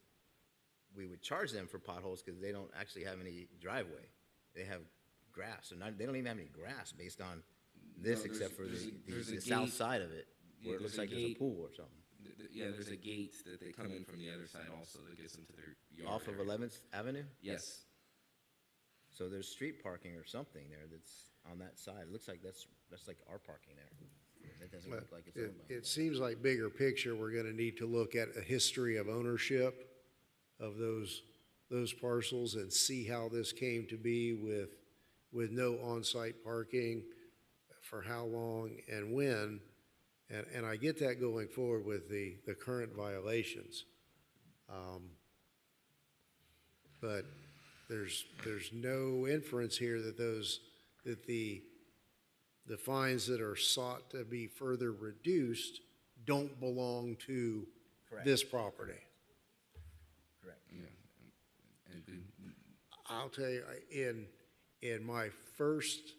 [SPEAKER 12] we would charge them for potholes because they don't actually have any driveway. They have grass, and they don't even have any grass based on this,
[SPEAKER 4] No,
[SPEAKER 12] except for
[SPEAKER 4] there's
[SPEAKER 12] the
[SPEAKER 4] a
[SPEAKER 12] south
[SPEAKER 4] gate.
[SPEAKER 12] side of it,
[SPEAKER 4] Yeah,
[SPEAKER 12] where it looks like there's a
[SPEAKER 4] gate.
[SPEAKER 12] pool or something.
[SPEAKER 4] Yeah, there's a gate that they come in from the other side also that gets them to their yard.
[SPEAKER 12] Off of
[SPEAKER 4] area.
[SPEAKER 12] 11th Avenue?
[SPEAKER 4] Yes.
[SPEAKER 12] So there's street parking or something there that's on that side. It looks like that's like our parking there. It doesn't look like it's owned by.
[SPEAKER 1] It seems like bigger picture, we're gonna need to look at a history of ownership of those parcels and see how this came to be with no on-site parking, for how long and when. And I get that going forward with the current violations. But there's no inference here that the fines that are sought to be further reduced don't belong to
[SPEAKER 12] Correct.
[SPEAKER 1] this property.
[SPEAKER 12] Correct.
[SPEAKER 4] Yeah.
[SPEAKER 1] I'll tell you, in my first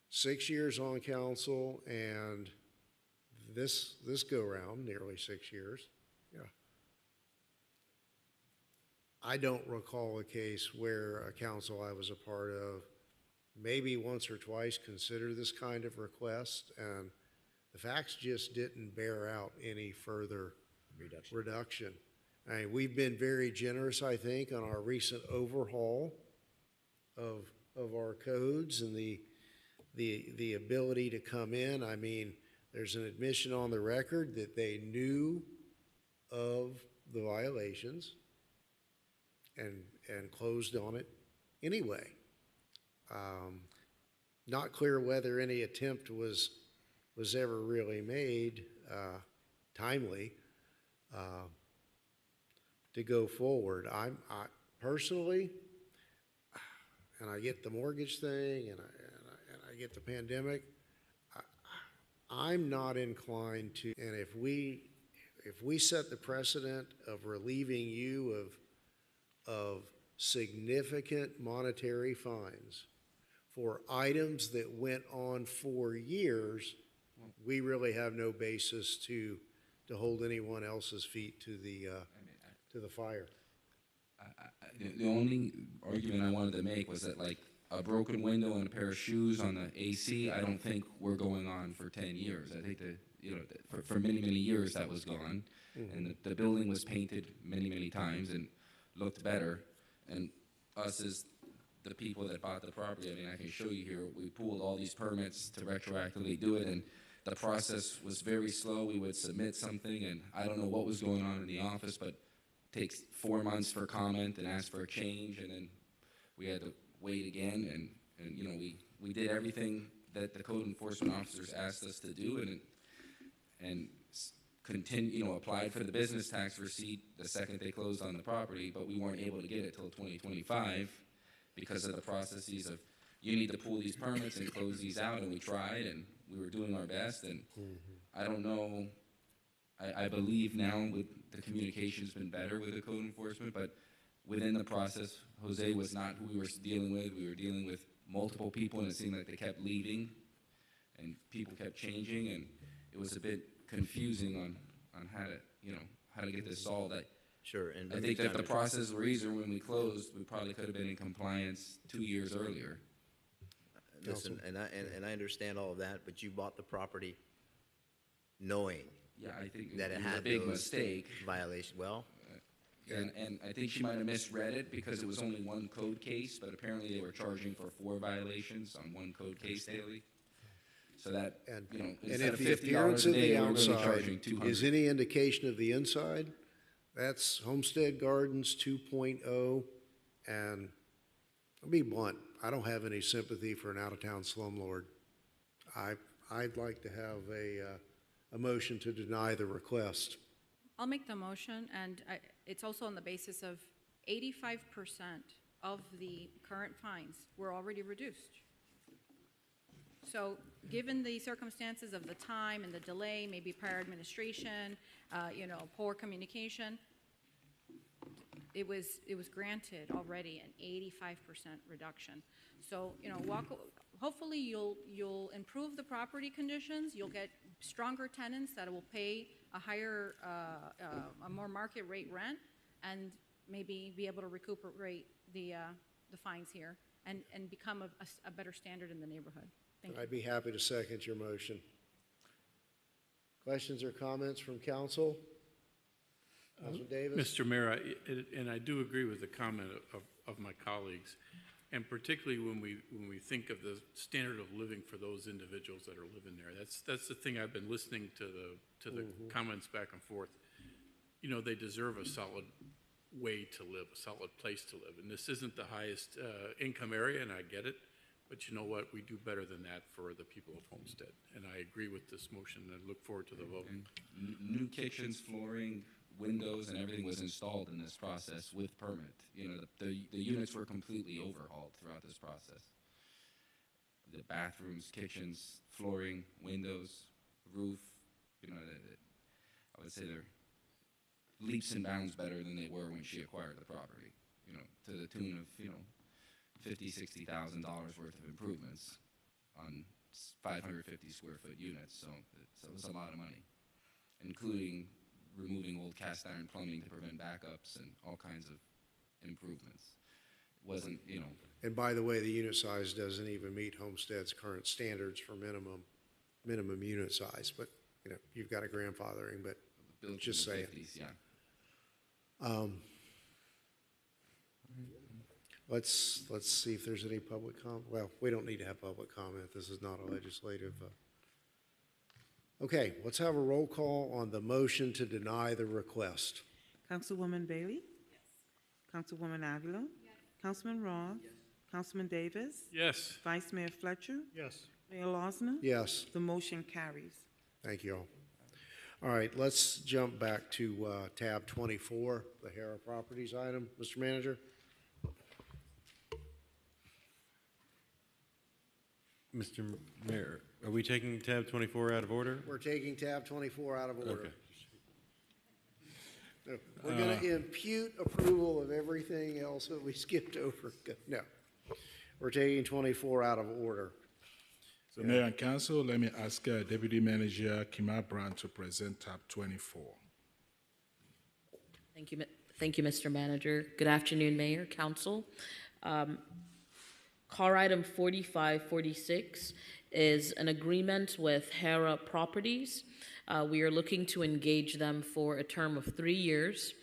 [SPEAKER 1] 6 years on council and this go-round, nearly 6 years, yeah, I don't recall a case where a council I was a part of maybe once or twice considered this kind of request, and the facts just didn't bear out any further reduction. I mean, we've been very generous, I think, on our recent overhaul of our codes and the ability to come in. I mean, there's an admission on the record that they knew of the violations and closed on it anyway. Not clear whether any attempt was ever really made timely, to go forward. I personally, and I get the mortgage thing, and I get the pandemic. I'm not inclined to, and if we set the precedent of relieving you of significant monetary fines for items that went on for years, we really have no basis to hold anyone else's feet to the fire.
[SPEAKER 4] The only argument I wanted to make was that, like, a broken window and a pair of shoes on the AC, I don't think we're going on for 10 years. I think that, for many, many years that was gone. And the building was painted many, many times and looked better. And us as the people that bought the property, I mean, I can show you here, we pulled all these permits to retroactively do it, and the process was very slow. We would submit something, and I don't know what was going on in the office, but takes 4 months for comment and ask for a change, and then we had to wait again, and we did everything that the code enforcement officers asked us to do, and continue, applied for the business tax receipt the second they closed on the property, but we weren't able to get it till 2025 because of the processes of, you need to pull these permits and close these out, and we tried, and we were doing our best, and I don't know, I believe now with the communication's been better with the code enforcement, but within the process, Jose was not who we were dealing with. We were dealing with multiple people, and it seemed like they kept leaving, and people kept changing, and it was a bit confusing on how to get this solved.
[SPEAKER 13] Sure, and
[SPEAKER 4] I think that the process were easier when we closed. We probably could have been in compliance 2 years earlier.
[SPEAKER 13] Listen, and I understand all of that, but you bought the property knowing
[SPEAKER 4] I think
[SPEAKER 13] that it
[SPEAKER 4] was
[SPEAKER 13] had
[SPEAKER 4] a big
[SPEAKER 13] those
[SPEAKER 4] mistake.
[SPEAKER 13] violations. Well,
[SPEAKER 4] and I think she might have misread it because it was only one code case, but apparently they were charging for 4 violations on one code case daily. So that,
[SPEAKER 1] And
[SPEAKER 4] instead
[SPEAKER 1] if
[SPEAKER 4] of
[SPEAKER 1] the
[SPEAKER 4] $50
[SPEAKER 1] appearance
[SPEAKER 4] a
[SPEAKER 1] of
[SPEAKER 4] day,
[SPEAKER 1] the
[SPEAKER 4] we're really
[SPEAKER 1] outside
[SPEAKER 4] charging $200.
[SPEAKER 1] is any indication of the inside, that's Homestead Gardens 2.0, and I'll be blunt, I don't have any sympathy for an out-of-town slumlord. I'd like to have a motion to deny the request.
[SPEAKER 21] I'll make the motion, and it's also on the basis of 85% of the current fines were already reduced. So given the circumstances of the time and the delay, maybe prior administration, poor communication, it was granted already an 85% reduction. So, hopefully you'll improve the property conditions, you'll get stronger tenants that will pay a higher, a more market rate rent, and maybe be able to recuperate the fines here and become a better standard in the neighborhood. Thank you.
[SPEAKER 1] I'd be happy to second your motion. Questions or comments from council? Councilman Davis?
[SPEAKER 7] Mr. Mayor, and I do agree with the comment of my colleagues, and particularly when we think of the standard of living for those individuals that are living there. That's the thing I've been listening to the comments back and forth. They deserve a solid way to live, a solid place to live. And this isn't the highest income area, and I get it. But you know what? We do better than that for the people of Homestead. And I agree with this motion and look forward to the vote.
[SPEAKER 4] New kitchens, flooring, windows, and everything was installed in this process with permit. The units were completely overhauled throughout this process. The bathrooms, kitchens, flooring, windows, roof, I would say they're leaps and bounds better than they were when she acquired the property, to the tune of, $50,000, $60,000 worth of improvements on 550 square foot units. So it was a lot of money, including removing old cast iron plumbing to prevent backups and all kinds of improvements. It wasn't,
[SPEAKER 1] And by the way, the unit size doesn't even meet Homestead's current standards for minimum unit size, but, you've got a grandfathering, but just saying.
[SPEAKER 4] 50s, yeah.
[SPEAKER 1] Let's see if there's any public comment. Well, we don't need to have public comment. This is not a legislative. Okay, let's have a roll call on the motion to deny the request.
[SPEAKER 9] Councilwoman Bailey? Yes. Councilwoman Avila? Yes. Councilman Roth? Yes. Councilman Davis?
[SPEAKER 7] Yes.
[SPEAKER 9] Vice Mayor Fletcher?
[SPEAKER 5] Yes.
[SPEAKER 9] Mayor Losner?
[SPEAKER 1] Yes.
[SPEAKER 9] The motion carries.
[SPEAKER 1] Thank you all. All right, let's jump back to tab 24, the Hara Properties item. Mr. Manager?
[SPEAKER 11] Mr. Mayor, are we taking tab 24 out of order?
[SPEAKER 1] We're taking tab 24 out of order.
[SPEAKER 11] Okay.
[SPEAKER 1] No, we're going to impute approval of everything else that we skipped over. No, we're taking 24 out of order.
[SPEAKER 15] So, Mayor and Council, let me ask Deputy Manager Kima Brown to present tab 24.
[SPEAKER 8] Thank you, Mr. Manager. Good afternoon, Mayor, Council. Car item 4546 is an agreement with Hara Properties. We are looking to engage them for a term of 3 years,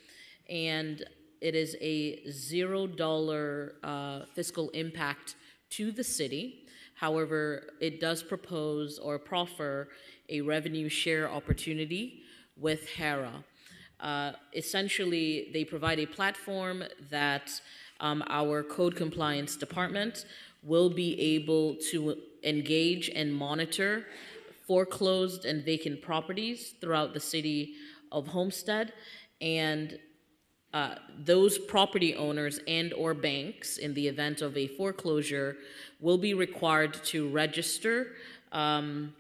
[SPEAKER 8] and it is a $0 fiscal impact to the city. However, it does propose or proffer a revenue share opportunity with Hara. Essentially, they provide a platform that our code compliance department will be able to engage and monitor foreclosed and vacant properties throughout the city of Homestead, and those property owners and or banks, in the event of a foreclosure, will be required to register on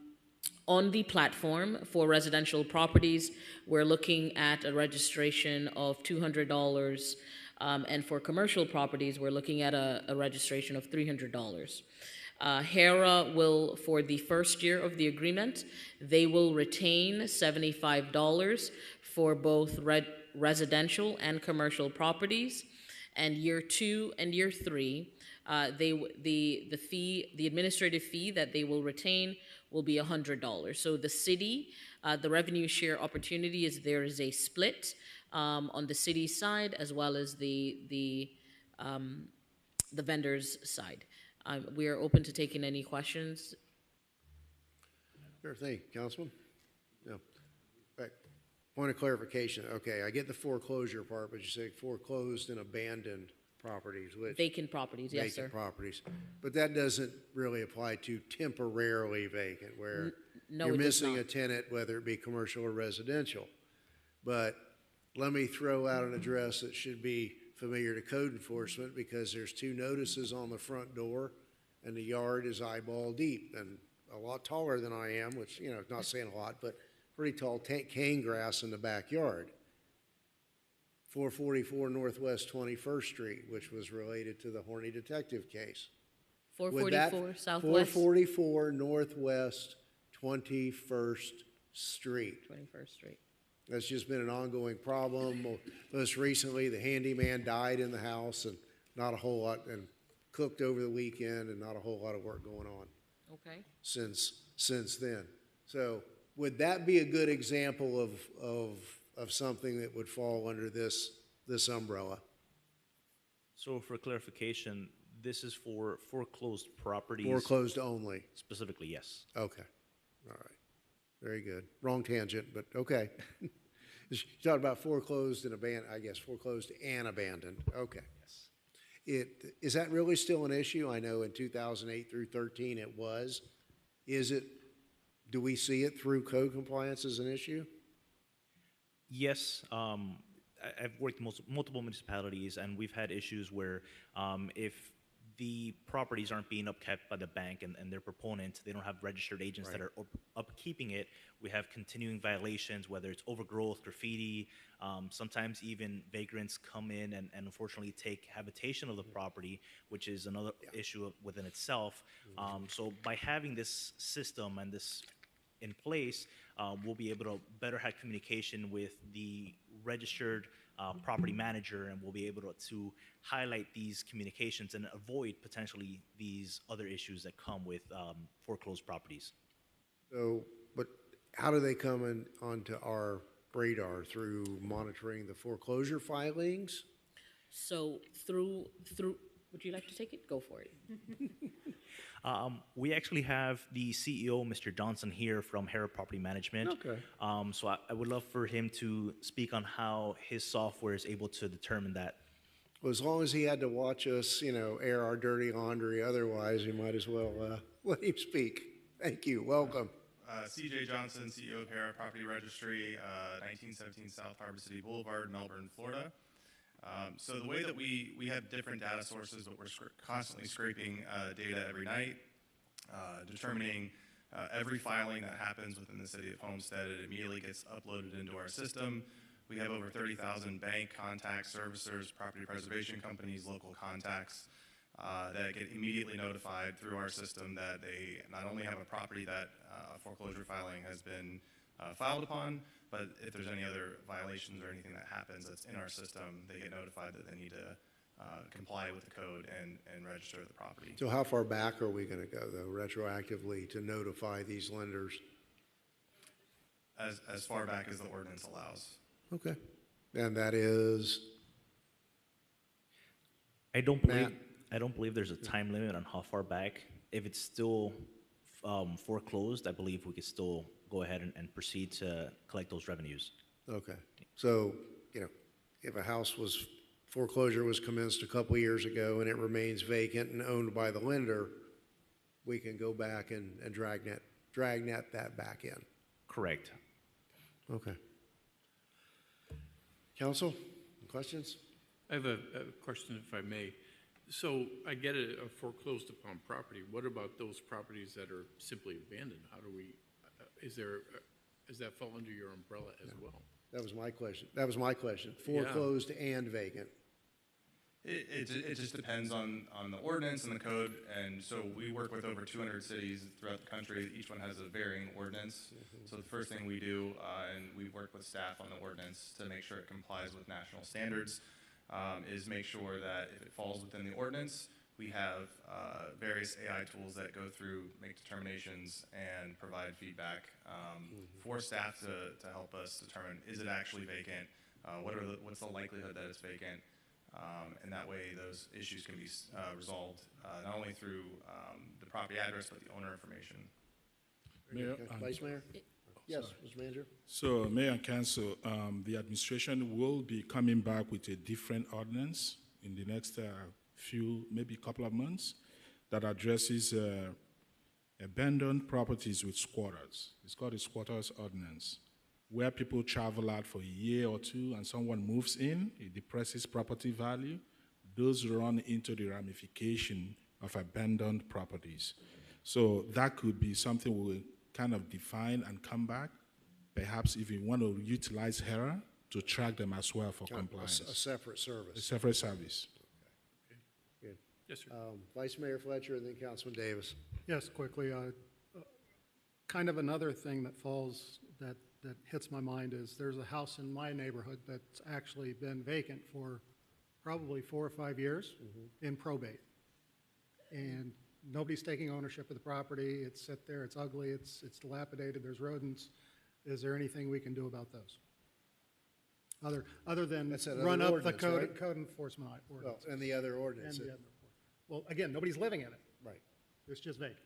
[SPEAKER 8] the platform. For residential properties, we're looking at a registration of $200, and for commercial properties, we're looking at a registration of $300. Hara will, for the first year of the agreement, they will retain $75 for both residential and commercial properties, and year 2 and year 3, the administrative fee that they will retain will be $100. So the city, the revenue share opportunity is there is a split on the city side as well as the vendor's side. We are open to taking any questions.
[SPEAKER 1] Sure thing, Councilman. No. Right. Point of clarification. Okay, I get the foreclosure part, but you say foreclosed and abandoned properties, which
[SPEAKER 8] Vacant properties, yes, sir.
[SPEAKER 1] vacant properties, but that doesn't really apply to temporarily vacant, where
[SPEAKER 8] No,
[SPEAKER 1] you're
[SPEAKER 8] it does
[SPEAKER 1] missing
[SPEAKER 8] not.
[SPEAKER 1] a tenant, whether it be commercial or residential. But let me throw out an address that should be familiar to code enforcement, because there's 2 notices on the front door, and the yard is eyeball deep and a lot taller than I am, which, you know, not saying a lot, but pretty tall cane grass in the backyard. 444 Northwest 21st Street, which was related to the Horny Detective case.
[SPEAKER 8] 444 Southwest.
[SPEAKER 1] 444 Northwest 21st Street.
[SPEAKER 8] 21st Street.
[SPEAKER 1] That's just been an ongoing problem. Most recently, the handyman died in the house, and not a whole lot, and cooked over the weekend, and not a whole lot of work going on
[SPEAKER 8] Okay.
[SPEAKER 1] since then. So would that be a good example of something that would fall under this umbrella?
[SPEAKER 6] So for clarification, this is for foreclosed properties?
[SPEAKER 1] Foreclosed only.
[SPEAKER 6] Specifically, yes.
[SPEAKER 1] Okay. All right. Very good. Wrong tangent, but okay. You talked about foreclosed and abandoned, I guess, foreclosed and abandoned. Okay. Yes. Is that really still an issue? I know in 2008 through 13 it was. Is it, do we see it through code compliance as an issue?
[SPEAKER 6] Yes, I've worked in multiple municipalities, and we've had issues where if the properties aren't being upkept by the bank and their proponent, they don't have registered agents that are upkeeping it, we have continuing violations, whether it's overgrowth, graffiti, sometimes even vagrants come in and unfortunately take habitation of the property, which is another issue within itself. So by having this system and this in place, we'll be able to better have communication with the registered property manager, and we'll be able to highlight these communications and avoid potentially these other issues that come with foreclosed properties.
[SPEAKER 1] So, but how do they come onto our radar? Through monitoring the foreclosure filings?
[SPEAKER 8] So through, would you like to take it? Go for it.
[SPEAKER 6] We actually have the CEO, Mr. Johnson, here from Hara Property Management.
[SPEAKER 1] Okay.
[SPEAKER 6] So I would love for him to speak on how his software is able to determine that.
[SPEAKER 1] Well, as long as he had to watch us, you know, air our dirty laundry, otherwise, you might as well let him speak. Thank you. Welcome.
[SPEAKER 14] CJ Johnson, CEO of Hera Property Registry, 1917 South Harbor City Boulevard, Melbourne, Florida. So the way that we have different data sources, but we're constantly scraping data every night, determining every filing that happens within the city of Homestead. It immediately gets uploaded into our system. We have over 30,000 bank contacts, servicers, property preservation companies, local contacts that get immediately notified through our system that they not only have a property that a foreclosure filing has been filed upon, but if there's any other violations or anything that happens that's in our system, they get notified that they need to comply with the code and register the property.
[SPEAKER 1] So how far back are we going to go, though, retroactively to notify these lenders?
[SPEAKER 14] As far back as the ordinance allows.
[SPEAKER 1] Okay. And that is?
[SPEAKER 6] I don't believe there's a time limit on how far back. If it's still foreclosed, I believe we could still go ahead and proceed to collect those revenues.
[SPEAKER 1] Okay. So, if a house foreclosure was commenced a couple years ago and it remains vacant and owned by the lender, we can go back and dragnet that back in.
[SPEAKER 6] Correct.
[SPEAKER 1] Okay. Counsel, questions?
[SPEAKER 7] I have a question, if I may. So I get a foreclosed upon property. What about those properties that are simply abandoned? How do we, does that fall under your umbrella as well?
[SPEAKER 1] That was my question. Foreclosed and vacant.
[SPEAKER 14] It just depends on the ordinance and the code, and so we work with over 200 cities throughout the country. Each one has a varying ordinance. So the first thing we do, and we work with staff on the ordinance to make sure it complies with national standards, is make sure that if it falls within the ordinance, we have various AI tools that go through, make determinations, and provide feedback for staff to help us determine, is it actually vacant? What's the likelihood that it's vacant? And that way those issues can be resolved not only through the property address, but the owner information.
[SPEAKER 15] Mayor,
[SPEAKER 1] Vice Mayor? Yes, Mr. Manager.
[SPEAKER 15] So, Mayor and Council, the administration will be coming back with a different ordinance in the next maybe couple of months that addresses abandoned properties with squatters. It's called a squatters ordinance, where people travel out for a year or two and someone moves in, it depresses property value. Those run into the ramification of abandoned properties. So that could be something we will kind of define and come back. Perhaps if you want to utilize HERA to track them as well for compliance.
[SPEAKER 1] A separate service.
[SPEAKER 15] A separate service.
[SPEAKER 1] Okay. Good.
[SPEAKER 7] Yes, sir.
[SPEAKER 1] Vice Mayor Fletcher and then Councilman Davis.
[SPEAKER 5] Yes, quickly. Kind of another thing that hits my mind is there's a house in my neighborhood that's actually been vacant for probably 4 or 5 years in probate. And nobody's taking ownership of the property. It's sit there, it's ugly, it's dilapidated, there's rodents. Is there anything we can do about those? Other than run up the code enforcement ordinance.
[SPEAKER 1] Well, and the other ordinance.
[SPEAKER 5] Well, again, nobody's living in it.
[SPEAKER 1] Right.
[SPEAKER 5] It's just vacant.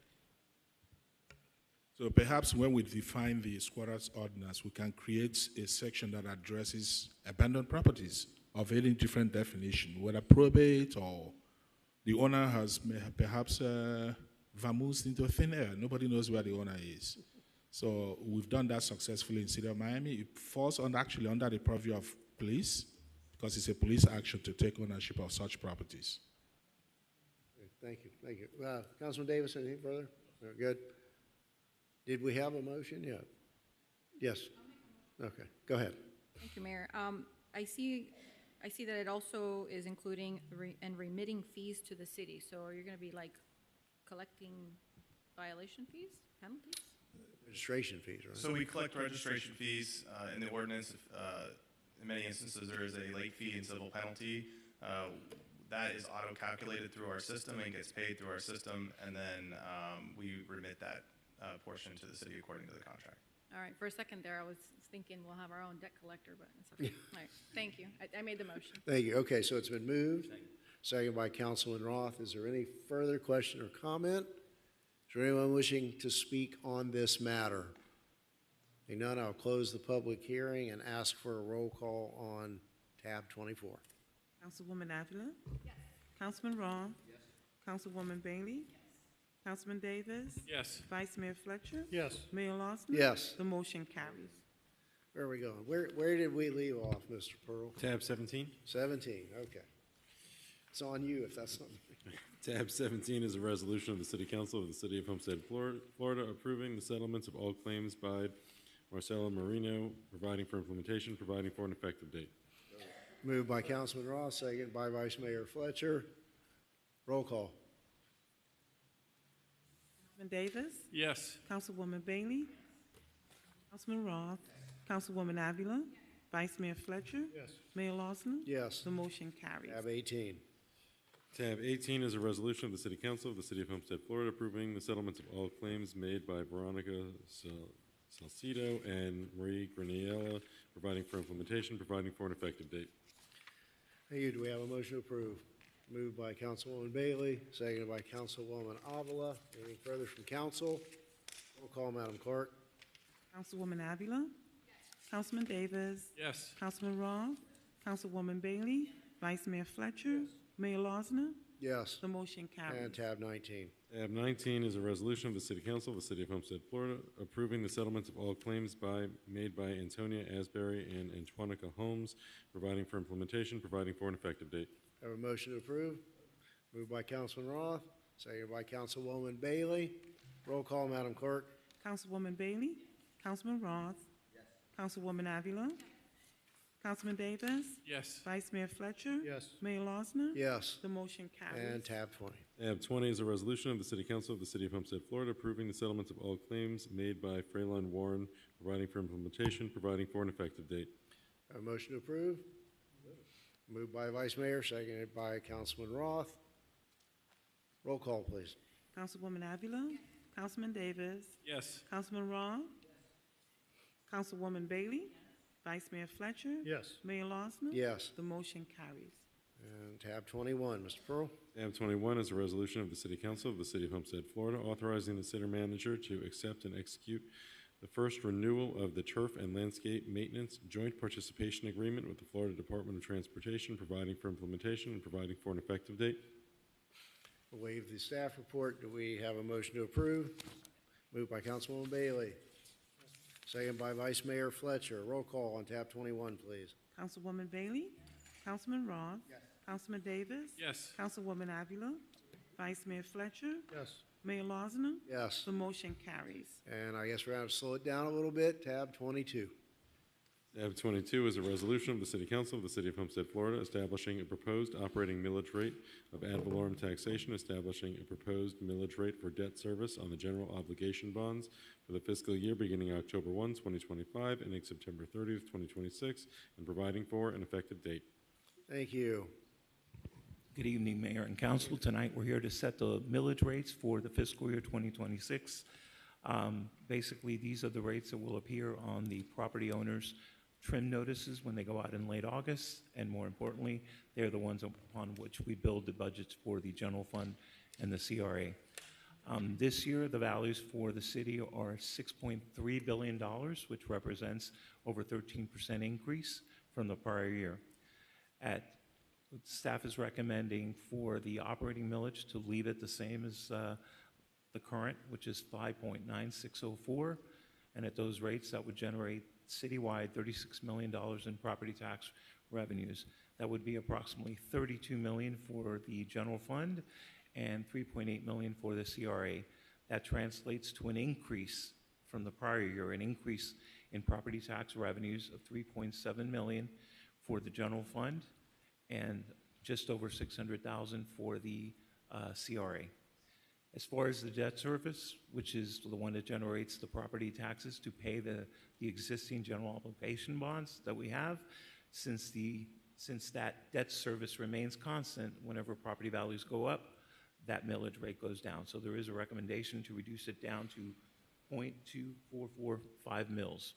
[SPEAKER 15] So perhaps when we define the squatters ordinance, we can create a section that addresses abandoned properties of any different definition, whether probate or the owner has perhaps vamoosed into thin air. Nobody knows where the owner is. So we've done that successfully in the city of Miami. It falls actually under the purview of police because it's a police action to take ownership of such properties.
[SPEAKER 1] Thank you. Thank you. Councilman Davis, anything further? Very good. Did we have a motion yet? Yes. Okay. Go ahead.
[SPEAKER 21] Thank you, Mayor. I see that it also is including and remitting fees to the city. So are you going to be like collecting violation fees, penalties?
[SPEAKER 1] Registration fees, right?
[SPEAKER 14] So we collect registration fees in the ordinance. In many instances, there is a late fee and civil penalty. That is auto-calculated through our system and gets paid through our system, and then we remit that portion to the city according to the contract.
[SPEAKER 21] All right. For a second there, I was thinking we'll have our own debt collector, but it's okay. All right. Thank you. I made the motion.
[SPEAKER 1] Thank you. Okay, so it's been moved. Second by Councilman Roth. Is there any further question or comment? Is there anyone wishing to speak on this matter? If none, I'll close the public hearing and ask for a roll call on tab 24.
[SPEAKER 9] Councilwoman Avila? Yes. Councilman Roth? Yes. Councilwoman Bailey? Yes. Councilman Davis?
[SPEAKER 7] Yes.
[SPEAKER 9] Vice Mayor Fletcher?
[SPEAKER 5] Yes.
[SPEAKER 9] Mayor Lawson?
[SPEAKER 1] Yes.
[SPEAKER 9] The motion carries.
[SPEAKER 1] Where are we going? Where did we leave off, Mr. Pearl?
[SPEAKER 11] Tab 17.
[SPEAKER 1] 17, okay. It's on you if that's something.
[SPEAKER 11] Tab 17 is a resolution of the City Council of the City of Homestead, Florida, approving the settlements of all claims by Marcelo Marino, providing for implementation, providing for an effective date.
[SPEAKER 1] Moved by Councilman Ross, second by Vice Mayor Fletcher. Roll call.
[SPEAKER 9] Councilman Davis?
[SPEAKER 7] Yes.
[SPEAKER 9] Councilwoman Bailey? Councilman Roth? Councilwoman Avila? Vice Mayor Fletcher?
[SPEAKER 5] Yes.
[SPEAKER 9] Mayor Lawson?
[SPEAKER 1] Yes.
[SPEAKER 9] The motion carries.
[SPEAKER 1] Tab 18.
[SPEAKER 11] Tab 18 is a resolution of the City Council of the City of Homestead, Florida, approving the settlements of all claims made by Veronica Salcido and Marie Graniella, providing for implementation, providing for an effective date.
[SPEAKER 1] Thank you. Do we have a motion to approve? Moved by Councilwoman Bailey, seconded by Councilwoman Avila. Anything further from council? Roll call, Madam Clerk.
[SPEAKER 9] Councilwoman Avila? Councilman Davis?
[SPEAKER 7] Yes.
[SPEAKER 9] Councilman Roth? Councilwoman Bailey? Vice Mayor Fletcher? Mayor Lawson?
[SPEAKER 1] Yes.
[SPEAKER 9] The motion carries.
[SPEAKER 1] And tab 19.
[SPEAKER 11] Tab 19 is a resolution of the City Council of the City of Homestead, Florida, approving the settlements of all claims made by Antonia Asbury and Antoinica Holmes, providing for implementation, providing for an effective date.
[SPEAKER 1] Have a motion to approve? Moved by Councilman Roth, seconded by Councilwoman Bailey. Roll call, Madam Clerk.
[SPEAKER 9] Councilwoman Bailey? Councilman Roth? Councilwoman Avila? Councilman Davis?
[SPEAKER 7] Yes.
[SPEAKER 9] Vice Mayor Fletcher?
[SPEAKER 5] Yes.
[SPEAKER 9] Mayor Lawson?
[SPEAKER 1] Yes.
[SPEAKER 9] The motion carries.
[SPEAKER 1] And tab 20.
[SPEAKER 11] Tab 20 is a resolution of the City Council of the City of Homestead, Florida, approving the settlements of all claims made by Freyline Warren, providing for implementation, providing for an effective date.
[SPEAKER 1] Have a motion to approve? Moved by Vice Mayor, seconded by Councilman Roth. Roll call, please.
[SPEAKER 9] Councilwoman Avila? Councilman Davis?
[SPEAKER 7] Yes.
[SPEAKER 9] Councilman Roth? Councilwoman Bailey? Vice Mayor Fletcher?
[SPEAKER 5] Yes.
[SPEAKER 9] Mayor Lawson?
[SPEAKER 1] Yes.
[SPEAKER 9] The motion carries.
[SPEAKER 1] And tab 21, Mr. Pearl.
[SPEAKER 11] Tab 21 is a resolution of the City Council of the City of Homestead, Florida, authorizing the city manager to accept and execute the first renewal of the Turf and Landscape Maintenance Joint Participation Agreement with the Florida Department of Transportation, providing for implementation and providing for an effective date.
[SPEAKER 1] We'll waive the staff report. Do we have a motion to approve? Moved by Councilwoman Bailey. Second by Vice Mayor Fletcher. Roll call on tab 21, please.
[SPEAKER 9] Councilwoman Bailey? Councilman Roth? Councilman Davis?
[SPEAKER 7] Yes.
[SPEAKER 9] Councilwoman Avila? Vice Mayor Fletcher?
[SPEAKER 5] Yes.
[SPEAKER 9] Mayor Lawson?
[SPEAKER 1] Yes.
[SPEAKER 9] The motion carries.
[SPEAKER 1] And I guess we're going to slow it down a little bit. Tab 22.
[SPEAKER 11] Tab 22 is a resolution of the City Council of the City of Homestead, Florida, establishing a proposed operating millage rate of ad valorem taxation, establishing a proposed millage rate for debt service on the general obligation bonds for the fiscal year beginning October 1, 2025, ending September 30th, 2026, and providing for an effective date.
[SPEAKER 1] Thank you.
[SPEAKER 16] Good evening, Mayor and Council. Tonight, we're here to set the millage rates for the fiscal year 2026. Basically, these are the rates that will appear on the property owners' trim notices when they go out in late August, and more importantly, they're the ones upon which we build the budgets for the general fund and the CRA. This year, the values for the city are $6.3 billion, which represents over 13% increase from the prior year. Staff is recommending for the operating millage to leave it the same as the current, which is 5.9604, and at those rates, that would generate citywide $36 million in property tax revenues. That would be approximately $32 million for the general fund and $3.8 million for the CRA. That translates to an increase from the prior year, an increase in property tax revenues of $3.7 million for the general fund and just over $600,000 for the CRA. As far as the debt service, which is the one that generates the property taxes to pay the existing general obligation bonds that we have, since that debt service remains constant, whenever property values go up, that millage rate goes down. So there is a recommendation to reduce it down to 0.2445 mils.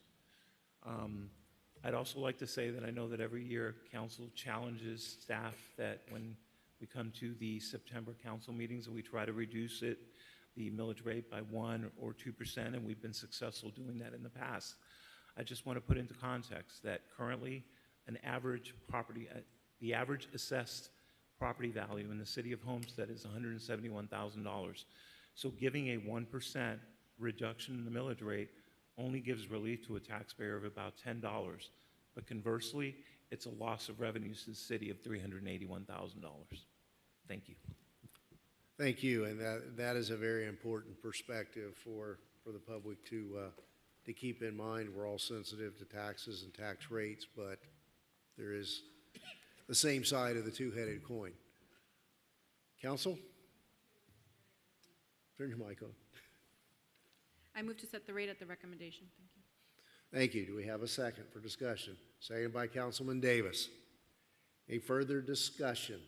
[SPEAKER 16] I'd also like to say that I know that every year council challenges staff that when we come to the September council meetings and we try to reduce the millage rate by 1 or 2%, and we've been successful doing that in the past. I just want to put into context that currently the average assessed property value in the city of Homestead is $171,000. So giving a 1% reduction in the millage rate only gives relief to a taxpayer of about $10. But conversely, it's a loss of revenues to the city of $381,000. Thank you.
[SPEAKER 1] Thank you, and that is a very important perspective for the public to keep in mind. We're all sensitive to taxes and tax rates, but there is the same side of the two-headed coin. Council? Turn your mic on.
[SPEAKER 21] I move to set the rate at the recommendation. Thank you.
[SPEAKER 1] Thank you. Do we have a second for discussion? Second by Councilman Davis. Any further discussion?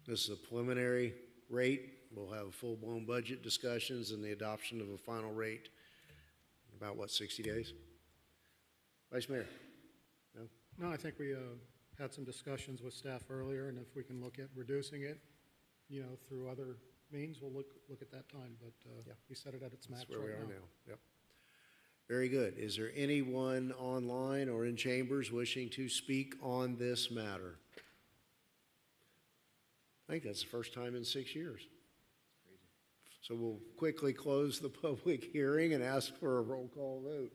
[SPEAKER 1] This is a preliminary rate. We'll have full-blown budget discussions and the adoption of a final rate in about, what, 60 days? Vice Mayor? No?
[SPEAKER 5] No, I think we had some discussions with staff earlier, and if we can look at reducing it, through other means, we'll look at that time, but we set it at its max
[SPEAKER 1] That's where
[SPEAKER 5] right
[SPEAKER 1] we are
[SPEAKER 5] now.
[SPEAKER 1] now. Yep. Very good. Is there anyone online or in chambers wishing to speak on this matter? I think that's the first time in 6 years. So we'll quickly close the public hearing and ask for a roll call vote.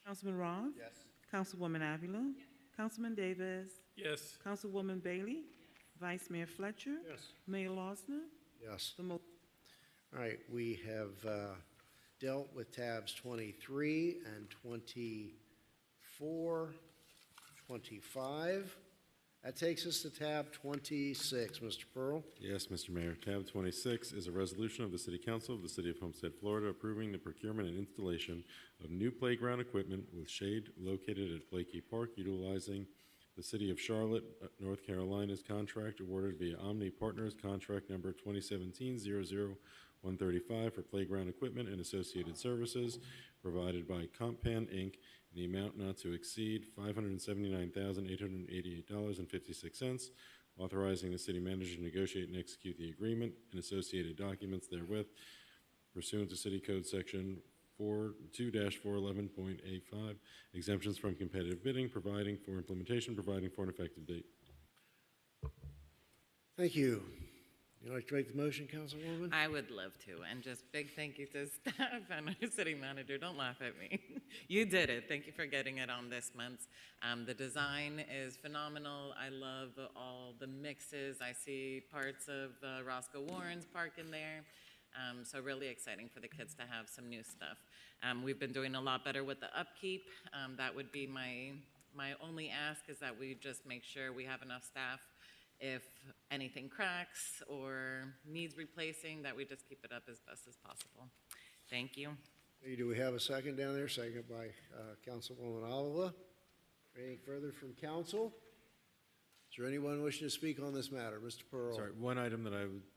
[SPEAKER 9] Councilman Roth?
[SPEAKER 12] Yes.
[SPEAKER 9] Councilwoman Avila? Yes. Councilman Davis?
[SPEAKER 7] Yes.
[SPEAKER 9] Councilwoman Bailey? Vice Mayor Fletcher?
[SPEAKER 5] Yes.
[SPEAKER 9] Mayor Losner?
[SPEAKER 1] Yes.
[SPEAKER 9] The mo-
[SPEAKER 1] All right, we have dealt with tabs 23 and 24, 25. That takes us to tab 26. Mr. Pearl?
[SPEAKER 11] Yes, Mr. Mayor. Tab 26 is a resolution of the City Council of the City of Homestead, Florida, approving the procurement and installation of new playground equipment with shade located at Blakey Park, utilizing the City of Charlotte, North Carolina's contract awarded via Omni Partners contract number 2017-00135 for playground equipment and associated services provided by Compan, Inc., in the amount not to exceed $579,888.56, authorizing the city manager to negotiate and execute the agreement and associated documents therewith pursuant to City Code Section 2-411.85, exemptions from competitive bidding, providing for implementation, providing for an effective date.
[SPEAKER 1] Thank you. You like to make the motion, Councilwoman?
[SPEAKER 3] I would love to, and just big thank you to staff and our city manager. Don't laugh at me. You did it. Thank you for getting it on this month. The design is phenomenal. I love all the mixes. I see parts of Roscoe Warren's Park in there. So really exciting for the kids to have some new stuff. We've been doing a lot better with the upkeep. That would be my only ask, is that we just make sure we have enough staff. If anything cracks or needs replacing, that we just keep it up as best as possible. Thank you.
[SPEAKER 1] Hey, do we have a second down there? Second by Councilwoman Avila. Anything further from council? Is there anyone wishing to speak on this matter? Mr. Pearl?
[SPEAKER 11] Sorry, one item that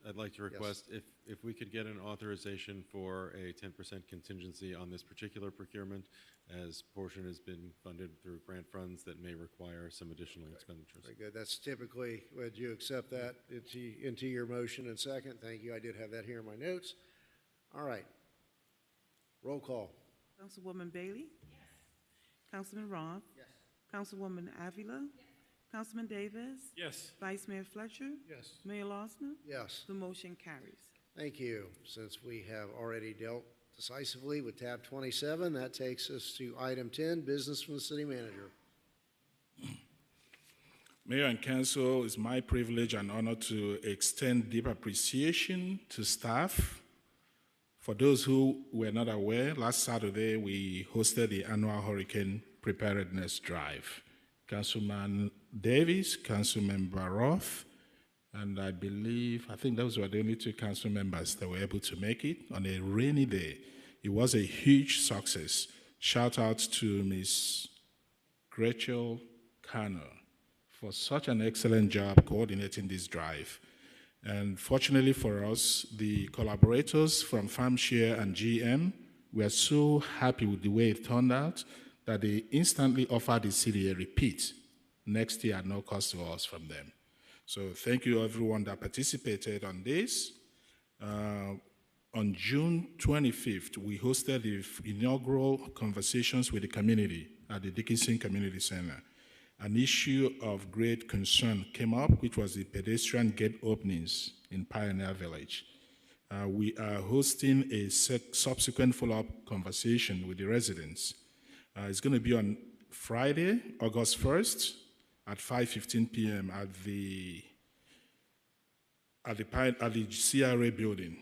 [SPEAKER 11] I'd like to request, if we could get an authorization for a 10% contingency on this particular procurement, as portion has been funded through grant funds that may require some additional expenditures.
[SPEAKER 1] Very good. That's typically, would you accept that into your motion and second? Thank you. I did have that here in my notes. All right. Roll call.
[SPEAKER 9] Councilwoman Bailey? Yes. Councilman Roth?
[SPEAKER 12] Yes.
[SPEAKER 9] Councilwoman Avila? Yes. Councilman Davis?
[SPEAKER 7] Yes.
[SPEAKER 9] Vice Mayor Fletcher?
[SPEAKER 5] Yes.
[SPEAKER 9] Mayor Losner?
[SPEAKER 1] Yes.
[SPEAKER 9] The motion carries.
[SPEAKER 1] Thank you. Since we have already dealt decisively with tab 27, that takes us to item 10, business from the city manager.
[SPEAKER 15] Mayor and Council, it's my privilege and honor to extend deep appreciation to staff. For those who were not aware, last Saturday we hosted the annual Hurricane Preparedness Drive. Councilman Davis, Councilmember Roth, and I think those were the only two council members that were able to make it on a rainy day. It was a huge success. Shout out to Ms. Gretchen Cano for such an excellent job coordinating this drive. And fortunately for us, the collaborators from FarmShare and GM were so happy with the way it turned out that they instantly offered the city a repeat next year at no cost to us from them. So thank you everyone that participated on this. On June 25th, we hosted the inaugural conversations with the community at the Dickinson Community Center. An issue of great concern came up, which was the pedestrian gate openings in Pioneer Village. We are hosting a subsequent follow-up conversation with the residents. It's going to be on Friday, August 1st at 5:15 p.m. at the CRA building,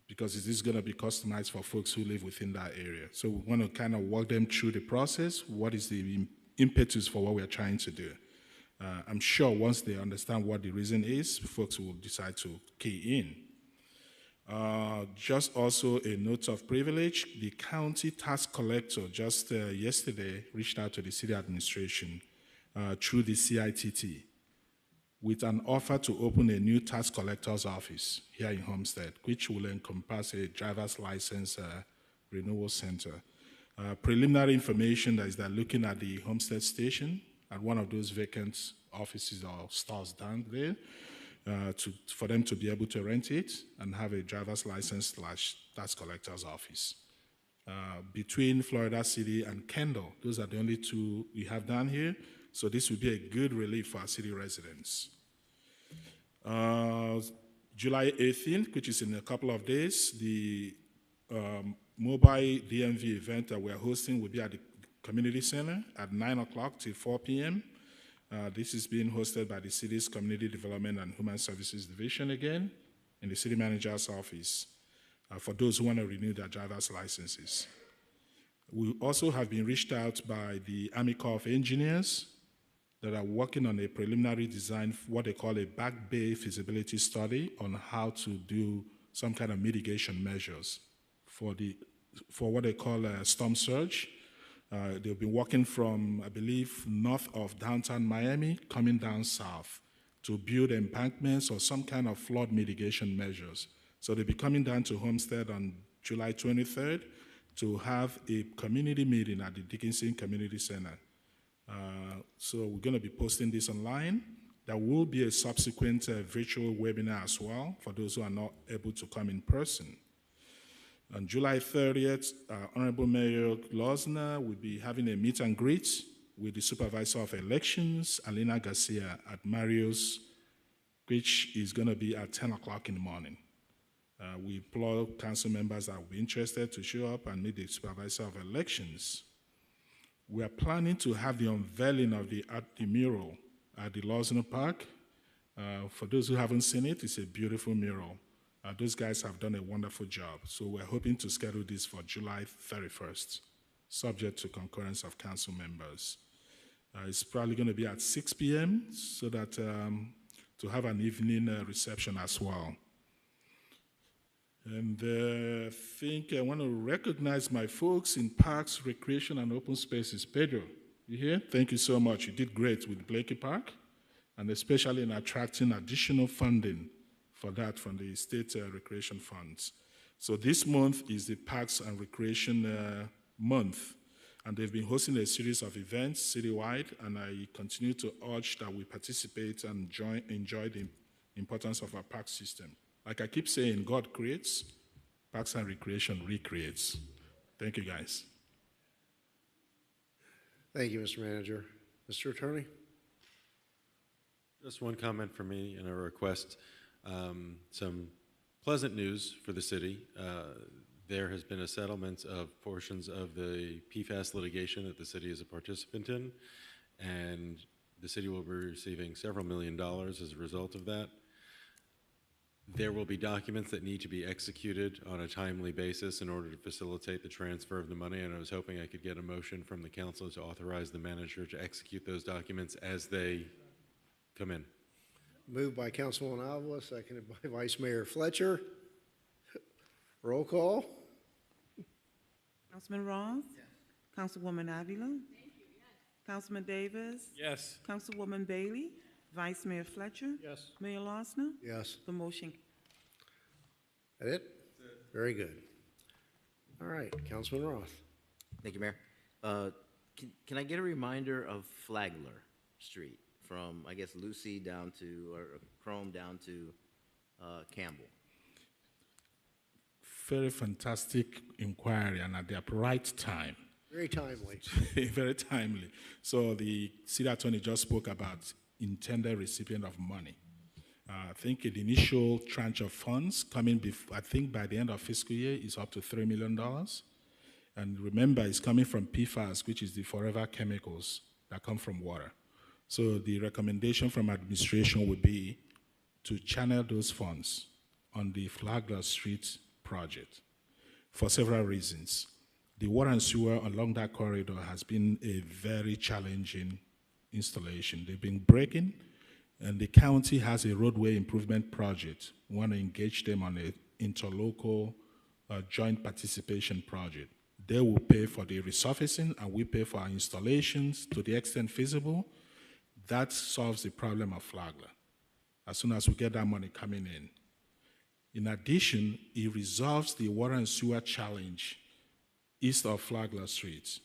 [SPEAKER 15] because it is going to be customized for folks who live within that area. So we want to kind of walk them through the process. What is the impetus for what we are trying to do? I'm sure once they understand what the reason is, folks will decide to key in. Just also a note of privilege, the county tax collector just yesterday reached out to the city administration through the CITT with an offer to open a new tax collector's office here in Homestead, which will encompass a driver's license renewal center. Preliminary information is that looking at the Homestead station, at one of those vacant offices or stores down there, for them to be able to rent it and have a driver's license / tax collector's office. Between Florida City and Kendall, those are the only two we have down here, so this will be a good relief for our city residents. July 18th, which is in a couple of days, the mobile DMV event that we're hosting will be at the community center at 9 o'clock till 4 p.m. This is being hosted by the city's Community Development and Human Services Division again in the city manager's office for those who want to renew their driver's licenses. We also have been reached out by the Army Corps of Engineers that are working on a preliminary design, what they call a back bay feasibility study on how to do some kind of mitigation measures for what they call a storm surge. They've been working from, I believe, north of downtown Miami, coming down south to build embankments or some kind of flood mitigation measures. So they'll be coming down to Homestead on July 23rd to have a community meeting at the Dickinson Community Center. So we're going to be posting this online. There will be a subsequent virtual webinar as well for those who are not able to come in person. On July 30th, Honorable Mayor Lozner will be having a meet and greet with the Supervisor of Elections, Alina Garcia, at Mario's, which is going to be at 10 o'clock in the morning. We implore council members that will be interested to show up and meet the Supervisor of Elections. We are planning to have the unveiling of the mural at the Lozner Park. For those who haven't seen it, it's a beautiful mural. Those guys have done a wonderful job. So we're hoping to schedule this for July 31st, subject to concurrence of council members. It's probably going to be at 6 p.m. so that to have an evening reception as well. And I think I want to recognize my folks in Parks, Recreation, and Open Spaces. Pedro, you here? Thank you so much. You did great with Blakey Park, and especially in attracting additional funding for that from the state recreation funds. So this month is the Parks and Recreation month, and they've been hosting a series of events citywide, and I continue to urge that we participate and enjoy the importance of our park system. Like I keep saying, God creates, Parks and Recreation recreates. Thank you, guys.
[SPEAKER 1] Thank you, Mr. Manager. Mr. Attorney?
[SPEAKER 11] Just one comment from me and a request. Some pleasant news for the city. There has been a settlement of portions of the PFAS litigation that the city is a participant in, and the city will be receiving several $1 million as a result of that. There will be documents that need to be executed on a timely basis in order to facilitate the transfer of the money, and I was hoping I could get a motion from the council to authorize the manager to execute those documents as they come in.
[SPEAKER 1] Moved by Councilwoman Avila, seconded by Vice Mayor Fletcher. Roll call.
[SPEAKER 9] Councilman Ross? Yes. Councilwoman Avila? Thank you, yes. Councilman Davis?
[SPEAKER 7] Yes.
[SPEAKER 9] Councilwoman Bailey? Vice Mayor Fletcher?
[SPEAKER 7] Yes.
[SPEAKER 9] Mayor Losner?
[SPEAKER 1] Yes.
[SPEAKER 9] The motion.
[SPEAKER 1] That it? Very good. All right, Councilman Roth.
[SPEAKER 13] Thank you, Mayor. Can I get a reminder of Flagler Street from, I guess, Lucy down to, or Chrome down to Campbell?
[SPEAKER 15] Very fantastic inquiry, and at the right time.
[SPEAKER 1] Very timely.
[SPEAKER 15] Very timely. So the city attorney just spoke about intended recipient of money. I think an initial tranche of funds coming, I think by the end of fiscal year is up to $3 million. And remember, it's coming from PFAS, which is the forever chemicals that come from water. So the recommendation from administration would be to channel those funds on the Flagler Street project for several reasons. The water and sewer along that corridor has been a very challenging installation. They've been breaking, and the county has a roadway improvement project. We want to engage them on an interlocal joint participation project. They will pay for the resurfacing, and we pay for our installations to the extent feasible. That solves the problem of Flagler as soon as we get that money coming in. In addition, it resolves the water and sewer challenge east of Flagler Street.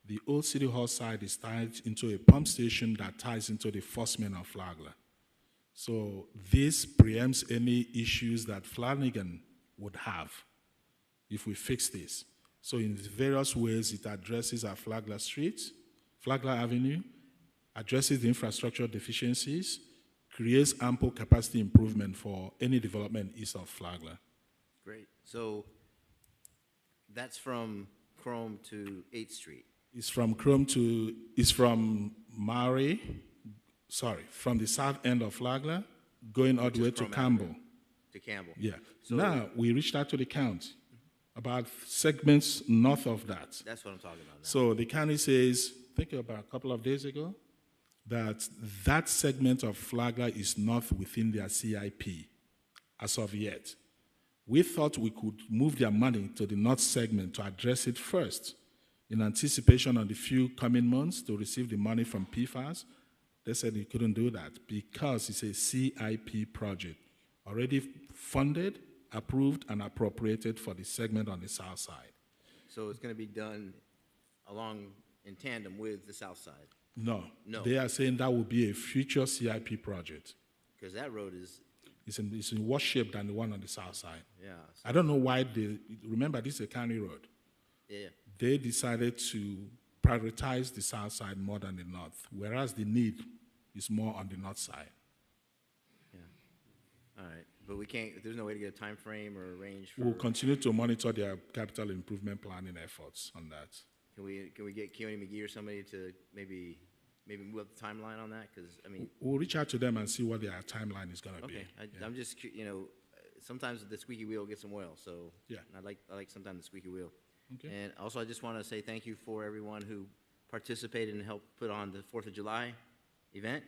[SPEAKER 15] The old City Hall side is tied into a pump station that ties into the first main of Flagler. So this preempts any issues that Flanagan would have if we fix this. So in various ways, it addresses our Flagler Street, Flagler Avenue, addresses the infrastructure deficiencies, creates ample capacity improvement for any development east of Flagler.
[SPEAKER 13] Great. So that's from Chrome to 8th Street.
[SPEAKER 15] It's from Chrome to, it's from Maury, from the south end of Flagler, going all the way to Campbell.
[SPEAKER 13] To Campbell.
[SPEAKER 15] Yeah.
[SPEAKER 13] So
[SPEAKER 15] now, we reached out to the county about segments north of that.
[SPEAKER 13] that's what I'm talking about now.
[SPEAKER 15] So the county says, I think about a couple of days ago, that that segment of Flagler is not within their CIP as of yet. We thought we could move their money to the north segment to address it first in anticipation of the few coming months to receive the money from PFAS. They said they couldn't do that because it's a CIP project, already funded, approved, and appropriated for the segment on the south side.
[SPEAKER 13] So it's going to be done along in tandem with the south side?
[SPEAKER 15] No.
[SPEAKER 13] No.
[SPEAKER 15] They are saying that will be a future CIP project.
[SPEAKER 13] Because that road is,
[SPEAKER 15] It's in worse shape than the one on the south side.
[SPEAKER 13] yeah.
[SPEAKER 15] I don't know why remember this is a county road.
[SPEAKER 13] Yeah.
[SPEAKER 15] They decided to prioritize the south side more than the north, whereas the need is more on the north side.
[SPEAKER 13] All right. But we can't, there's no way to get a time frame or a range for.
[SPEAKER 15] We'll continue to monitor their capital improvement planning efforts on that.
[SPEAKER 13] Can we get Keone McGee or somebody to maybe move up the timeline on that? Because, I mean.
[SPEAKER 15] We'll reach out to them and see what their timeline is going to be.
[SPEAKER 13] Okay. I'm just, sometimes the squeaky wheel gets some oil, so.
[SPEAKER 15] Yeah.
[SPEAKER 13] I like sometimes the squeaky wheel.
[SPEAKER 15] Okay.
[SPEAKER 13] And also, I just want to say thank you for everyone who participated and helped put on the 4th of July event.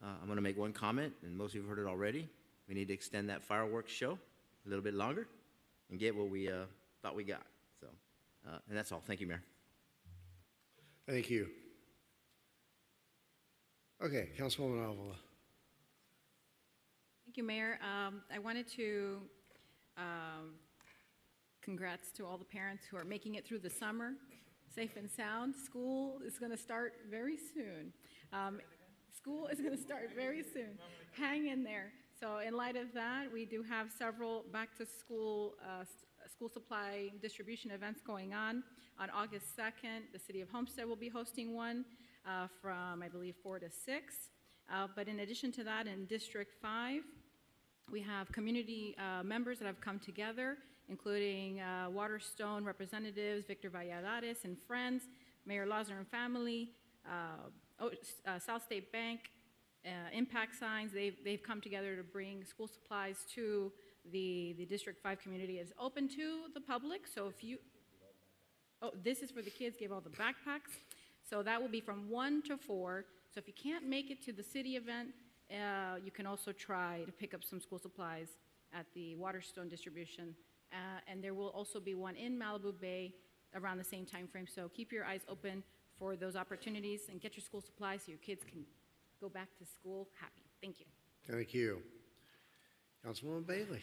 [SPEAKER 13] I'm going to make one comment, and most of you have heard it already. We need to extend that fireworks show a little bit longer and get what we thought we got. So, and that's all. Thank you, Mayor.
[SPEAKER 1] Thank you. Okay, Councilwoman Avila.
[SPEAKER 21] Thank you, Mayor. I wanted to congrats to all the parents who are making it through the summer safe and sound. School is going to start very soon. School is going to start very soon. Hang in there. So in light of that, we do have several back-to-school school supply distribution events going on. On August 2nd, the City of Homestead will be hosting one from, I believe, 4 to 6. But in addition to that, in District 5, we have community members that have come together, including Waterstone representatives, Victor Valladares and friends, Mayor Lazar and family, South State Bank, impact signs. They've come together to bring school supplies to the District 5 community. It's open to the public, so if you, this is for the kids, gave all the backpacks. So that will be from 1 to 4. So if you can't make it to the city event, you can also try to pick up some school supplies at the Waterstone distribution. And there will also be one in Malibu Bay around the same time frame. So keep your eyes open for those opportunities and get your school supplies so your kids can go back to school happy. Thank you.
[SPEAKER 1] Thank you. Councilwoman Bailey.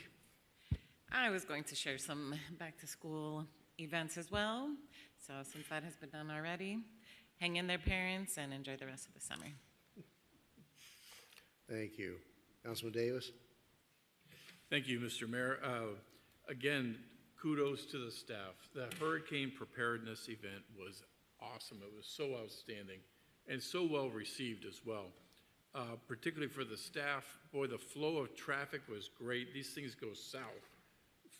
[SPEAKER 3] I was going to share some back-to-school events as well. So since that has been done already, hang in there, parents, and enjoy the rest of the summer.
[SPEAKER 1] Thank you. Councilman Davis.
[SPEAKER 7] Thank you, Mr. Mayor. Again, kudos to the staff. The hurricane preparedness event was awesome. It was so outstanding and so well received as well. particularly for the staff. Boy, the flow of traffic was great. These things go south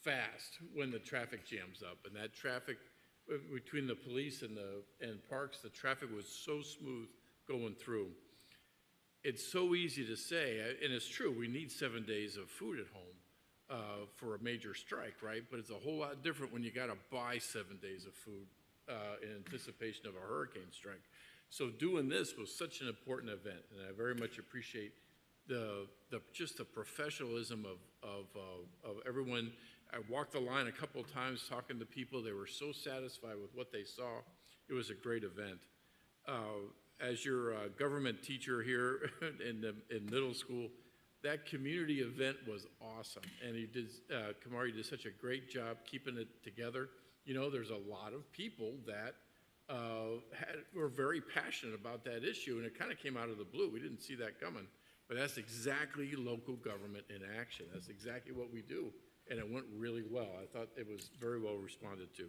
[SPEAKER 7] fast when the traffic jams up, and that traffic between the police and parks, the traffic was so smooth going through. It's so easy to say, and it's true, we need 7 days of food at home for a major strike, right? But it's a whole lot different when you got to buy 7 days of food in anticipation of a hurricane strike. So doing this was such an important event, and I very much appreciate just the professionalism of everyone. I walked the line a couple of times talking to people. They were so satisfied with what they saw. It was a great event. As your government teacher here in middle school, that community event was awesome. And Kamari did such a great job keeping it together. You know, there's a lot of people that were very passionate about that issue, and it kind of came out of the blue. We didn't see that coming. But that's exactly local government in action. That's exactly what we do. And it went really well. I thought it was very well responded to.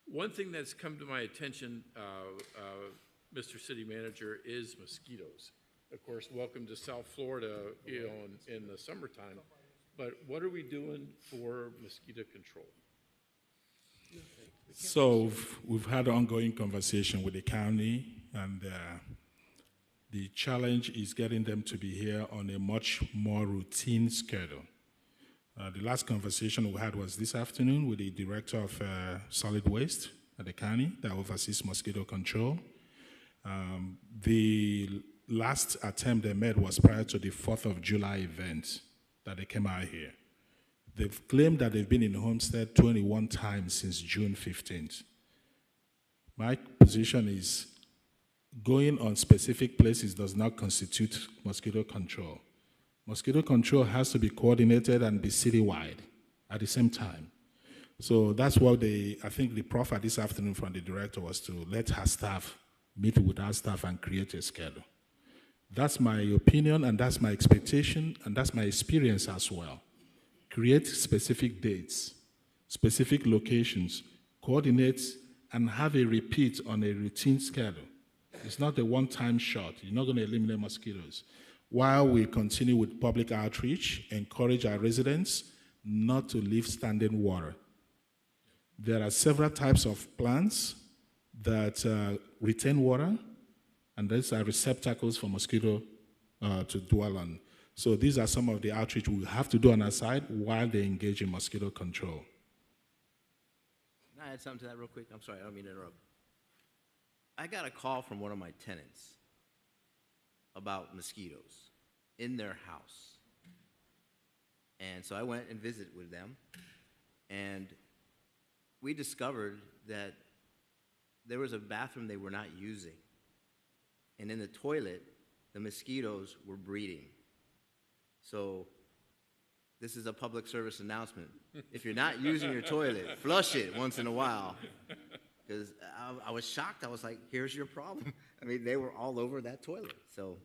[SPEAKER 7] One thing that's come to my attention, Mr. City Manager, is mosquitoes. Of course, welcome to South Florida, you know, in the summertime. But what are we doing for mosquito control?
[SPEAKER 15] So we've had an ongoing conversation with the county, and the challenge is getting them to be here on a much more routine schedule. The last conversation we had was this afternoon with the director of solid waste at the county that oversees mosquito control. The last attempt they made was prior to the 4th of July event that they came out here. They've claimed that they've been in Homestead 21 times since June 15th. My position is going on specific places does not constitute mosquito control. Mosquito control has to be coordinated and be citywide at the same time. So that's what I think the proffer this afternoon from the director was to let her staff meet with our staff and create a schedule. That's my opinion, and that's my expectation, and that's my experience as well. Create specific dates, specific locations, coordinate, and have a repeat on a routine schedule. It's not a one-time shot. You're not going to eliminate mosquitoes. While we continue with public outreach, encourage our residents not to leave standing water. There are several types of plants that retain water, and these are receptacles for mosquito to dwell on. So these are some of the outreach we have to do on our side while they engage in mosquito control.
[SPEAKER 13] Can I add something to that real quick? I'm sorry, I don't mean to interrupt. I got a call from one of my tenants about mosquitoes in their house. And so I went and visited with them, and we discovered that there was a bathroom they were not using. And in the toilet, the mosquitoes were breeding. So this is a public service announcement. If you're not using your toilet, flush it once in a while. Because I was shocked. I was like, here's your problem. I mean, they were all over that toilet. So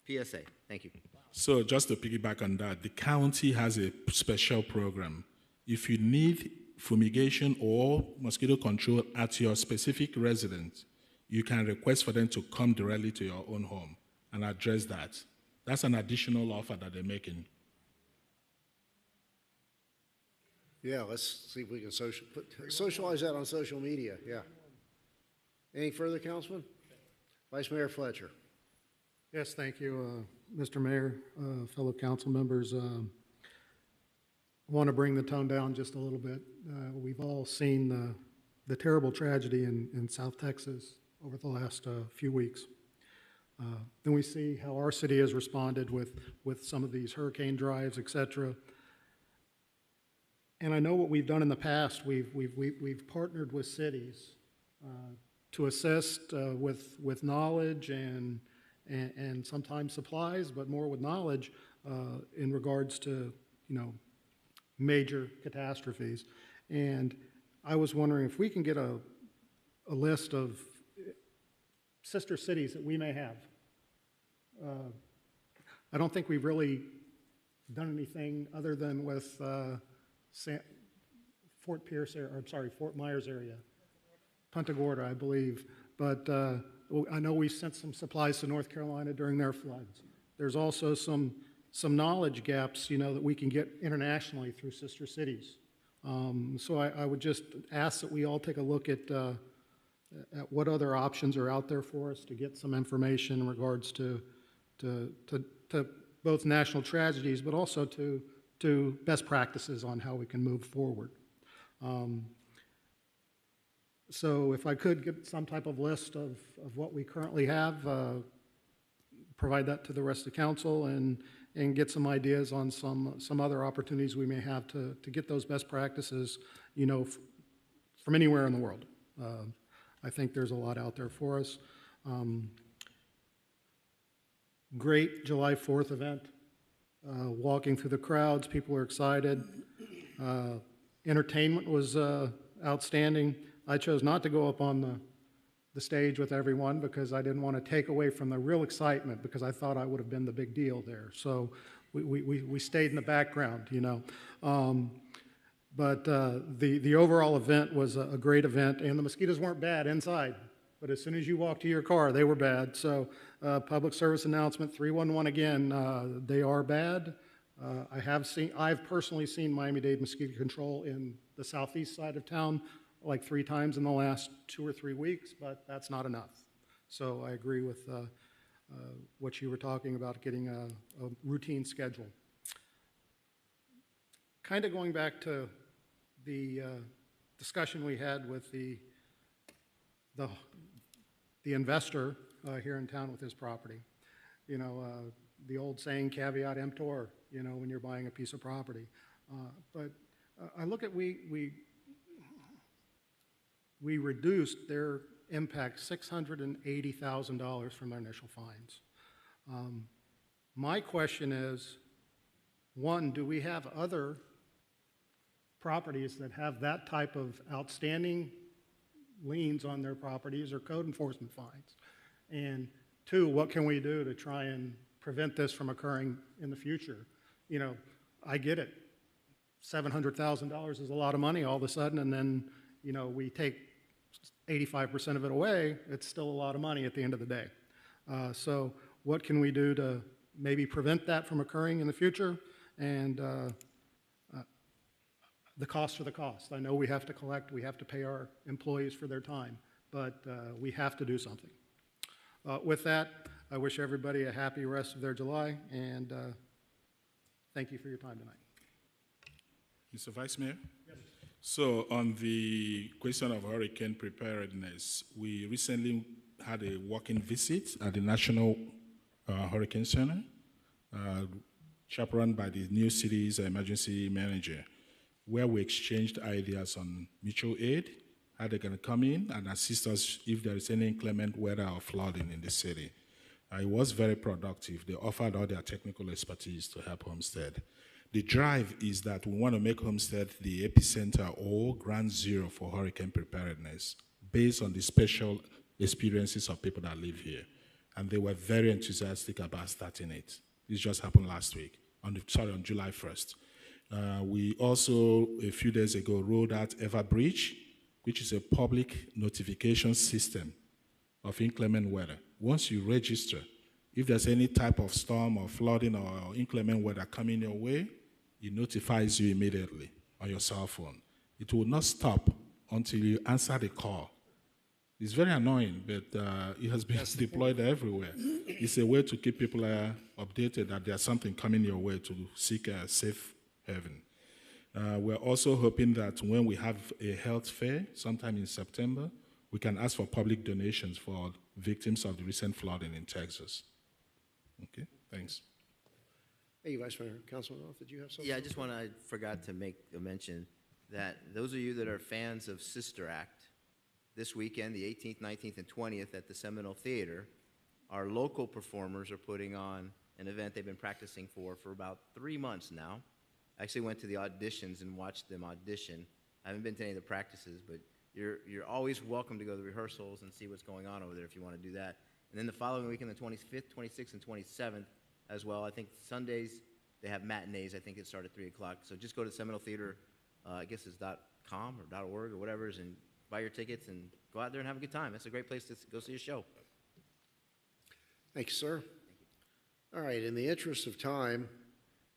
[SPEAKER 13] PSA, thank you.
[SPEAKER 15] So just to piggyback on that, the county has a special program. If you need fumigation or mosquito control at your specific residence, you can request for them to come directly to your own home and address that. That's an additional offer that they're making.
[SPEAKER 1] Yeah, let's see if we can socialize that on social media, yeah. Anything further, Councilman? Vice Mayor Fletcher.
[SPEAKER 5] Yes, thank you, Mr. Mayor, fellow council members. I want to bring the tone down just a little bit. We've all seen the terrible tragedy in South Texas over the last few weeks. Then we see how our city has responded with some of these hurricane drives, et cetera. And I know what we've done in the past. We've partnered with cities to assist with knowledge and sometimes supplies, but more with knowledge in regards to, major catastrophes. And I was wondering if we can get a list of sister cities that we may have. I don't think we've really done anything other than with Fort Myers area, Punta Gorda, I believe. But I know we sent some supplies to North Carolina during their floods. there's also some knowledge gaps, you know, that we can get internationally through sister cities. So I would just ask that we all take a look at what other options are out there for us to get some information in regards to both national tragedies, but also to best practices on how we can move forward. So if I could get some type of list of what we currently have, provide that to the rest of the council, and get some ideas on some other opportunities we may have to get those best practices, you know, from anywhere in the world. I think there's a lot out there for us. Great July 4th event. Walking through the crowds, people were excited. Entertainment was outstanding. I chose not to go up on the stage with everyone because I didn't want to take away from the real excitement, because I thought I would have been the big deal there. So we stayed in the background, you know. But the overall event was a great event, and the mosquitoes weren't bad inside. But as soon as you walked to your car, they were bad. So public service announcement 311 again, they are bad. I've personally seen Miami-Dade Mosquito Control in the southeast side of town like 3 times in the last 2 or 3 weeks, but that's not enough. So I agree with what you were talking about, getting a routine schedule. Kind of going back to the discussion we had with the investor here in town with his property. You know, the old saying, caveat emptor, you know, when you're buying a piece of property. But I look at we reduced their impact $680,000 from their initial fines. My question is, one, do we have other properties that have that type of outstanding liens on their properties or code enforcement fines? And 2, what can we do to try and prevent this from occurring in the future? You know, I get it. $700,000 is a lot of money all of a sudden, and then, you know, we take 85% of it away, it's still a lot of money at the end of the day. So what can we do to maybe prevent that from occurring in the future? And the cost are the cost. I know we have to collect, we have to pay our employees for their time, but we have to do something. With that, I wish everybody a happy rest of their July, and thank you for your time tonight.
[SPEAKER 15] Mr. Vice Mayor? Yes. So on the question of hurricane preparedness, we recently had a walk-in visit at the National Hurricane Center, chaperoned by the New City's emergency manager, where we exchanged ideas on mutual aid, how they're going to come in and assist us if there is any inclement weather or flooding in the city. It was very productive. They offered all their technical expertise to help Homestead. The drive is that we want to make Homestead the epicenter or ground zero for hurricane preparedness based on the special experiences of people that live here. And they were very enthusiastic about starting it. This just happened last week, on July 1st. We also, a few days ago, rolled out Everbridge, which is a public notification system of inclement weather. Once you register, if there's any type of storm or flooding or inclement weather coming your way, it notifies you immediately on your cell phone. It will not stop until you answer the call. It's very annoying, but it has been deployed everywhere. It's a way to keep people updated that there's something coming your way to seek a safe haven. We're also hoping that when we have a health fair sometime in September, we can ask for public donations for victims of the recent flooding in Texas. Okay, thanks.
[SPEAKER 1] Hey, Vice Mayor, Councilman Roth, did you have something?
[SPEAKER 13] Yeah, I forgot to make a mention that those of you that are fans of Sister Act, this weekend, the 18th, 19th, and 20th at the Seminole Theater, our local performers are putting on an event they've been practicing for about 3 months now. I actually went to the auditions and watched them audition. I haven't been to any of the practices, but you're always welcome to go to the rehearsals and see what's going on over there if you want to do that. And then the following weekend, the 25th, 26th, and 27th as well. I think Sundays they have matinees. I think it starts at 3 o'clock. So just go to Seminole Theater, I guess it's .com or .org or whatever, and buy your tickets and go out there and have a good time. That's a great place to go see a show.
[SPEAKER 1] Thank you, sir. All right, in the interest of time,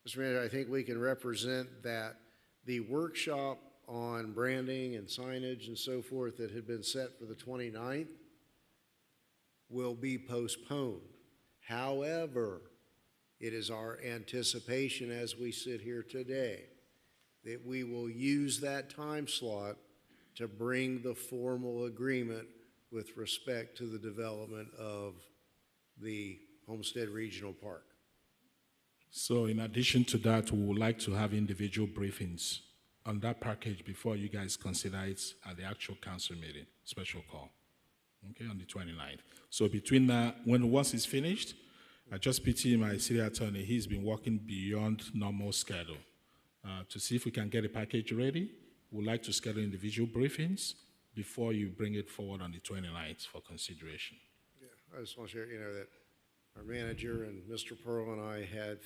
[SPEAKER 1] Mr. Manager, I think we can represent that the workshop on branding and signage and so forth that had been set for the 29th will be postponed. However, it is our anticipation as we sit here today that we will use that time slot to bring the formal agreement with respect to the development of the Homestead Regional Park.
[SPEAKER 15] So in addition to that, we would like to have individual briefings on that package before you guys consider it at the actual council meeting, special call, okay, on the 29th. So between that, once it's finished, I just pity my city attorney. He's been working beyond normal schedule to see if we can get a package ready. We'd like to schedule individual briefings before you bring it forward on the 29th for consideration.
[SPEAKER 1] Yeah, I just want to share, that our manager and Mr. Pearl and I had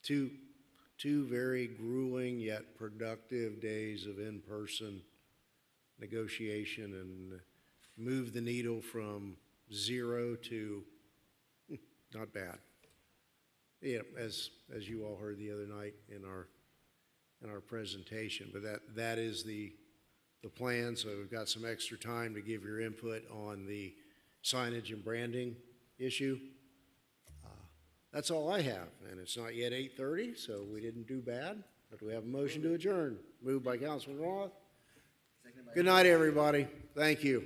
[SPEAKER 1] two very grueling yet productive days of in-person negotiation and moved the needle from 0 to not bad. Yeah, as you all heard the other night in our presentation, but that is the plan. So we've got some extra time to give your input on the signage and branding issue. That's all I have, and it's not yet 8:30, so we didn't do bad. But we have a motion to adjourn. Moved by Councilman Roth. Good night, everybody. Thank you.